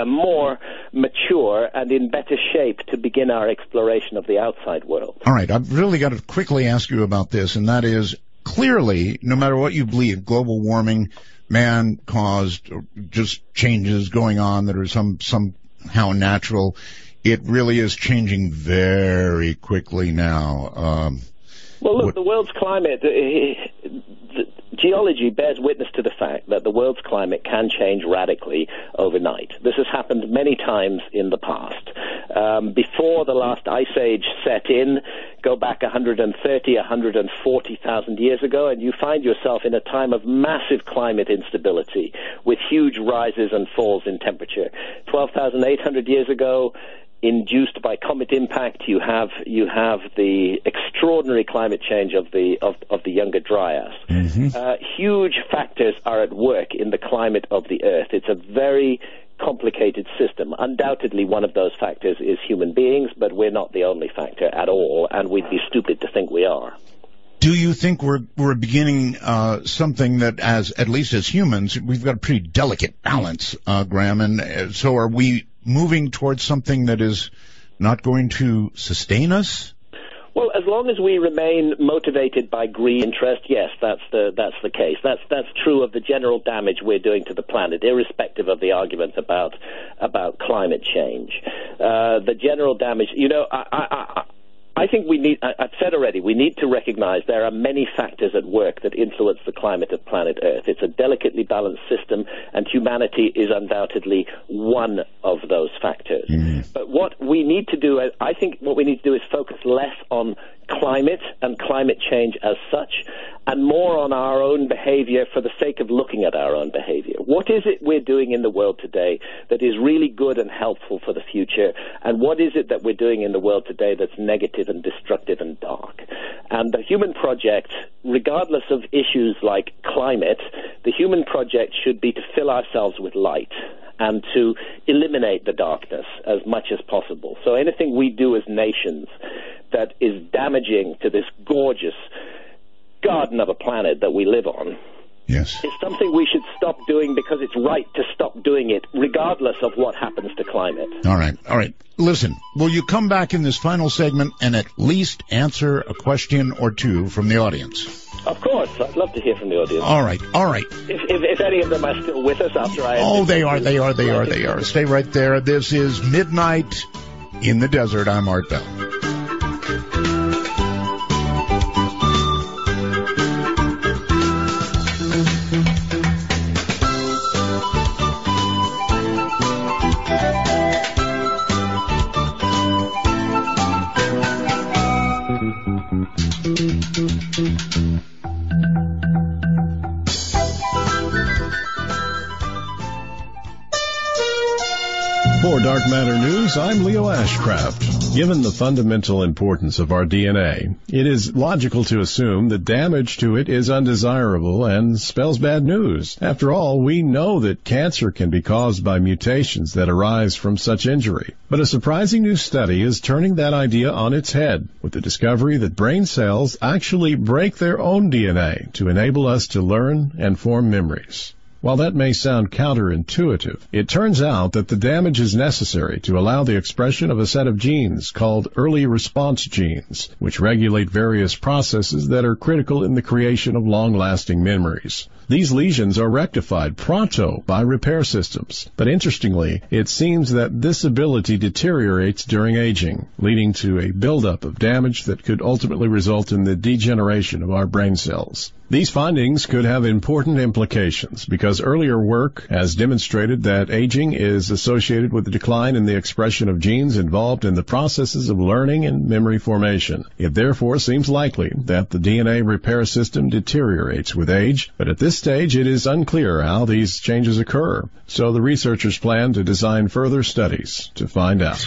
Speaker 6: more mature and in better shape to begin our exploration of the outside world.
Speaker 1: All right, I've really got to quickly ask you about this, and that is, clearly, no matter what you believe, global warming, man-caused, just changes going on that are somehow natural, it really is changing very quickly now.
Speaker 6: Well, look, the world's climate, geology bears witness to the fact that the world's climate can change radically overnight. This has happened many times in the past. Before the last ice age set in, go back 130, 140,000 years ago, and you find yourself in a time of massive climate instability with huge rises and falls in temperature. 12,800 years ago, induced by comet impact, you have the extraordinary climate change of the Younger Dryas. Mm-hmm. Huge factors are at work in the climate of the Earth. It's a very complicated system. Undoubtedly, one of those factors is human beings, but we're not the only factor at all, and we'd be stupid to think we are.
Speaker 1: Do you think we're beginning something that, at least as humans, we've got a pretty delicate balance, Graham, and so are we moving towards something that is not going to sustain us?
Speaker 6: Well, as long as we remain motivated by greed interest, yes, that's the case. That's true of the general damage we're doing to the planet, irrespective of the argument about climate change. The general damage, I think I've said already, we need to recognize there are many factors at work that influence the climate of planet Earth. It's a delicately balanced system, and humanity is undoubtedly one of those factors. Mm. But what we need to do, I think what we need to do is focus less on climate and climate change as such, and more on our own behavior for the sake of looking at our own behavior. What is it we're doing in the world today that is really good and helpful for the future, and what is it that we're doing in the world today that's negative and destructive and dark? And the human project, regardless of issues like climate, the human project should be to fill ourselves with light and to eliminate the darkness as much as possible. So anything we do as nations that is damaging to this gorgeous garden of a planet that we live on,
Speaker 1: yes,
Speaker 6: is something we should stop doing, because it's right to stop doing it regardless of what happens to climate.
Speaker 1: All right. Listen, will you come back in this final segment and at least answer a question or two from the audience?
Speaker 6: Of course. I'd love to hear from the audience.
Speaker 1: All right.
Speaker 6: If any of them are still with us after I...
Speaker 1: Oh, they are. Stay right there. This is Midnight in the Desert. I'm Art Bell.
Speaker 5: For Dark Matter News, I'm Leo Ashcraft. Given the fundamental importance of our DNA, it is logical to assume that damage to it is undesirable and spells bad news. After all, we know that cancer can be caused by mutations that arise from such injury. But a surprising new study is turning that idea on its head, with the discovery that brain cells actually break their own DNA to enable us to learn and form memories. While that may sound counterintuitive, it turns out that the damage is necessary to allow the expression of a set of genes called early response genes, which regulate various processes that are critical in the creation of long-lasting memories. These lesions are rectified pronto by repair systems, but interestingly, it seems that this ability deteriorates during aging, leading to a buildup of damage that could ultimately result in the degeneration of our brain cells. These findings could have important implications because earlier work has demonstrated that aging is associated with a decline in the expression of genes involved in the processes of learning and memory formation. It therefore seems likely that the DNA repair system deteriorates with age, but at this stage it is unclear how these changes occur, so the researchers plan to design further studies to find out.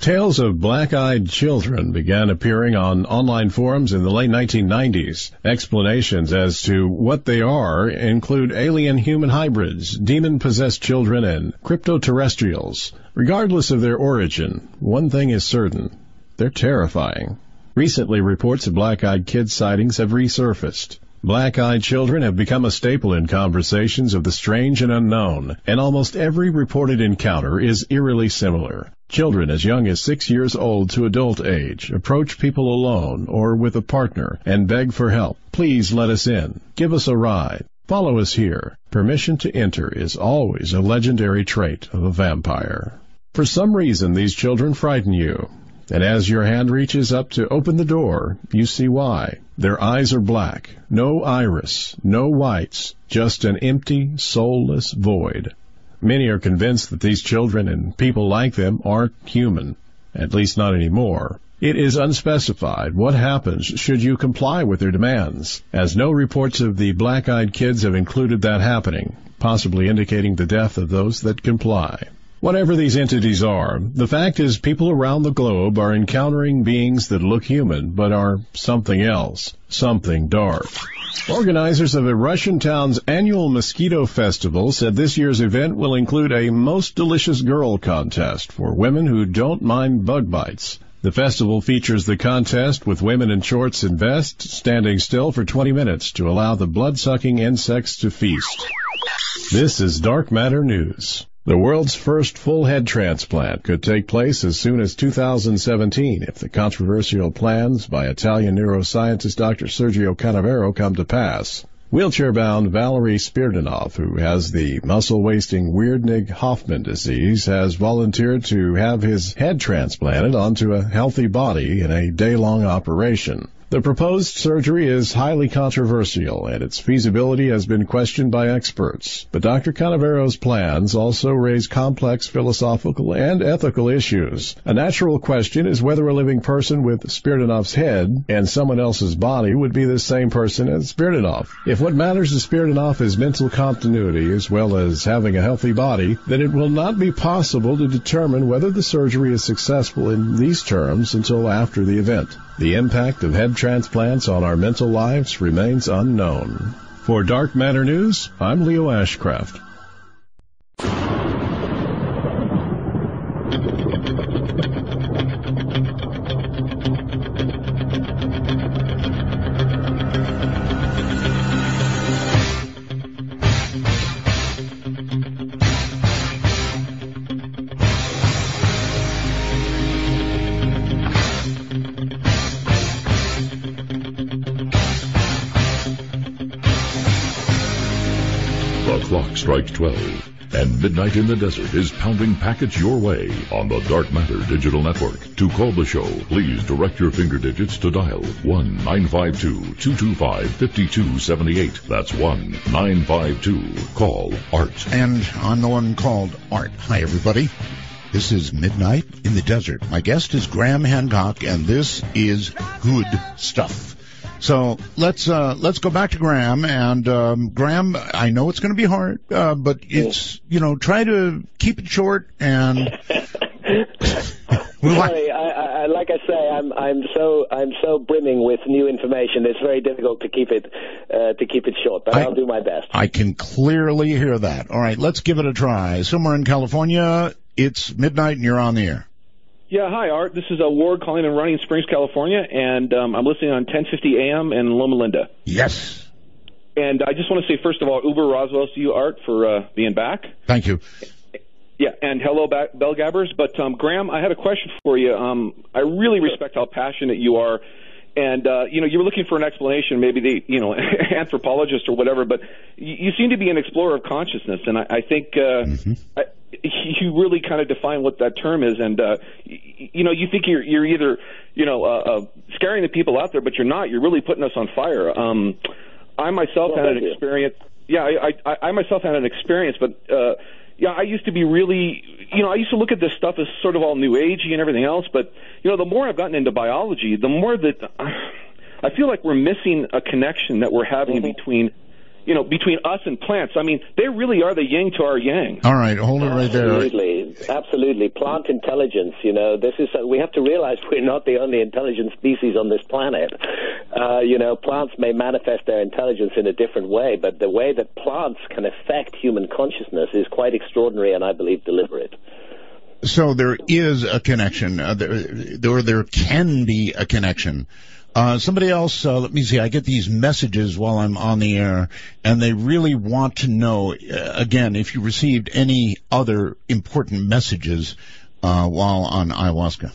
Speaker 5: Tales of black-eyed children began appearing on online forums in the late 1990s. Explanations as to what they are include alien-human hybrids, demon-possessed children, and cryptoterrestrials. Regardless of their origin, one thing is certain: they're terrifying. Recently, reports of black-eyed kid sightings have resurfaced. Black-eyed children have become a staple in conversations of the strange and unknown, and almost every reported encounter is eerily similar. Children as young as 6 years old to adult age approach people alone or with a partner and beg for help. Please let us in. Give us a ride. Follow us here. Permission to enter is always a legendary trait of a vampire. For some reason, these children frighten you. And as your hand reaches up to open the door, you see why. Their eyes are black, no iris, no whites, just an empty, soulless void. Many are convinced that these children and people like them aren't human, at least not anymore. It is unspecified what happens should you comply with their demands, as no reports of the black-eyed kids have included that happening, possibly indicating the death of those that comply. Whatever these entities are, the fact is people around the globe are encountering beings that look human but are something else, something dark. Organizers of a Russian town's annual mosquito festival said this year's event will include a Most Delicious Girl contest for women who don't mind bug bites. The festival features the contest with women in shorts and vests standing still for 20 minutes to allow the blood-sucking insects to feast. This is Dark Matter News. The world's first full head transplant could take place as soon as 2017 if the controversial plans by Italian neuroscientist Dr. Sergio Canavero come to pass. Wheelchair-bound Valery Spiridonov, who has the muscle-wasting Weirdnig-Hoffman disease, has volunteered to have his head transplanted onto a healthy body in a day-long operation. The proposed surgery is highly controversial, and its feasibility has been questioned by experts. But Dr. Canavero's plans also raise complex philosophical and ethical issues. A natural question is whether a living person with Spiridonov's head and someone else's body would be the same person as Spiridonov. If what matters to Spiridonov is mental continuity as well as having a healthy body, then it will not be possible to determine whether the surgery is successful in these terms until after the event. The impact of head transplants on our mental lives remains unknown. For Dark Matter News, I'm Leo Ashcraft.
Speaker 8: Clock strikes 12, and Midnight in the Desert is pounding packets your way on the Dark Matter Digital Network. To call the show, please direct your finger digits to dial 1-952-225-5278. That's 1-952. Call Art.
Speaker 1: And I'm the one called Art. Hi, everybody. This is Midnight in the Desert. My guest is Graham Hancock, and this is good stuff. So let's go back to Graham, and Graham, I know it's going to be hard, but it's, try to keep it short and.
Speaker 6: Sorry, like I say, I'm so brimming with new information. It's very difficult to keep it short, but I'll do my best.
Speaker 1: I can clearly hear that. All right, let's give it a try. Somewhere in California, it's midnight, and you're on the air.
Speaker 16: Yeah, hi, Art. This is Ward calling in Running Springs, California, and I'm listening on 1050 AM in Loma Linda.
Speaker 1: Yes.
Speaker 16: And I just want to say, first of all, Uber Roswell to you, Art, for being back.
Speaker 1: Thank you.
Speaker 16: Yeah, and hello, Bell Gabbers. But, Graham, I had a question for you. I really respect how passionate you are. And, you were looking for an explanation, maybe the, anthropologist or whatever, but you seem to be an explorer of consciousness. And I think you really kind of define what that term is. And, you think you're either, scaring the people out there, but you're not. You're really putting us on fire. I myself had an experience. Yeah, I myself had an experience, but I used to be really, I used to look at this stuff as sort of all new agey and everything else, but, the more I've gotten into biology, the more that I feel like we're missing a connection that we're having between us and plants. I mean, they really are the yin to our yang.
Speaker 1: All right, hold it right there.
Speaker 6: Absolutely. Plant intelligence, this is, we have to realize we're not the only intelligent species on this planet. Plants may manifest their intelligence in a different way, but the way that plants can affect human consciousness is quite extraordinary and I believe deliberate.
Speaker 1: So there is a connection, there can be a connection. Somebody else, let me see, I get these messages while I'm on the air, and they really want to know, again, if you received any other important messages while on ayahuasca.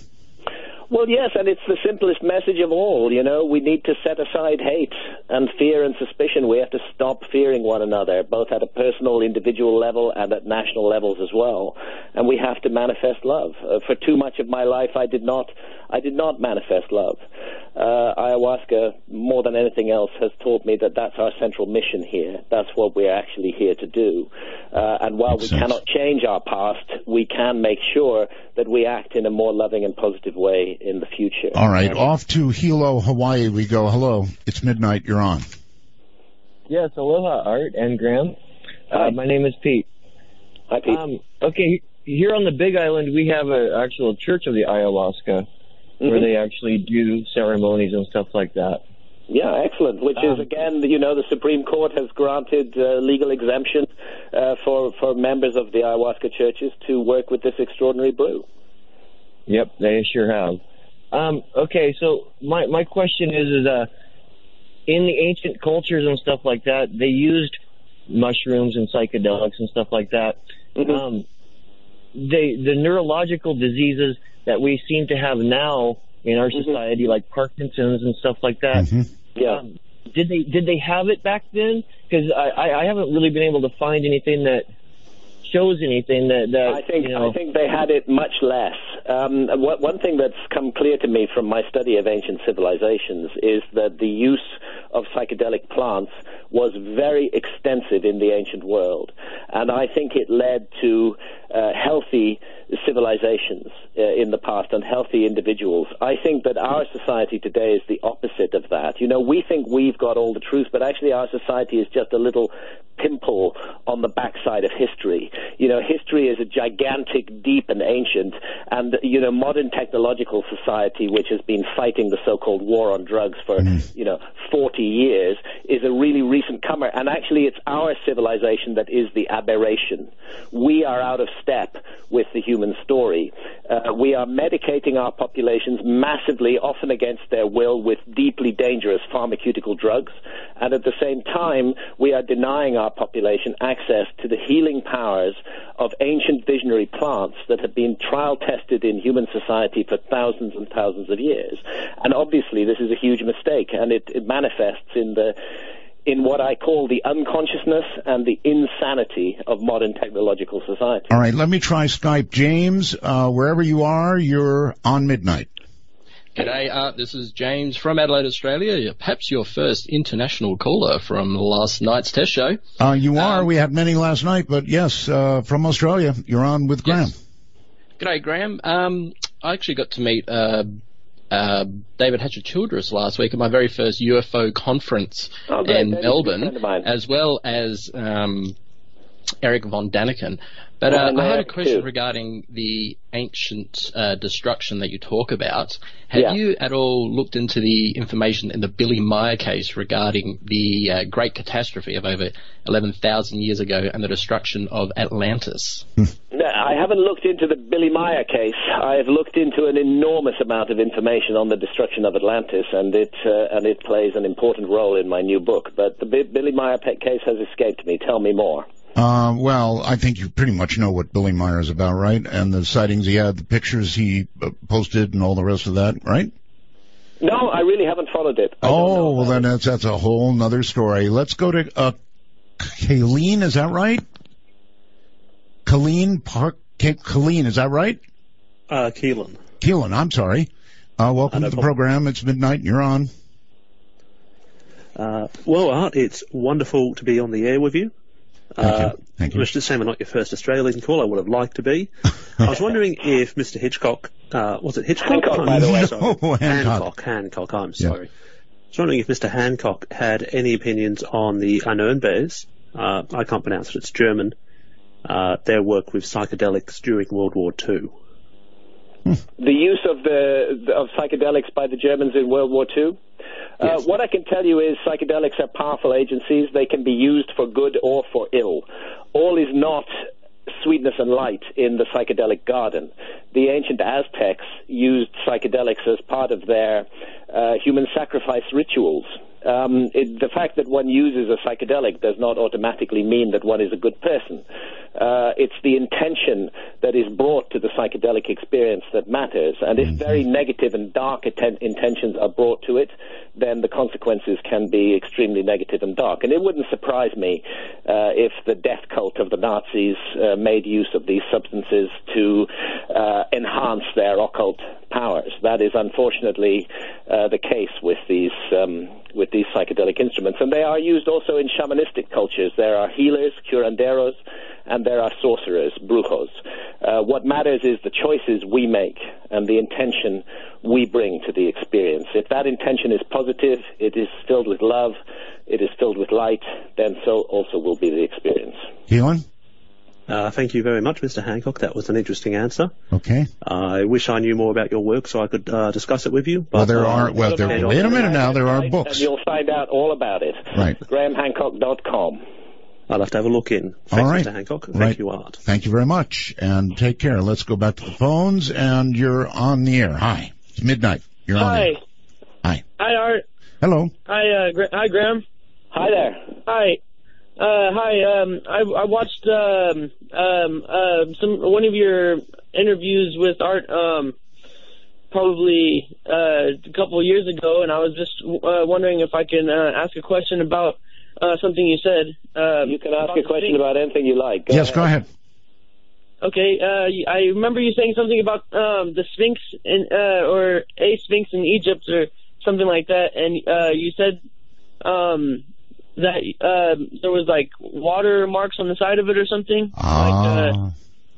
Speaker 6: Well, yes, and it's the simplest message of all. We need to set aside hate and fear and suspicion. We have to stop fearing one another, both at a personal, individual level and at national levels as well. And we have to manifest love. For too much of my life, I did not manifest love. Ayahuasca, more than anything else, has taught me that that's our central mission here. That's what we're actually here to do. And while we cannot change our past, we can make sure that we act in a more loving and positive way in the future.
Speaker 1: All right, off to Hilo, Hawaii we go. Hello, it's midnight, you're on.
Speaker 17: Yes, aloha, Art and Graham. My name is Pete.
Speaker 6: Hi, Pete.
Speaker 17: Okay, here on the Big Island, we have an actual Church of the Ayahuasca, where they actually do ceremonies and stuff like that.
Speaker 6: Yeah, excellent. Which is, again, the Supreme Court has granted legal exemption for members of the ayahuasca churches to work with this extraordinary brew.
Speaker 17: Yep, they sure have. Okay, so my question is in the ancient cultures and stuff like that, they used mushrooms and psychedelics and stuff like that. The neurological diseases that we seem to have now in our society, like Parkinson's and stuff like that. Did they have it back then? Because I haven't really been able to find anything that shows anything that
Speaker 6: I think they had it much less. One thing that's come clear to me from my study of ancient civilizations is that the use of psychedelic plants was very extensive in the ancient world, and I think it led to healthy civilizations in the past and healthy individuals. I think that our society today is the opposite of that. We think we've got all the truth, but actually our society is just a little pimple on the backside of history. History is a gigantic, deep and ancient, and modern technological society, which has been fighting the so-called war on drugs for 40 years, is a really recent comer. And actually it's our civilization that is the aberration. We are out of step with the human story. We are medicating our populations massively, often against their will, with deeply dangerous pharmaceutical drugs, and at the same time we are denying our population access to the healing powers of ancient visionary plants that have been trial tested in human society for thousands and thousands of years. And obviously this is a huge mistake, and it manifests in what I call the unconsciousness and the insanity of modern technological society.
Speaker 1: All right, let me try Skype. James, wherever you are, you're on midnight.
Speaker 18: G'day, Art. This is James from Adelaide, Australia. Perhaps your first international caller from last night's test show.
Speaker 1: You are. We had many last night, but yes, from Australia. You're on with Graham.
Speaker 18: Yes. G'day, Graham. I actually got to meet David Hatcher-Childress last week at my very first UFO conference in Melbourne, as well as Eric von Daniken. But I had a question regarding the ancient destruction that you talk about. Have you at all looked into the information in the Billy Meyer case regarding the great catastrophe of over 11,000 years ago and the destruction of Atlantis?
Speaker 6: No, I haven't looked into the Billy Meyer case. I have looked into an enormous amount of information on the destruction of Atlantis, and it plays an important role in my new book. But the Billy Meyer case has escaped me. Tell me more.
Speaker 1: Well, I think you pretty much know what Billy Meyer is about, right? And the sightings he had, the pictures he posted, and all the rest of that, right?
Speaker 6: No, I really haven't followed it.
Speaker 1: Well, then that's a whole nother story. Let's go to Kayleen, is that right? Kayleen, is that right?
Speaker 19: Keelan,
Speaker 1: I'm sorry. Welcome to the program. It's midnight and you're on.
Speaker 19: Well, Art, it's wonderful to be on the air with you.
Speaker 1: Thank you.
Speaker 19: Mr. Sam, I'm not your first Australian call. I would have liked to be. I was wondering if Mr. Hitchcock, was it Hitchcock?
Speaker 6: Hancock, by the way.
Speaker 19: Sorry. Hancock, I'm sorry. I was wondering if Mr. Hancock had any opinions on the Urnbears. I can't pronounce it, it's German. Their work with psychedelics during World War II.
Speaker 6: The use of psychedelics by the Germans in World War II?
Speaker 19: Yes.
Speaker 6: What I can tell you is psychedelics are powerful agencies. They can be used for good or for ill. All is not sweetness and light in the psychedelic garden. The ancient Aztecs used psychedelics as part of their human sacrifice rituals. The fact that one uses a psychedelic does not automatically mean that one is a good person. It's the intention that is brought to the psychedelic experience that matters. And if very negative and dark intentions are brought to it, then the consequences can be extremely negative and dark. And it wouldn't surprise me if the death cult of the Nazis made use of these substances to enhance their occult powers. That is unfortunately the case with these psychedelic instruments. And they are used also in shamanistic cultures. There are healers, curanderos, and there are sorcerers, brujos. What matters is the choices we make and the intention we bring to the experience. If that intention is positive, it is filled with love, it is filled with light, then so also will be the experience.
Speaker 1: Keelan?
Speaker 19: Thank you very much, Mr. Hancock. That was an interesting answer.
Speaker 1: Okay.
Speaker 19: I wish I knew more about your work so I could discuss it with you. But,
Speaker 1: wait a minute now. There are books.
Speaker 6: And you'll find out all about it.
Speaker 1: Right.
Speaker 6: GrahamHancock.com.
Speaker 19: I'll have to have a look in. Thanks,
Speaker 1: all right.
Speaker 19: Mr. Hancock. Thank you, Art.
Speaker 1: Thank you very much, and take care. Let's go back to the phones, and you're on the air. Hi. It's midnight. You're on the air. Hi.
Speaker 20: Hi, Art.
Speaker 1: Hello.
Speaker 20: Hi, Graham.
Speaker 6: Hi there.
Speaker 20: Hi. I watched one of your interviews with Art probably a couple of years ago, and I was just wondering if I can ask a question about something you said.
Speaker 6: You can ask a question about anything you like.
Speaker 1: Go ahead.
Speaker 20: Okay. I remember you saying something about the Sphinx or a Sphinx in Egypt or something like that, and you said that there was like water marks on the side of it or something.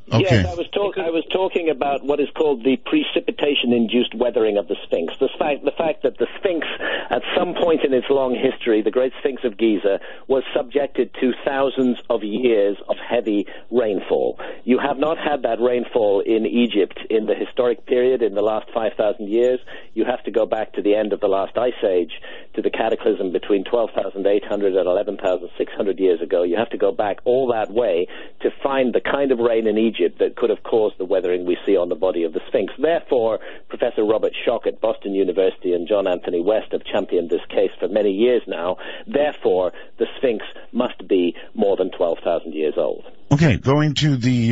Speaker 1: Okay.
Speaker 6: Yes, I was talking about what is called the precipitation-induced weathering of the Sphinx. The fact that the Sphinx, at some point in its long history, the Great Sphinx of Giza, was subjected to thousands of years of heavy rainfall. You have not had that rainfall in Egypt in the historic period in the last 5,000 years. You have to go back to the end of the last ice age, to the cataclysm between 12,800 and 11,600 years ago. You have to go back all that way to find the kind of rain in Egypt that could have caused the weathering we see on the body of the Sphinx. Therefore, Professor Robert Schoch at Boston University and John Anthony West have championed this case for many years now. Therefore, the Sphinx must be more than 12,000 years old.
Speaker 1: Okay, going to the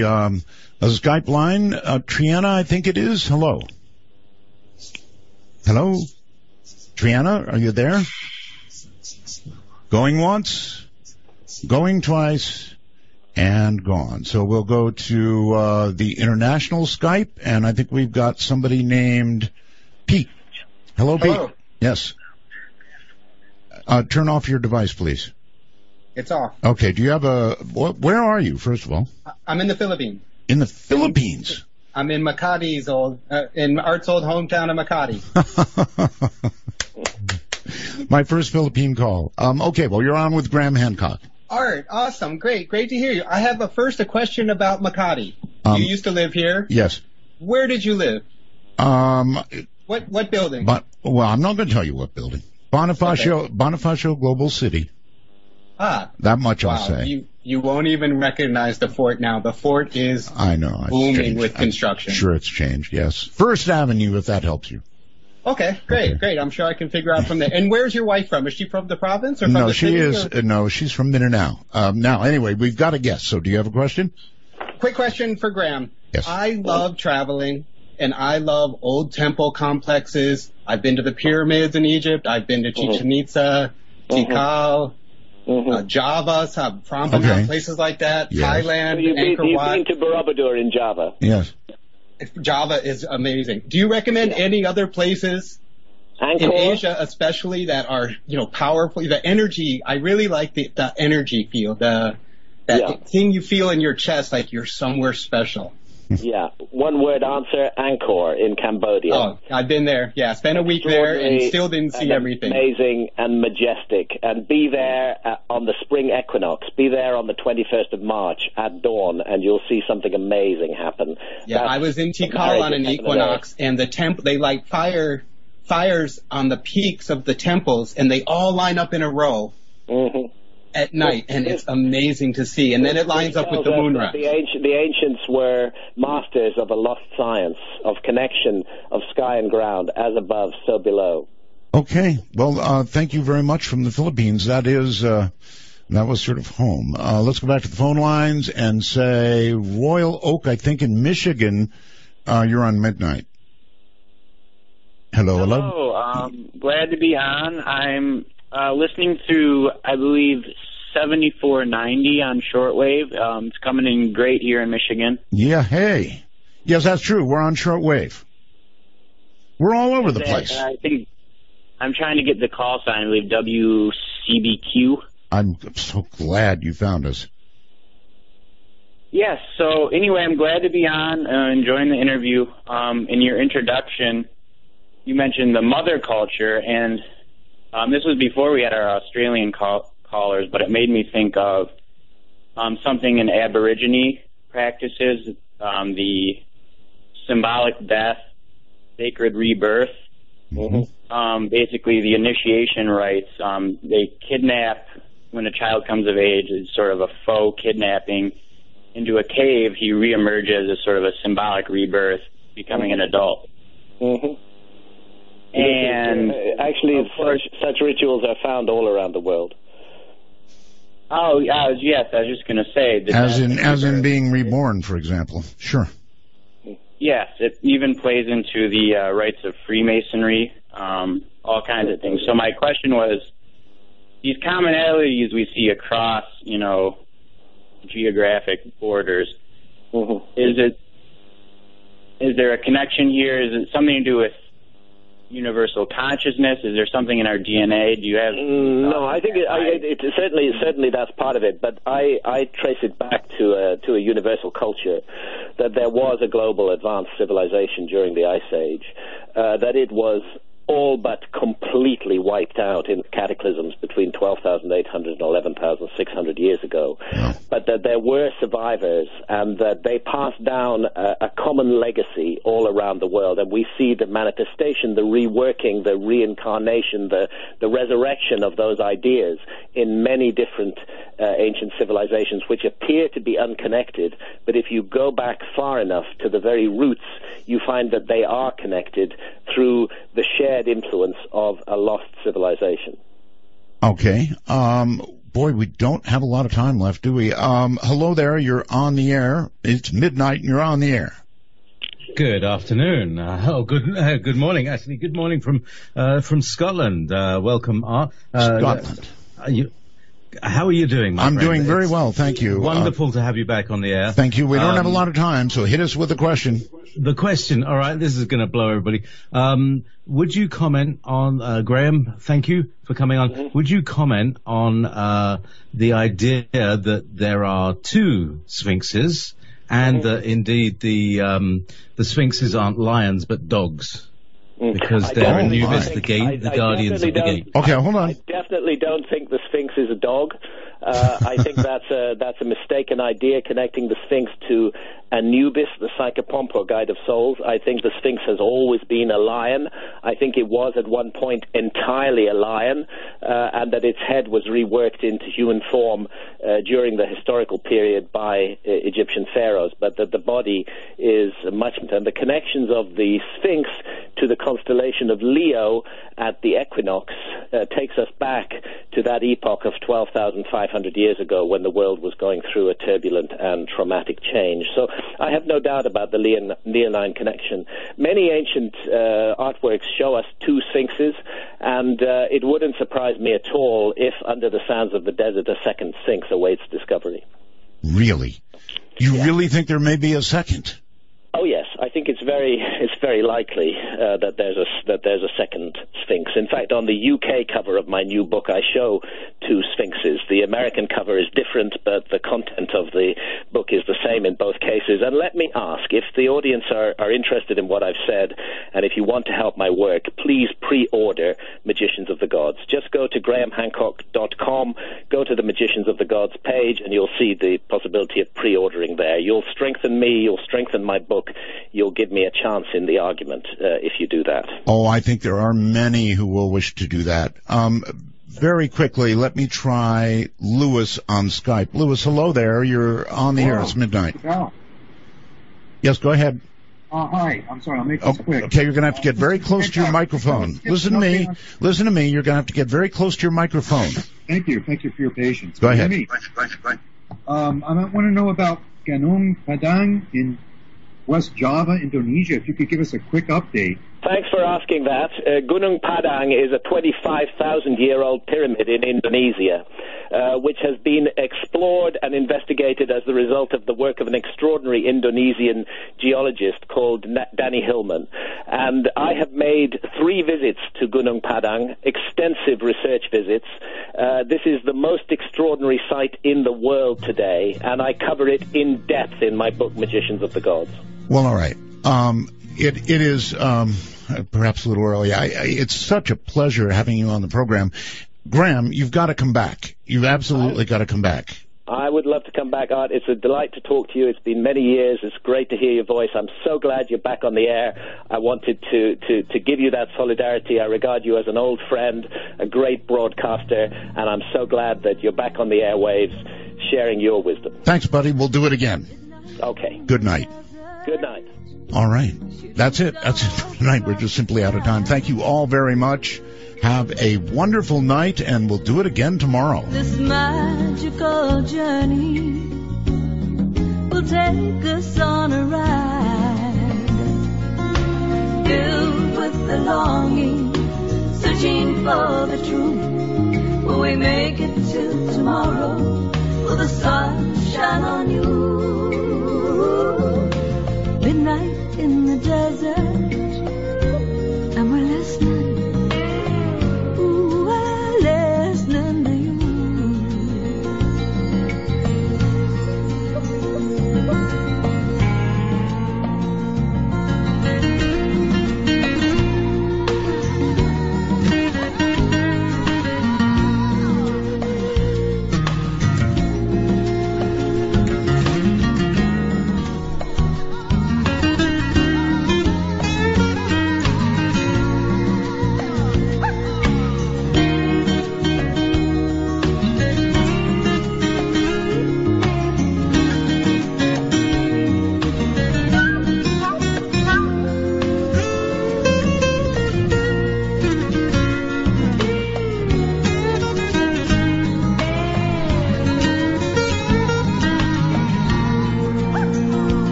Speaker 1: Skype line. Triana, I think it is. Hello. Hello? Triana, are you there? Going once, going twice, and gone. So we'll go to the international Skype, and I think we've got somebody named Pete. Hello, Pete.
Speaker 21: Hello.
Speaker 1: Yes. Turn off your device, please.
Speaker 21: It's off.
Speaker 1: Okay. Do you have where are you, first of all?
Speaker 21: I'm in the Philippines.
Speaker 1: In the Philippines?
Speaker 21: I'm in Makati's in Art's old hometown of Makati.
Speaker 1: My first Philippine call. Okay, well, you're on with Graham Hancock.
Speaker 21: Art, awesome, great to hear you. I have a question about Makati. You used to live here?
Speaker 1: Yes.
Speaker 21: Where did you live? What building?
Speaker 1: Well, I'm not going to tell you what building. Bonifacio Global City. That much I'll say.
Speaker 21: You won't even recognize the fort now. The fort is booming with construction.
Speaker 1: I'm sure it's changed, yes. First Avenue, if that helps you.
Speaker 21: Okay, great. I'm sure I can figure out from there. And where's your wife from? Is she from the province or from
Speaker 1: no,
Speaker 21: the city?
Speaker 1: No, she's from Mindanao. Now, anyway, we've got a guest, so do you have a question?
Speaker 21: Quick question for Graham.
Speaker 1: Yes.
Speaker 21: I love traveling, and I love old temple complexes. I've been to the pyramids in Egypt. I've been to Chichen Itza, Tikal, Java, Prambanan, places like that, Thailand, Angkor Wat.
Speaker 6: You've been to Borobudur in Java.
Speaker 1: Yes.
Speaker 21: Java is amazing. Do you recommend any other places in Asia, especially that are, powerful? The energy, I really like the energy feel, that thing you feel in your chest, like you're somewhere special.
Speaker 6: Yeah, one word answer, Angkor in Cambodia.
Speaker 21: Oh, I've been there. Yeah, spent a week there and still didn't see everything.
Speaker 6: Amazing and majestic. And be there on the spring equinox. Be there on the 21st of March at dawn, and you'll see something amazing happen.
Speaker 21: Yeah, I was in Tikal on an equinox, and the they light fires on the peaks of the temples, and they all line up in a row. At night, and it's amazing to see. And then it lines up with the moonrise.
Speaker 6: The ancients were masters of a lost science of connection of sky and ground, as above, so below.
Speaker 1: Okay. Well, thank you very much from the Philippines. That was sort of home. Let's go back to the phone lines and say Royal Oak, I think in Michigan. You're on midnight. Hello.
Speaker 2: Glad to be on. I'm listening through, I believe, 7490 on shortwave. It's coming in great here in Michigan.
Speaker 1: Yeah, hey. Yes, that's true. We're on shortwave. We're all over the place.
Speaker 2: I think I'm trying to get the call sign, I believe, WCBQ.
Speaker 1: I'm so glad you found us.
Speaker 2: Yes, so anyway, I'm glad to be on, enjoying the interview. In your introduction, you mentioned the mother culture, and this was before we had our Australian callers, but it made me think of something in Aborigine practices, the symbolic death, sacred rebirth. Basically, the initiation rites, they kidnap when a child comes of age. It's sort of a faux kidnapping. Into a cave, he reemerges as sort of a symbolic rebirth, becoming an adult. And
Speaker 6: actually, such rituals are found all around the world.
Speaker 2: Oh, yes, I was just going to say.
Speaker 1: As in being reborn, for example. Sure.
Speaker 2: Yes, it even plays into the rites of Freemasonry, all kinds of things. So my question was, these commonalities we see across, geographic borders, is there a connection here? Is it something to do with universal consciousness? Is there something in our DNA? Do you have?
Speaker 6: No, I think it certainly that's part of it. But I trace it back to a universal culture, that there was a global advanced civilization during the Ice Age, that it was all but completely wiped out in cataclysms between 12,800 and 11,600 years ago. But that there were survivors, and that they passed down a common legacy all around the world. And we see the manifestation, the reworking, the reincarnation, the resurrection of those ideas in many different ancient civilizations, which appear to be unconnected. But if you go back far enough to the very roots, you find that they are connected through the shared influence of a lost civilization.
Speaker 1: Okay. Boy, we don't have a lot of time left, do we? Hello there. You're on the air. It's midnight and you're on the air.
Speaker 22: Good afternoon. Good morning. Actually, good morning from Scotland. Welcome, Art.
Speaker 1: Scotland.
Speaker 22: How are you doing, my
Speaker 1: I'm
Speaker 22: friend?
Speaker 1: doing very well, thank you.
Speaker 22: Wonderful to have you back on the air.
Speaker 1: Thank you. We don't have a lot of time, so hit us with a question.
Speaker 22: The question, all right, this is going to blow everybody. Would you comment on, Graham, thank you for coming on. Would you comment on the idea that there are two sphinxes and that indeed the sphinxes aren't lions but dogs? Because they're Anubis, the gate, the guardians of the gate.
Speaker 1: Okay, hold on.
Speaker 6: I definitely don't think the Sphinx is a dog. I think that's a mistaken idea, connecting the Sphinx to Anubis, the Psychopomp or Guide of Souls. I think the Sphinx has always been a lion. I think it was at one point entirely a lion, and that its head was reworked into human form during the historical period by Egyptian pharaohs, but that the body is much, and the connections of the Sphinx to the constellation of Leo at the equinox takes us back to that epoch of 12,500 years ago when the world was going through a turbulent and traumatic change. So I have no doubt about the leonine connection. Many ancient artworks show us two sphinxes, and it wouldn't surprise me at all if under the sands of the desert a second sphinx awaits discovery.
Speaker 1: Really? You really think there may be a second?
Speaker 6: Oh yes, I think it's very likely that there's a second Sphinx. In fact, on the UK cover of my new book, I show two Sphinxes. The American cover is different, but the content of the book is the same in both cases. And let me ask, if the audience are interested in what I've said, and if you want to help my work, please pre-order Magicians of the Gods. Just go to grahamhancock.com, go to the Magicians of the Gods page, and you'll see the possibility of pre-ordering there. You'll strengthen me, you'll strengthen my book, you'll give me a chance in the argument if you do that.
Speaker 1: Oh, I think there are many who will wish to do that. Very quickly, let me try Lewis on Skype. Lewis, hello there. You're on the air. It's midnight. Yes, go ahead.
Speaker 3: Hi. I'm sorry. I'll make this quick.
Speaker 1: Okay, you're going to have to get very close to your microphone. Listen to me. Listen to me. You're going to have to get very close to your microphone.
Speaker 3: Thank you. Thank you for your patience.
Speaker 1: Go ahead.
Speaker 3: I want to know about Gunung Padang in West Java, Indonesia. If you could give us a quick update.
Speaker 6: Thanks for asking that. Gunung Padang is a 25,000-year-old pyramid in Indonesia, which has been explored and investigated as the result of the work of an extraordinary Indonesian geologist called Danny Hillman. And I have made 3 visits to Gunung Padang, extensive research visits. This is the most extraordinary site in the world today, and I cover it in depth in my book, Magicians of the Gods.
Speaker 1: Well, all right. It is perhaps a little early. It's such a pleasure having you on the program. Graham, you've got to come back. You've absolutely got to come back.
Speaker 6: I would love to come back, Art. It's a delight to talk to you. It's been many years. It's great to hear your voice. I'm so glad you're back on the air. I wanted to give you that solidarity. I regard you as an old friend, a great broadcaster, and I'm so glad that you're back on the airwaves sharing your wisdom.
Speaker 1: Thanks, buddy. We'll do it again.
Speaker 6: Okay.
Speaker 1: Good night.
Speaker 6: Good night.
Speaker 1: All right. That's it. That's it for tonight. We're just simply out of time. Thank you all very much. Have a wonderful night, and we'll do it again tomorrow.
Speaker 4: This magical journey will take us on a ride, filled with the longing, searching for the truth. Will we make it till tomorrow? Will the sun shine on you? Midnight in the desert, and we're listening. Ooh, we're listening to you.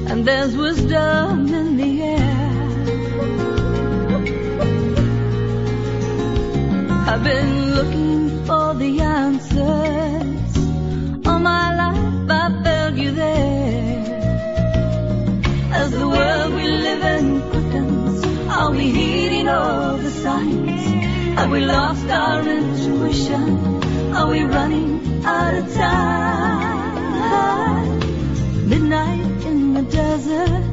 Speaker 4: And there's wisdom in the air. I've been looking for the answers. All my life I felt you there. As the world we live in quickens, are we heeding all the signs? Have we lost our intuition? Are we running out of time? Midnight in the desert,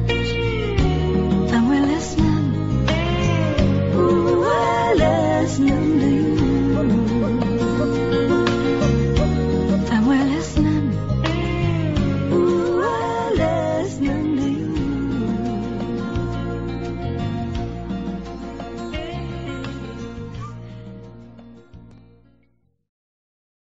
Speaker 4: and we're listening. Ooh, we're listening to you.